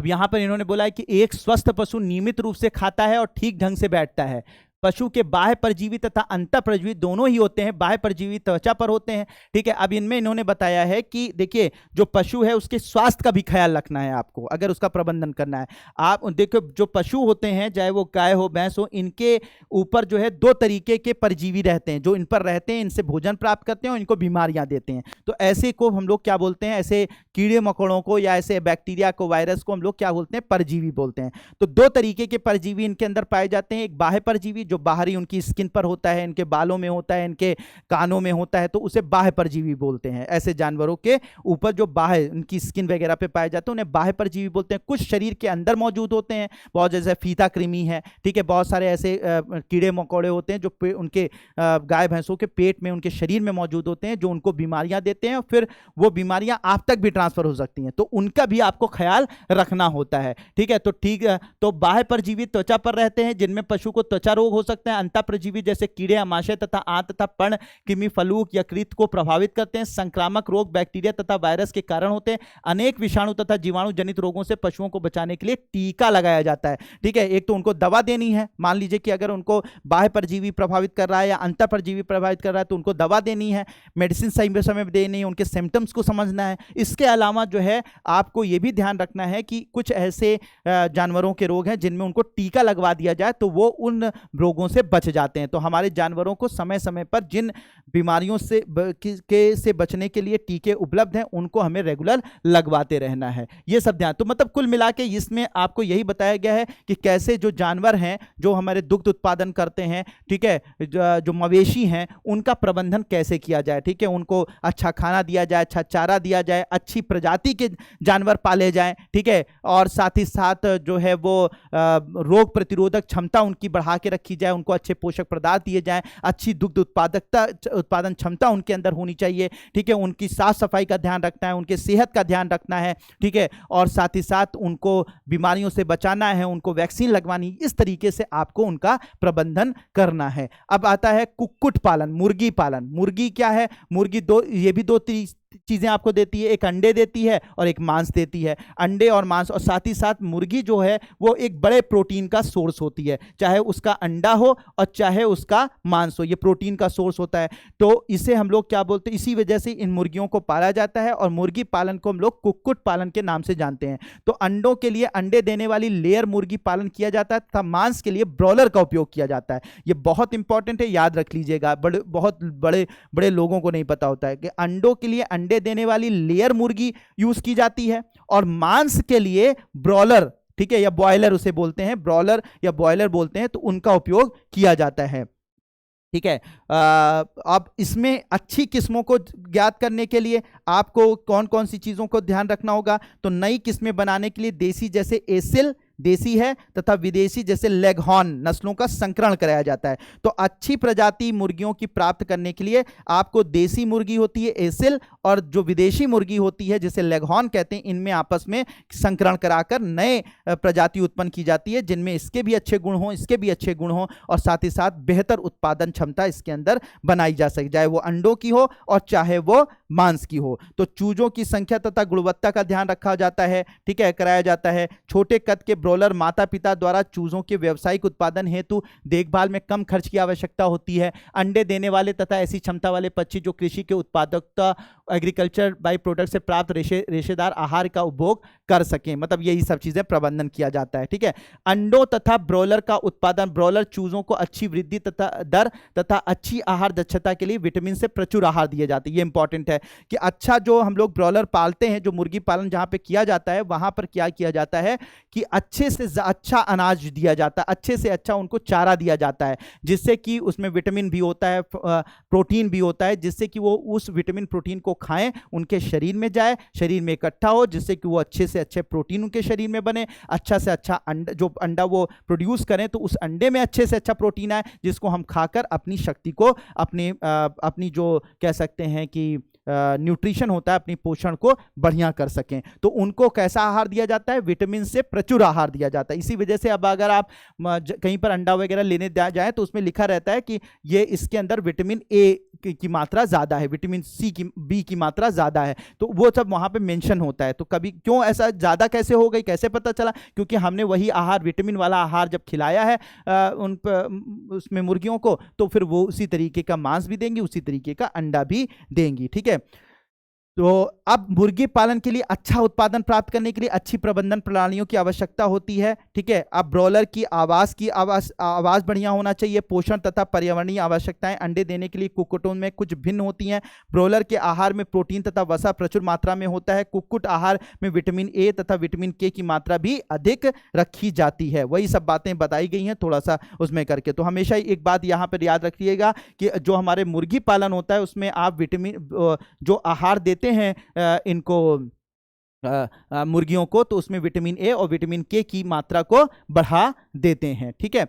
यहां पर इन्होंने बोला है कि एक स्वस्थ पशु नियमित रूप से खाता है और ठीक ढंग से बैठता है। पशु के बाह्य परजीवी तथा अंतः परजीवी दोनों ही होते हैं। बाह्य परजीवी त्वचा पर होते हैं, ठीक है। अब इनमें इन्होंने बताया है कि देखिए जो पशु है उसके स्वास्थ्य का भी ख्याल रखना है आपको, अगर उसका प्रबंधन करना है। आप देखो जो पशु होते हैं, चाहे वो गाय हो, भैंस हो, इनके ऊपर जो है दो तरीके के परजीवी रहते हैं जो इन पर रहते हैं, इनसे भोजन प्राप्त करते हैं और इनको बीमारियां देते हैं। तो ऐसे को हम लोग क्या बोलते हैं, ऐसे कीड़े मकोड़ों को या ऐसे बैक्टीरिया को, वायरस को हम लोग क्या बोलते हैं, परजीवी बोलते हैं। तो दो तरीके के परजीवी इनके अंदर पाए जाते हैं। एक बाह्य परजीवी जो बाहरी उनकी स्किन पर होता है, इनके बालों में होता है, इनके कानों में होता है, तो उसे बाह्य परजीवी बोलते हैं। ऐसे जानवरों के ऊपर जो बाह्य उनकी स्किन वगैरह पे पाए जाते हैं उन्हें बाह्य परजीवी बोलते हैं। कुछ शरीर के अंदर मौजूद होते हैं, बहुत जैसे फीता कृमि है, ठीक है, बहुत सारे ऐसे कीड़े मकोड़े होते हैं जो उनके गाय भैंसों के पेट में, उनके शरीर में मौजूद होते हैं, जो उनको बीमारियां देते हैं और फिर वो बीमारियां आप तक भी ट्रांसफर हो सकती हैं। तो उनका भी आपको ख्याल रखना होता है, ठीक है। तो ठीक है, तो बाह्य परजीवी त्वचा पर रहते हैं जिनमें पशु को त्वचा रोग हो सकते हैं। अंतः परजीवी जैसे कीड़े, आमाशय तथा आंत तथा पर्ण, कृमि, फलूक, यकृत को प्रभावित करते हैं। संक्रामक रोग बैक्टीरिया तथा वायरस के कारण होते हैं। अनेक विषाणु तथा जीवाणु जनित रोगों से पशुओं को बचाने के लिए टीका लगाया जाता है, ठीक है। एक तो उनको दवा देनी है, मान लीजिए कि अगर उनको बाह्य परजीवी प्रभावित कर रहा है या अंतः परजीवी प्रभावित कर रहा है तो उनको दवा देनी है, मेडिसिन सही समय में देनी है, उनके सिम्टम्स को समझना है। इसके अलावा जो है आपको यह भी ध्यान रखना है कि कुछ ऐसे जानवरों के रोग हैं जिनमें उनको टीका लगवा दिया जाए तो वो उन रोगों से बच जाते हैं। तो हमारे जानवरों को समय समय पर जिन बीमारियों से बचने के लिए टीके उपलब्ध हैं उनको हमें रेगुलर लगवाते रहना है। ये सब ध्यान, तो मतलब कुल मिला के इसमें आपको यही बताया गया है कि कैसे जो जानवर हैं जो हमारे दुग्ध उत्पादन करते हैं, ठीक है, जो मवेशी हैं उनका प्रबंधन कैसे किया जाए, ठीक है। उनको अच्छा खाना दिया जाए, अच्छा चारा दिया जाए, अच्छी प्रजाति के जानवर पाले जाएं, ठीक है, और साथ ही साथ जो है वो रोग प्रतिरोधक क्षमता उनकी बढ़ा के रखी जाए, उनको अच्छे पोषक पदार्थ दिए जाएं, अच्छी दुग्ध उत्पादन क्षमता उनके अंदर होनी चाहिए, ठीक है। उनकी साफ सफाई का ध्यान रखना है, उनके सेहत का ध्यान रखना है, ठीक है, और साथ ही साथ उनको बीमारियों से बचाना है, उनको वैक्सीन लगवानी। इस तरीके से आपको उनका प्रबंधन करना है। अब आता है कुक्कुट पालन, मुर्गी पालन। मुर्गी क्या है, मुर्गी ये भी दो चीजें आपको देती है, एक अंडे देती है और एक मांस देती है। अंडे और मांस, और साथ ही साथ मुर्गी जो है वो एक बड़े प्रोटीन का सोर्स होती है, चाहे उसका अंडा हो और चाहे उसका मांस हो, ये प्रोटीन का सोर्स होता है। तो इसे हम लोग क्या बोलते हैं, इसी वजह से इन मुर्गियों को पाला जाता है और मुर्गी पालन को हम लोग कुक्कुट पालन के नाम से जानते हैं। तो अंडों के लिए अंडे देने वाली लेयर मुर्गी पालन किया जाता है तथा मांस के लिए ब्रॉयलर का उपयोग किया जाता है। ये बहुत इंपॉर्टेंट है, याद रख लीजिएगा, बहुत बड़े लोगों को नहीं पता होता है कि अंडों के लिए अंडे देने वाली लेयर मुर्गी यूज की जाती है और मांस के लिए ब्रॉयलर, ठीक है, या बॉयलर उसे बोलते हैं, ब्रॉयलर या बॉयलर बोलते हैं, तो उनका उपयोग किया जाता है। ठीक है। अब इसमें अच्छी किस्मों को ज्ञात करने के लिए आपको कौन कौन सी चीजों को ध्यान रखना होगा, तो नई किस्में बनाने के लिए देसी जैसे एसिल देसी है तथा विदेशी जैसे लेगहॉर्न नस्लों का संकरण कराया जाता है। तो अच्छी प्रजाति मुर्गियों की प्राप्त करने के लिए आपको देसी मुर्गी होती है एसिल और जो विदेशी मुर्गी होती है जिसे लेगहॉर्न कहते हैं, इनमें आपस में संकरण कराकर नए प्रजाति उत्पन्न की जाती है जिनमें इसके भी अच्छे गुण हों, इसके भी अच्छे गुण हों और साथ ही साथ बेहतर उत्पादन क्षमता इसके अंदर बनाई जा सके, चाहे वो अंडों की हो और चाहे वो मांस की हो। तो चूजों की संख्या तथा गुणवत्ता का ध्यान रखा जाता है, ठीक है, कराया जाता है। छोटे कद के ब्रॉयलर माता पिता द्वारा चूजों के व्यावसायिक उत्पादन हेतु देखभाल में कम खर्च की आवश्यकता होती है। अंडे देने वाले तथा ऐसी क्षमता वाले पक्षी जो कृषि के उत्पादकता एग्रीकल्चर बाई प्रोडक्ट से प्राप्त रेशेदार आहार का उपभोग कर सकें, मतलब यही सब चीजें प्रबंधन किया जाता है। ठीक है, अंडों तथा ब्रॉयलर का उत्पादन, ब्रॉयलर चूजों को अच्छी वृद्धि तथा दर तथा अच्छी आहार दक्षता के लिए विटामिन से प्रचुर आहार दिए जाते हैं। ये इंपॉर्टेंट है कि अच्छा जो हम लोग ब्रॉयलर पालते हैं, जो मुर्गी पालन जहां पे किया जाता है वहां पर क्या किया जाता है कि अच्छे से अच्छा अनाज दिया जाता है, अच्छे से अच्छा उनको चारा दिया जाता है जिससे कि उसमें विटामिन भी होता है, प्रोटीन भी होता है, जिससे कि वो उस विटामिन प्रोटीन को खाएं, उनके शरीर में जाए, शरीर में इकट्ठा हो, जिससे कि वो अच्छे से अच्छे प्रोटीन उनके शरीर में बने, अच्छा से अच्छा अंडा जो अंडा वो प्रोड्यूस करें तो उस अंडे में अच्छे से अच्छा प्रोटीन आए जिसको हम खाकर अपनी शक्ति को अपनी जो कह सकते हैं कि न्यूट्रिशन होता है, अपनी पोषण को बढ़िया कर सकें। तो उनको कैसा आहार दिया जाता है? विटामिन से प्रचुर आहार दिया जाता है। इसी वजह से अब अगर आप कहीं पर अंडा वगैरह लेने जाए तो उसमें लिखा रहता है कि ये इसके अंदर विटामिन ए की मात्रा ज़्यादा है, विटामिन सी की बी की मात्रा ज़्यादा है, तो वो सब वहाँ पे मेंशन होता है। तो कभी क्यों ऐसा ज़्यादा कैसे हो गई, कैसे पता चला? क्योंकि हमने वही आहार, विटामिन वाला आहार जब खिलाया है उसमें मुर्गियों को, तो फिर वो उसी तरीके का मांस भी देंगी, उसी तरीके का अंडा भी देंगी। ठीक है, तो अब मुर्गी पालन के लिए अच्छा उत्पादन प्राप्त करने के लिए अच्छी प्रबंधन प्रणालियों की आवश्यकता होती है। ठीक है, अब ब्रॉयलर की आवास बढ़िया होना चाहिए। पोषण तथा पर्यावरणीय आवश्यकताएं अंडे देने के लिए कुक्कुटों में कुछ भिन्न होती हैं। ब्रॉयलर के आहार में प्रोटीन तथा वसा प्रचुर मात्रा में होता है। कुक्कुट आहार में विटामिन ए तथा विटामिन के की मात्रा भी अधिक रखी जाती है। वही सब बातें बताई गई हैं थोड़ा सा उसमें करके। तो हमेशा एक बात यहाँ पर याद रखिएगा कि जो हमारे मुर्गी पालन होता है उसमें आप विटामिन जो आहार देते हैं इनको मुर्गियों को, तो उसमें विटामिन ए और विटामिन के की मात्रा को बढ़ा देते हैं। ठीक है,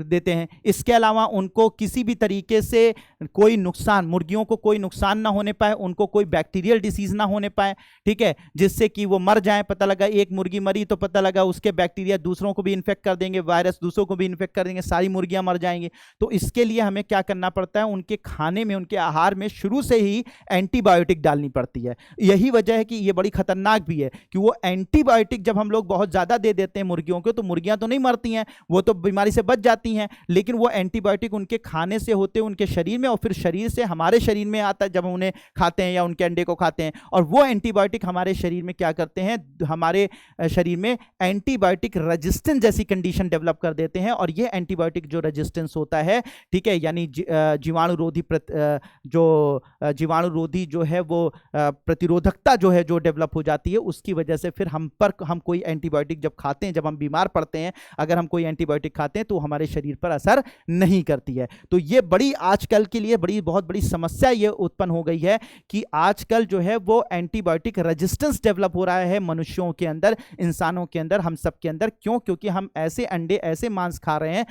देते हैं। इसके अलावा उनको किसी भी तरीके से कोई नुकसान, मुर्गियों को कोई नुकसान ना होने पाए, उनको कोई बैक्टीरियल डिसीज ना होने पाए, ठीक है, जिससे कि वो मर जाए। पता लगा एक मुर्गी मरी तो पता लगा उसके बैक्टीरिया दूसरों को भी इन्फेक्ट कर देंगे, वायरस दूसरों को भी इन्फेक्ट कर देंगे, सारी मुर्गियां मर जाएंगी। तो इसके लिए हमें क्या करना पड़ता है, उनके खाने में, उनके आहार में शुरू से ही एंटीबायोटिक डालनी पड़ती है। यही वजह है कि ये बड़ी खतरनाक भी है कि वो एंटीबायोटिक जब हम लोग बहुत ज्यादा दे देते हैं मुर्गियों को, तो मुर्गियां तो नहीं मरती हैं, वो तो बीमारी से बच जाती हैं, लेकिन वो एंटीबायोटिक उनके खाने से होते हैं उनके शरीर में और फिर शरीर से हमारे शरीर में आता है जब हम उन्हें खाते हैं या उनके अंडे को खाते हैं। और वो एंटीबायोटिक हमारे शरीर में क्या करते हैं, हमारे शरीर में एंटीबायोटिक रेजिस्टेंस जैसी कंडीशन डेवलप कर देते हैं। और ये एंटीबायोटिक जो रेजिस्टेंस होता है, ठीक है, यानी जीवाणुरोधी जो है वो प्रतिरोधकता जो है जो डेवलप हो जाती है, उसकी वजह से फिर हम कोई एंटीबायोटिक जब खाते हैं, जब हम बीमार पड़ते हैं, अगर हम कोई एंटीबायोटिक खाते हैं तो हमारे शरीर पर असर नहीं करती है। तो ये बड़ी आजकल के लिए बहुत बड़ी समस्या ये उत्पन्न हो गई है कि आजकल जो है वो एंटीबायोटिक रेजिस्टेंस डेवलप हो रहा है मनुष्यों के अंदर, इंसानों के अंदर, हम सब के अंदर। क्यों? क्योंकि हम ऐसे अंडे, ऐसे मांस खा रहे हैं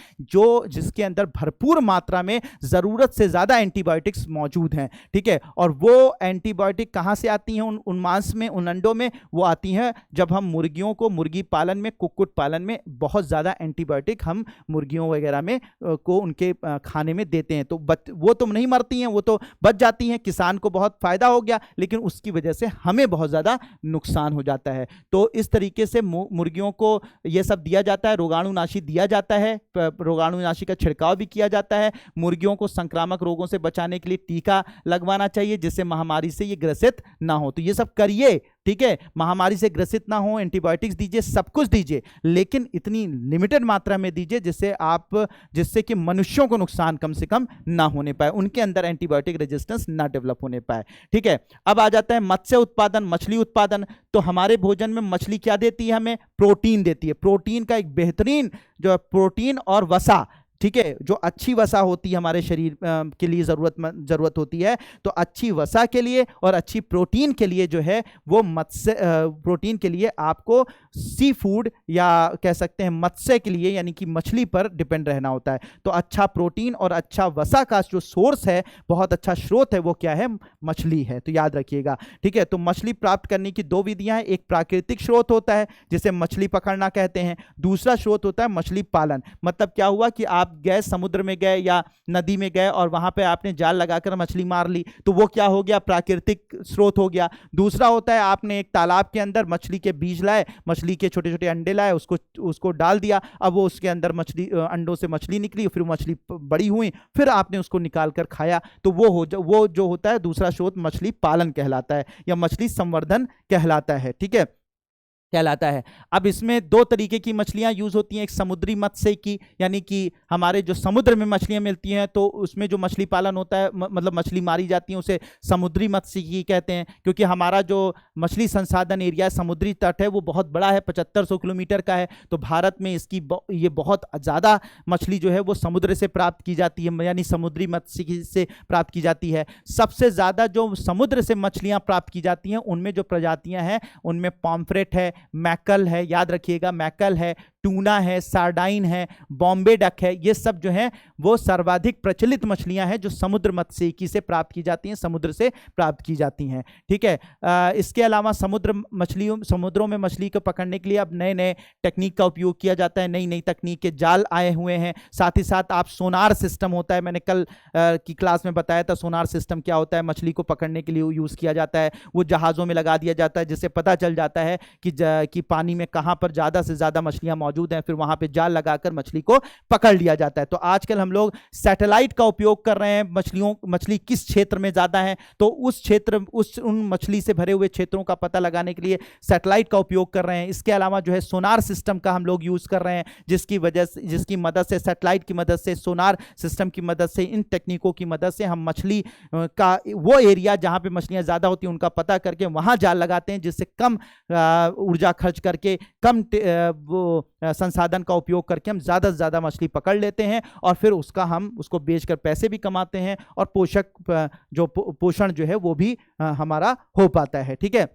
जिसके अंदर भरपूर मात्रा में जरूरत से ज्यादा एंटीबायोटिक्स मौजूद हैं। ठीक है, और वो एंटीबायोटिक कहां से आती हैं उन मांस में, उन अंडों में? वो आती हैं जब हम मुर्गियों को, मुर्गी पालन में, कुक्कुट पालन में बहुत ज्यादा एंटीबायोटिक हम मुर्गियों वगैरह में को उनके खाने में देते हैं। तो वो तो नहीं मरती हैं, वो तो बच जाती हैं, किसान को बहुत फायदा हो गया, लेकिन उसकी वजह से हमें बहुत ज्यादा नुकसान हो जाता है। तो इस तरीके से मुर्गियों को यह सब दिया जाता है, रोगाणुनाशी दिया जाता है, रोगाणुनाशी का छिड़काव भी किया जाता है। मुर्गियों को संक्रामक रोगों से बचाने के लिए टीका लगवाना चाहिए जिससे महामारी से ये ग्रसित ना हो। तो ये सब करिए, ठीक है, महामारी से ग्रसित ना हो, एंटीबायोटिक्स दीजिए, सब कुछ दीजिए, लेकिन इतनी लिमिटेड मात्रा में दीजिए जिससे कि मनुष्यों को नुकसान कम से कम ना होने पाए, उनके अंदर एंटीबायोटिक रेजिस्टेंस ना डेवलप होने पाए। ठीक है, अब आ जाता है मत्स्य उत्पादन, मछली उत्पादन। तो हमारे भोजन में मछली क्या देती है? हमें प्रोटीन देती है। प्रोटीन का एक बेहतरीन जो प्रोटीन और वसा ठीक है, जो अच्छी वसा होती है हमारे शरीर के लिए जरूरत होती है, तो अच्छी वसा के लिए और अच्छी प्रोटीन के लिए जो है वो मत्स्य प्रोटीन के लिए आपको सी फूड या कह सकते हैं मत्स्य के लिए यानी कि मछली पर डिपेंड रहना होता है। तो अच्छा प्रोटीन और अच्छा वसा का जो सोर्स है, बहुत अच्छा स्रोत है, वो क्या है? मछली है। तो याद रखिएगा, ठीक है। तो मछली प्राप्त करने की दो विधियां हैं, एक प्राकृतिक स्रोत होता है जिसे मछली पकड़ना कहते हैं, दूसरा स्रोत होता है मछली पालन। मतलब क्या हुआ कि आप गए समुद्र में गए या नदी में गए और वहां पे आपने जाल लगाकर मछली मार ली, तो वो क्या हो गया? प्राकृतिक स्रोत हो गया। दूसरा होता है आपने एक तालाब के अंदर मछली के बीज लाए, मछली के छोटे छोटे अंडे लाए, उसको डाल दिया, अब वो उसके अंदर मछली अंडों से मछली निकली, फिर मछली बड़ी हुई, फिर आपने उसको निकाल कर खाया, तो वो जो होता है दूसरा स्रोत मछली पालन कहलाता है या मछली संवर्धन कहलाता है, ठीक है, कहलाता है। अब इसमें दो तरीके की मछलियां यूज होती हैं, एक समुद्री मत्स्य की यानी कि हमारे जो समुद्र में मछलियां मिलती हैं तो उसमें जो मछली पालन होता है, मतलब मछली मारी जाती है, उसे समुद्री मत्स्य की कहते हैं। क्योंकि हमारा जो मछली संसाधन एरिया समुद्री तट है वो बहुत बड़ा है, 7500 किलोमीटर का है। तो भारत में ये बहुत ज़्यादा मछली जो है वो समुद्र से प्राप्त की जाती है, यानी समुद्री मत्स्य से प्राप्त की जाती है। सबसे ज़्यादा जो समुद्र से मछलियाँ प्राप्त की जाती हैं उनमें जो प्रजातियाँ हैं उनमें पॉम्फ्रेट है, मैकल है, याद रखिएगा मैकल है, टूना है, सार्डाइन है, बॉम्बे डक है, ये सब जो है वो सर्वाधिक प्रचलित मछलियां हैं जो समुद्र मत्स्यिकी से प्राप्त की जाती हैं, समुद्र से प्राप्त की जाती हैं, ठीक है। इसके अलावा समुद्रों में मछली को पकड़ने के लिए अब नए नए टेक्निक का उपयोग किया जाता है, नई नई तकनीक के जाल आए हुए हैं। साथ ही साथ आप सोनार सिस्टम होता है, मैंने कल की क्लास में बताया था सोनार सिस्टम क्या होता है, मछली को पकड़ने के लिए यूज़ किया जाता है। वो जहाज़ों में लगा दिया जाता है जिससे पता चल जाता है कि पानी में कहाँ पर ज़्यादा से ज़्यादा मछलियाँ मौजूद हैं, फिर वहाँ पे जाल लगाकर मछली को पकड़ लिया जाता है। तो आजकल हम लोग सैटेलाइट का उपयोग कर रहे हैं, मछली किस क्षेत्र में ज़्यादा है तो उन मछली से भरे हुए क्षेत्रों का पता लगाने के लिए सैटेलाइट का उपयोग कर रहे हैं। इसके अलावा जो है सोनार सिस्टम का हम लोग यूज़ कर रहे हैं, जिसकी मदद से, सैटेलाइट की मदद से, सोनार सिस्टम की मदद से, इन टेक्निकों की मदद से हम मछली का वो एरिया जहाँ पे मछलियाँ ज़्यादा होती हैं उनका पता करके वहाँ जाल लगाते हैं, जिससे कम ऊर्जा खर्च करके, कम वो संसाधन का उपयोग करके हम ज़्यादा से ज़्यादा मछली पकड़ लेते हैं और फिर उसको बेचकर पैसे भी कमाते हैं और पोषण जो है वो भी हमारा हो पाता है, ठीक है,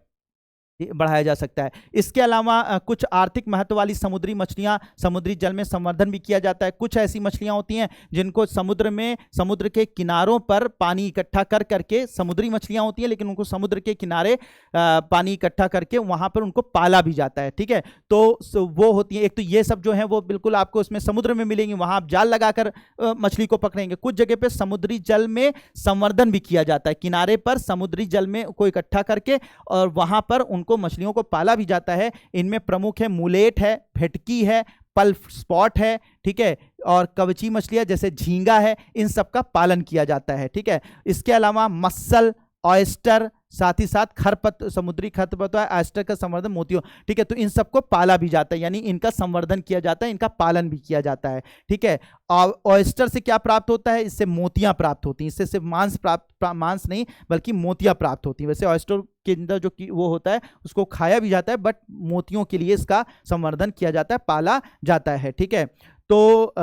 बढ़ाया जा सकता है। इसके अलावा कुछ आर्थिक महत्व वाली समुद्री मछलियां समुद्री जल में संवर्धन भी किया जाता है। कुछ ऐसी मछलियां होती हैं जिनको समुद्र के किनारों पर पानी इकट्ठा कर करके, समुद्री मछलियां होती हैं लेकिन उनको समुद्र के किनारे पानी इकट्ठा करके वहां पर उनको पाला भी जाता है, ठीक है। तो वो होती है, एक तो ये सब जो है वो बिल्कुल आपको उसमें समुद्र में मिलेंगी, वहां आप जाल लगाकर मछली को पकड़ेंगे। कुछ जगह पे समुद्री जल में संवर्धन भी किया जाता है, किनारे पर समुद्री जल में को इकट्ठा करके और वहां पर मछलियों को पाला भी जाता है। इनमें प्रमुख है मुलेट है, भेटकी है, पल्प स्पॉट है, ठीक है, और कवची मछलियां जैसे झींगा है, इन सब का पालन किया जाता है, ठीक है। इसके अलावा मस्सल, ऑयस्टर, साथ ही साथ समुद्री खरपतवार, ऑयस्टर का संवर्धन मोतियों, ठीक है, तो इन सबको पाला भी जाता है, यानी इनका संवर्धन किया जाता है, इनका पालन भी किया जाता है, ठीक है। और ऑयस्टर से क्या प्राप्त होता है? इससे मोतियां प्राप्त होती हैं, इससे सिर्फ मांस नहीं बल्कि मोतियां प्राप्त होती हैं। वैसे ऑयस्टर के अंदर जो वो होता है उसको खाया भी जाता है, बट मोतियों के लिए इसका संवर्धन किया जाता है, पाला जाता है, ठीक है। तो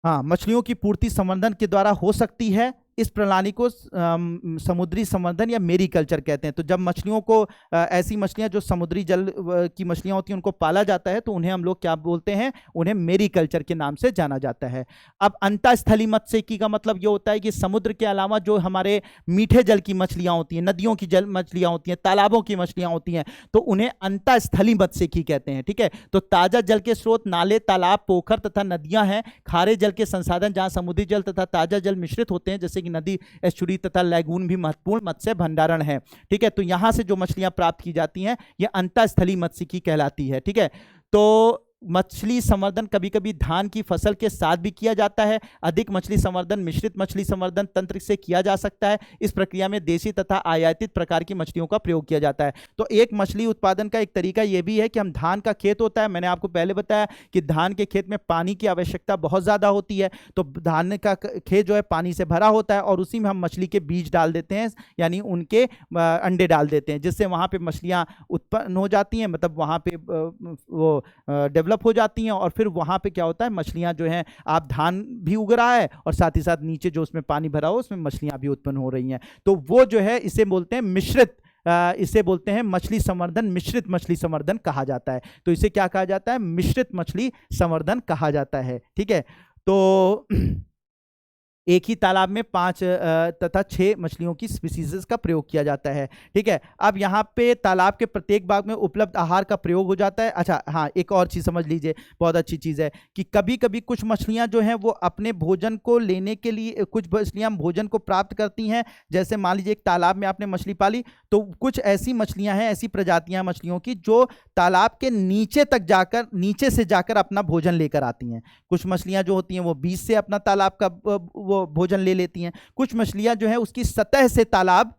हाँ, मछलियों की पूर्ति संवर्धन के द्वारा हो सकती है। इस प्रणाली को समुद्री संवर्धन या मेरीकल्चर कहते हैं। तो जब मछलियों को ऐसी मछलियां जो समुद्री जल की मछलियां होती हैं उनको पाला जाता है तो उन्हें हम लोग क्या बोलते हैं? उन्हें मेरीकल्चर के नाम से जाना जाता है। अब अंतःस्थली मत्स्यिकी का मतलब ये होता है कि समुद्र के अलावा जो हमारे मीठे जल की मछलियां होती हैं, नदियों की जल मछलियां होती हैं, तालाबों की मछलियां होती हैं, तो उन्हें अंतःस्थली मत्स्यिकी कहते हैं, ठीक है। तो ताजा जल के स्रोत नाले, तालाब, पोखर तथा नदियां हैं। खारे जल के संसाधन जहां समुद्री जल तथा ताजा जल मिश्रित होते हैं, जैसे कि नदी, एस्चुरी तथा लैगून भी महत्वपूर्ण मत्स्य भंडारण है, ठीक है। तो यहां से जो मछलियां प्राप्त की जाती हैं यह अंतःस्थली मत्स्यिकी कहलाती है, ठीक है। तो मछली संवर्धन कभी कभी धान की फसल के साथ भी किया जाता है। अधिक मछली संवर्धन मिश्रित मछली संवर्धन तंत्र से किया जा सकता है। इस प्रक्रिया में देशी तथा आयातित प्रकार की मछलियों का प्रयोग किया जाता है। तो एक मछली उत्पादन का एक तरीका यह भी है कि हम धान का खेत होता है, मैंने आपको पहले बताया कि धान के खेत में पानी की आवश्यकता बहुत ज़्यादा होती है, तो धान का खेत जो है पानी से भरा होता है और उसी में हम मछली के बीज डाल देते हैं, यानी उनके अंडे डाल देते हैं, जिससे वहाँ पर मछलियाँ उत्पन्न हो जाती हैं, मतलब वहाँ पर वो डेवलप डेवलप हो जाती हैं और फिर वहाँ पे क्या होता है, मछलियाँ जो हैं, आप धान भी उग रहा है और साथ ही साथ नीचे जो उसमें पानी भरा हो उसमें मछलियाँ भी उत्पन्न हो रही हैं। तो वो जो है इसे बोलते हैं मिश्रित, इसे बोलते हैं मछली संवर्धन, मिश्रित मछली संवर्धन कहा जाता है। तो इसे क्या कहा जाता है, मिश्रित मछली संवर्धन कहा जाता है। ठीक है, तो एक ही तालाब में 5 तथा 6 मछलियों की स्पीसीज का प्रयोग किया जाता है। ठीक है, अब यहाँ पे तालाब के प्रत्येक भाग में उपलब्ध आहार का प्रयोग हो जाता है। अच्छा हाँ, एक और चीज़ समझ लीजिए, बहुत अच्छी चीज़ है कि कभी कभी कुछ मछलियाँ जो हैं वो अपने भोजन को लेने के लिए, कुछ मछलियाँ भोजन को प्राप्त करती हैं। जैसे मान लीजिए एक तालाब में आपने मछली पाली, तो कुछ ऐसी मछलियाँ हैं, ऐसी प्रजातियाँ मछलियों की जो तालाब के नीचे तक जाकर, नीचे से जाकर अपना भोजन लेकर आती हैं। कुछ मछलियाँ जो होती हैं वो बीच से अपना तालाब का वो भोजन ले लेती हैं। कुछ मछलियां जो है उसकी सतह से तालाब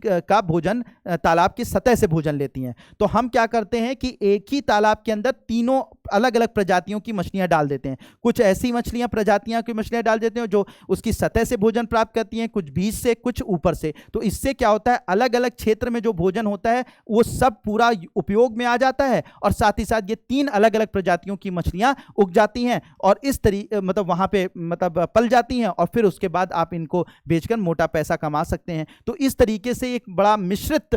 का भोजन, तालाब की सतह से भोजन लेती हैं। तो हम क्या करते हैं कि एक ही तालाब के अंदर तीनों अलग अलग प्रजातियों की मछलियां डाल देते हैं। कुछ ऐसी मछलियां, प्रजातियां की मछलियां डाल देते हैं जो उसकी सतह से भोजन प्राप्त करती हैं, कुछ बीच से, कुछ ऊपर से। तो इससे क्या होता है, अलग अलग क्षेत्र में जो भोजन होता है वो सब पूरा उपयोग में आ जाता है और साथ ही साथ ये 3 अलग अलग प्रजातियों की मछलियां उग जाती हैं और इस तरीके मतलब वहां पे मतलब पल जाती हैं और फिर उसके बाद आप इनको बेचकर मोटा पैसा कमा सकते हैं। तो इस तरीके से एक बड़ा मिश्रित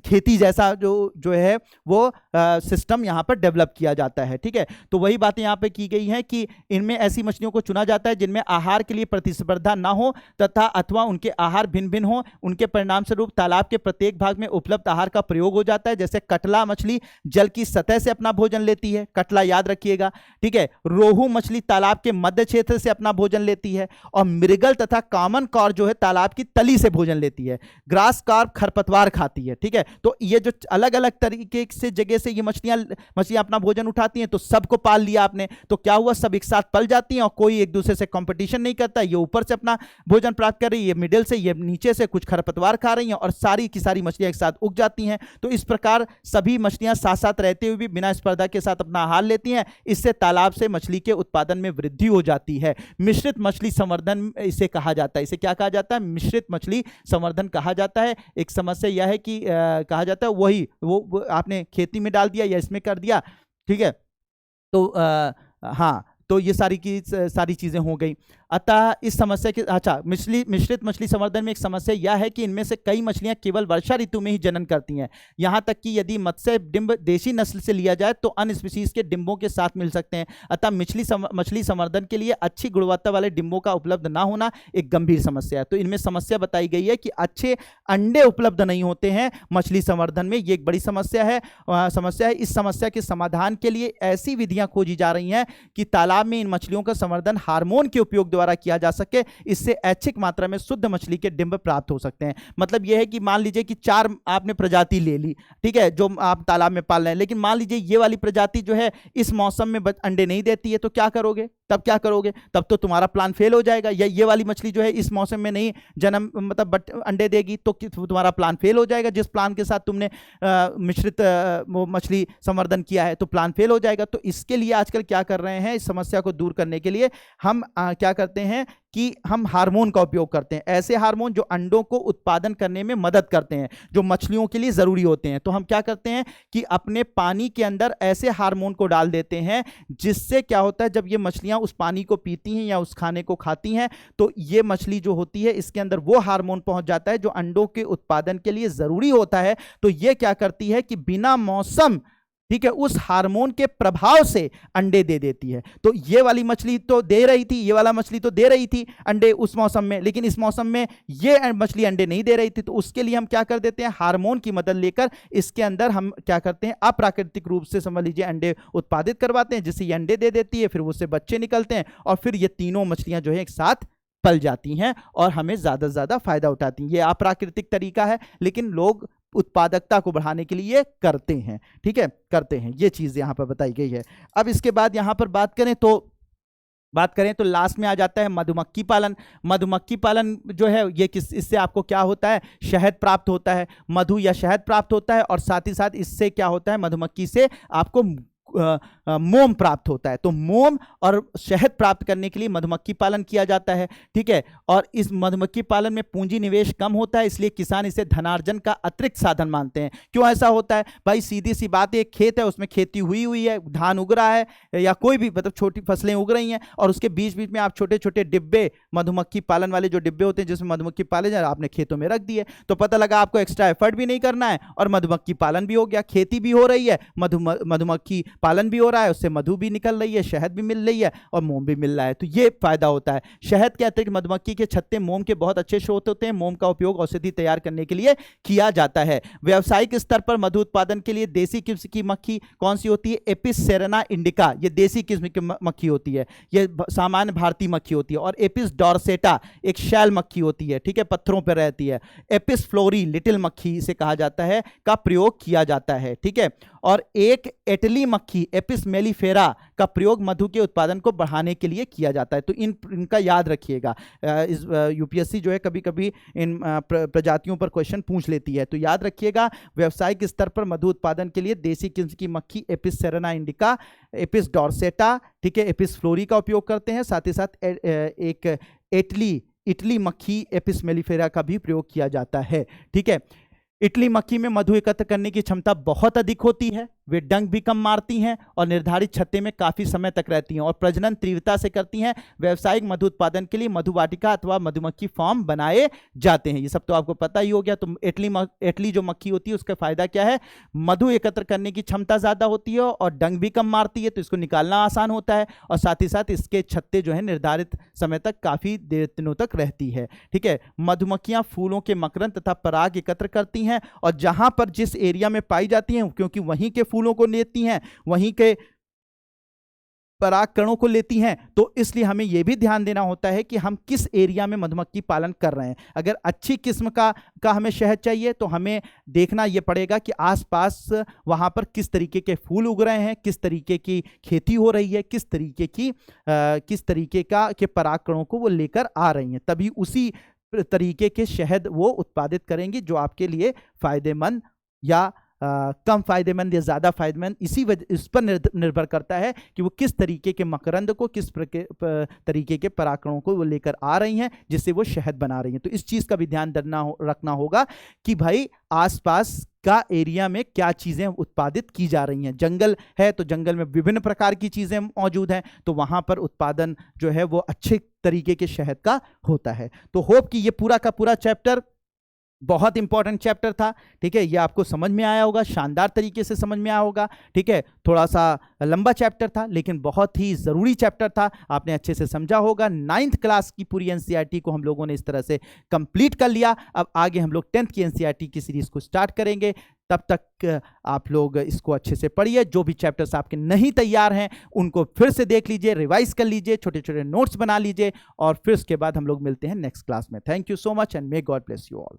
खेती जैसा जो है वो सिस्टम यहाँ पर डेवलप किया जाता है। ठीक है, तो वही बातें यहाँ पे की गई हैं कि इनमें ऐसी मछलियों को चुना जाता है जिनमें आहार के लिए प्रतिस्पर्धा ना हो तथा अथवा उनके आहार भिन्न भिन्न हो। उनके परिणाम स्वरूप तालाब के प्रत्येक भाग में उपलब्ध आहार का प्रयोग हो जाता है। जैसे कटला मछली जल की सतह से अपना भोजन लेती है, कटला याद रखिएगा। ठीक है, रोहू मछली तालाब के मध्य क्षेत्र से अपना भोजन लेती है और मृगल तथा कॉमन कॉर्प जो है तालाब की तली से भोजन लेती है। ग्रास कार्प खरपतवार खाती है। ठीक है, तो ये जो अलग अलग तरीके से जगह से ये मछलियां अपना भोजन उठाती हैं, तो सबको पाल लिया आपने, तो क्या हुआ, सब एक साथ पल जाती हैं और कोई एक दूसरे से कंपटीशन नहीं करता। ये ऊपर से अपना भोजन प्राप्त कर रही है, ये मिडिल से, ये नीचे से कुछ खरपतवार खा रही हैं और सारी की सारी मछलियां एक साथ उग जाती हैं। तो इस प्रकार सभी मछलियां साथ साथ रहते हुए भी बिना स्पर्धा के साथ अपना आहार लेती हैं। इससे तालाब से मछली के उत्पादन में वृद्धि हो जाती है। मिश्रित मछली संवर्धन इसे कहा जाता है। इसे क्या कहा जाता है, मिश्रित मछली संवर्धन कहा जाता है। एक समस्या यह है कि कहा जाता है वही वो आपने खेती में डाल दिया या इसमें कर दिया। ठीक है, तो हाँ, तो ये सारी चीजें हो गई। अतः इस समस्या के अच्छा मिश्रित मछली संवर्धन में एक समस्या यह है कि इनमें से कई मछलियां केवल वर्षा ऋतु में ही जनन करती हैं। यहां तक कि यदि मत्स्य डिंब देशी नस्ल से लिया जाए तो अन्य स्पीसीज के डिंबों के साथ मिल सकते हैं। अतः मछली संवर्धन के लिए अच्छी गुणवत्ता वाले डिंबों का उपलब्ध ना होना एक गंभीर समस्या है। तो इनमें समस्या बताई गई है कि अच्छे अंडे उपलब्ध नहीं होते हैं मछली संवर्धन में, ये एक बड़ी समस्या है। इस समस्या के समाधान के लिए ऐसी विधियां खोजी जा रही हैं कि तालाब में इन मछलियों का संवर्धन हार्मोन के उपयोग द्वारा किया जा सके। इससे ऐच्छिक मात्रा में शुद्ध मछली के डिंब प्राप्त हो सकते हैं। मतलब यह है कि मान लीजिए कि 4 आपने प्रजाति ले ली, ठीक है, जो आप तालाब में पाल रहे हैं, लेकिन मान लीजिए ये वाली प्रजाति जो है इस मौसम में अंडे नहीं देती है, तो क्या करोगे, तब क्या करोगे, तब तो तुम्हारा प्लान फेल हो जाएगा। या ये वाली मछली जो है इस मौसम में नहीं जन्म मतलब अंडे देगी तो तुम्हारा प्लान फेल हो जाएगा। जिस प्लान के साथ तुमने मिश्रित वो मछली संवर्धन किया है तो प्लान फेल हो जाएगा। तो इसके लिए आजकल क्या कर रहे हैं, इस समस्या को दूर करने के लिए हम क्या करते हैं कि हम हार्मोन का उपयोग करते हैं। ऐसे हार्मोन जो अंडों को उत्पादन करने में मदद करते हैं, जो मछलियों के लिए जरूरी होते हैं। तो हम क्या करते हैं कि अपने पानी के अंदर ऐसे हार्मोन को डाल देते हैं जिससे क्या होता है, जब ये मछलियां उस पानी को पीती हैं या उस खाने को खाती हैं तो ये मछली जो होती है इसके अंदर वो हार्मोन पहुंच जाता है जो अंडों के उत्पादन के लिए जरूरी होता है। तो ये क्या करती है कि बिना मौसम, ठीक है, उस हार्मोन के प्रभाव से अंडे दे देती है। तो ये वाली मछली तो दे रही थी, ये वाला मछली तो दे रही थी अंडे उस मौसम में, लेकिन इस मौसम में ये मछली अंडे नहीं दे रही थी। तो उसके लिए हम क्या कर देते हैं, हार्मोन की मदद लेकर इसके अंदर हम क्या करते हैं, अप्राकृतिक रूप से समझ लीजिए अंडे उत्पादित करवाते हैं, जिससे ये अंडे दे देती है, फिर उससे बच्चे निकलते हैं और फिर ये तीनों मछलियां जो है एक साथ पल जाती हैं और हमें ज्यादा से ज्यादा फायदा उठाती हैं। ये अप्राकृतिक तरीका है, लेकिन लोग उत्पादकता को बढ़ाने के लिए करते हैं। ठीक है, करते हैं, ये चीज यहां पर बताई गई है। अब इसके बाद यहां पर बात करें तो लास्ट में आ जाता है मधुमक्खी पालन। मधुमक्खी पालन जो है ये इससे आपको क्या होता है, शहद प्राप्त होता है, मधु या शहद प्राप्त होता है और साथ ही साथ इससे क्या होता है, मधुमक्खी से आपको मोम प्राप्त होता है। तो मोम और शहद प्राप्त करने के लिए मधुमक्खी पालन किया जाता है, ठीक है। और इस मधुमक्खी पालन में पूंजी निवेश कम होता है, इसलिए किसान इसे धनार्जन का अतिरिक्त साधन मानते हैं। क्यों ऐसा होता है भाई? सीधी सी बात है, एक खेत है, उसमें खेती हुई है, धान उग रहा है या कोई भी मतलब छोटी फसलें उग रही हैं, और उसके बीच बीच में आप छोटे छोटे डिब्बे, मधुमक्खी पालन वाले जो डिब्बे होते हैं जिसमें मधुमक्खी पाले जा रहे, आपने खेतों में रख दिए, तो पता लगा आपको एक्स्ट्रा एफर्ट भी नहीं करना है और मधुमक्खी पालन भी हो गया, खेती भी हो रही है, मधुमक्खी पालन भी हो रहा है, उससे मधु भी निकल रही है, शहद भी मिल रही है और मोम भी मिल रहा है। तो ये फायदा होता है। शहद के अतिरिक्त मधुमक्खी के छत्ते मोम के बहुत अच्छे स्रोत होते हैं। मोम का उपयोग औषधि तैयार करने के लिए किया जाता है। व्यावसायिक स्तर पर मधु उत्पादन के लिए देसी किस्म की मक्खी कौन सी होती है? एपिस सेरेना इंडिका, ये देसी किस्म की मक्खी होती है, ये सामान्य भारतीय मक्खी होती है। और एपिस डॉर्सेटा एक शैल मक्खी होती है, ठीक है, पत्थरों पर रहती है। एपिस फ्लोरी लिटिल मक्खी इसे कहा जाता है, का प्रयोग किया जाता है, ठीक है। और एक एटली मक्खी एपिस मेलिफेरा का प्रयोग मधु के उत्पादन को बढ़ाने के लिए किया जाता है। तो इनका याद रखिएगा। इस यूपीएससी जो है कभी कभी इन प्रजातियों पर क्वेश्चन पूछ लेती है, तो याद रखिएगा। व्यावसायिक स्तर पर मधु उत्पादन के लिए देसी किस्म की मक्खी एपिस सेरेना इंडिका, एपिस डॉर्सेटा, ठीक है, एपिस फ्लोरी का उपयोग करते हैं। साथ ही साथ एक इटली मक्खी एपिस मेलिफेरा का भी प्रयोग किया जाता है, ठीक है। इटली मक्खी में मधु एकत्र करने की क्षमता बहुत अधिक होती है, वे डंक भी कम मारती हैं और निर्धारित छत्ते में काफी समय तक रहती हैं और प्रजनन तीव्रता से करती हैं। व्यावसायिक मधु उत्पादन के लिए मधु वाटिका अथवा मधुमक्खी फार्म बनाए जाते हैं। ये सब तो आपको पता ही हो गया। तो इटली जो मक्खी होती है उसका फायदा क्या है? मधु एकत्र करने की क्षमता ज्यादा होती है और डंक भी कम मारती है, तो इसको निकालना आसान होता है और साथ ही साथ इसके छत्ते जो है निर्धारित समय तक काफी दिनों तक रहती है, ठीक है। मधुमक्खियां फूलों के मकरंद तथा पराग एकत्र करती हैं और जहां पर जिस एरिया में पाई जाती हैं, क्योंकि वहीं के फूलों को लेती हैं, वहीं के पराग कणों को लेती हैं, तो इसलिए हमें यह भी ध्यान देना होता है कि हम किस एरिया में मधुमक्खी पालन कर रहे हैं। अगर अच्छी किस्म का हमें शहद चाहिए तो हमें देखना यह पड़ेगा कि आसपास वहां पर किस तरीके के फूल उग रहे हैं, किस तरीके की खेती हो रही है, किस तरीके के पराग कणों को वो लेकर आ रही हैं, तभी उसी तरीके के शहद वो उत्पादित करेंगी जो आपके लिए फायदेमंद या कम फायदेमंद या ज्यादा फायदेमंद, इस पर निर्भर करता है कि वो किस तरीके के मकरंद को, किस तरीके के परागकणों को वो लेकर आ रही हैं जिससे वो शहद बना रही हैं। तो इस चीज का भी ध्यान रखना होगा कि भाई आसपास का एरिया में क्या चीजें उत्पादित की जा रही हैं। जंगल है तो जंगल में विभिन्न प्रकार की चीजें मौजूद हैं, तो वहां पर उत्पादन जो है वो अच्छे तरीके के शहद का होता है। तो होप कि ये पूरा का पूरा चैप्टर बहुत इंपॉर्टेंट चैप्टर था, ठीक है, ये आपको समझ में आया होगा, शानदार तरीके से समझ में आया होगा, ठीक है। थोड़ा सा लंबा चैप्टर था लेकिन बहुत ही जरूरी चैप्टर था, आपने अच्छे से समझा होगा। 9th क्लास की पूरी एनसीईआरटी को हम लोगों ने इस तरह से कंप्लीट कर लिया। अब आगे हम लोग 10th की एनसीईआरटी की सीरीज को स्टार्ट करेंगे। तब तक आप लोग इसको अच्छे से पढ़िए। जो भी चैप्टर्स आपके नहीं तैयार हैं उनको फिर से देख लीजिए, रिवाइज कर लीजिए, छोटे छोटे नोट्स बना लीजिए और फिर उसके बाद हम लोग मिलते हैं नेक्स्ट क्लास में। Thank you so much and may God bless you all.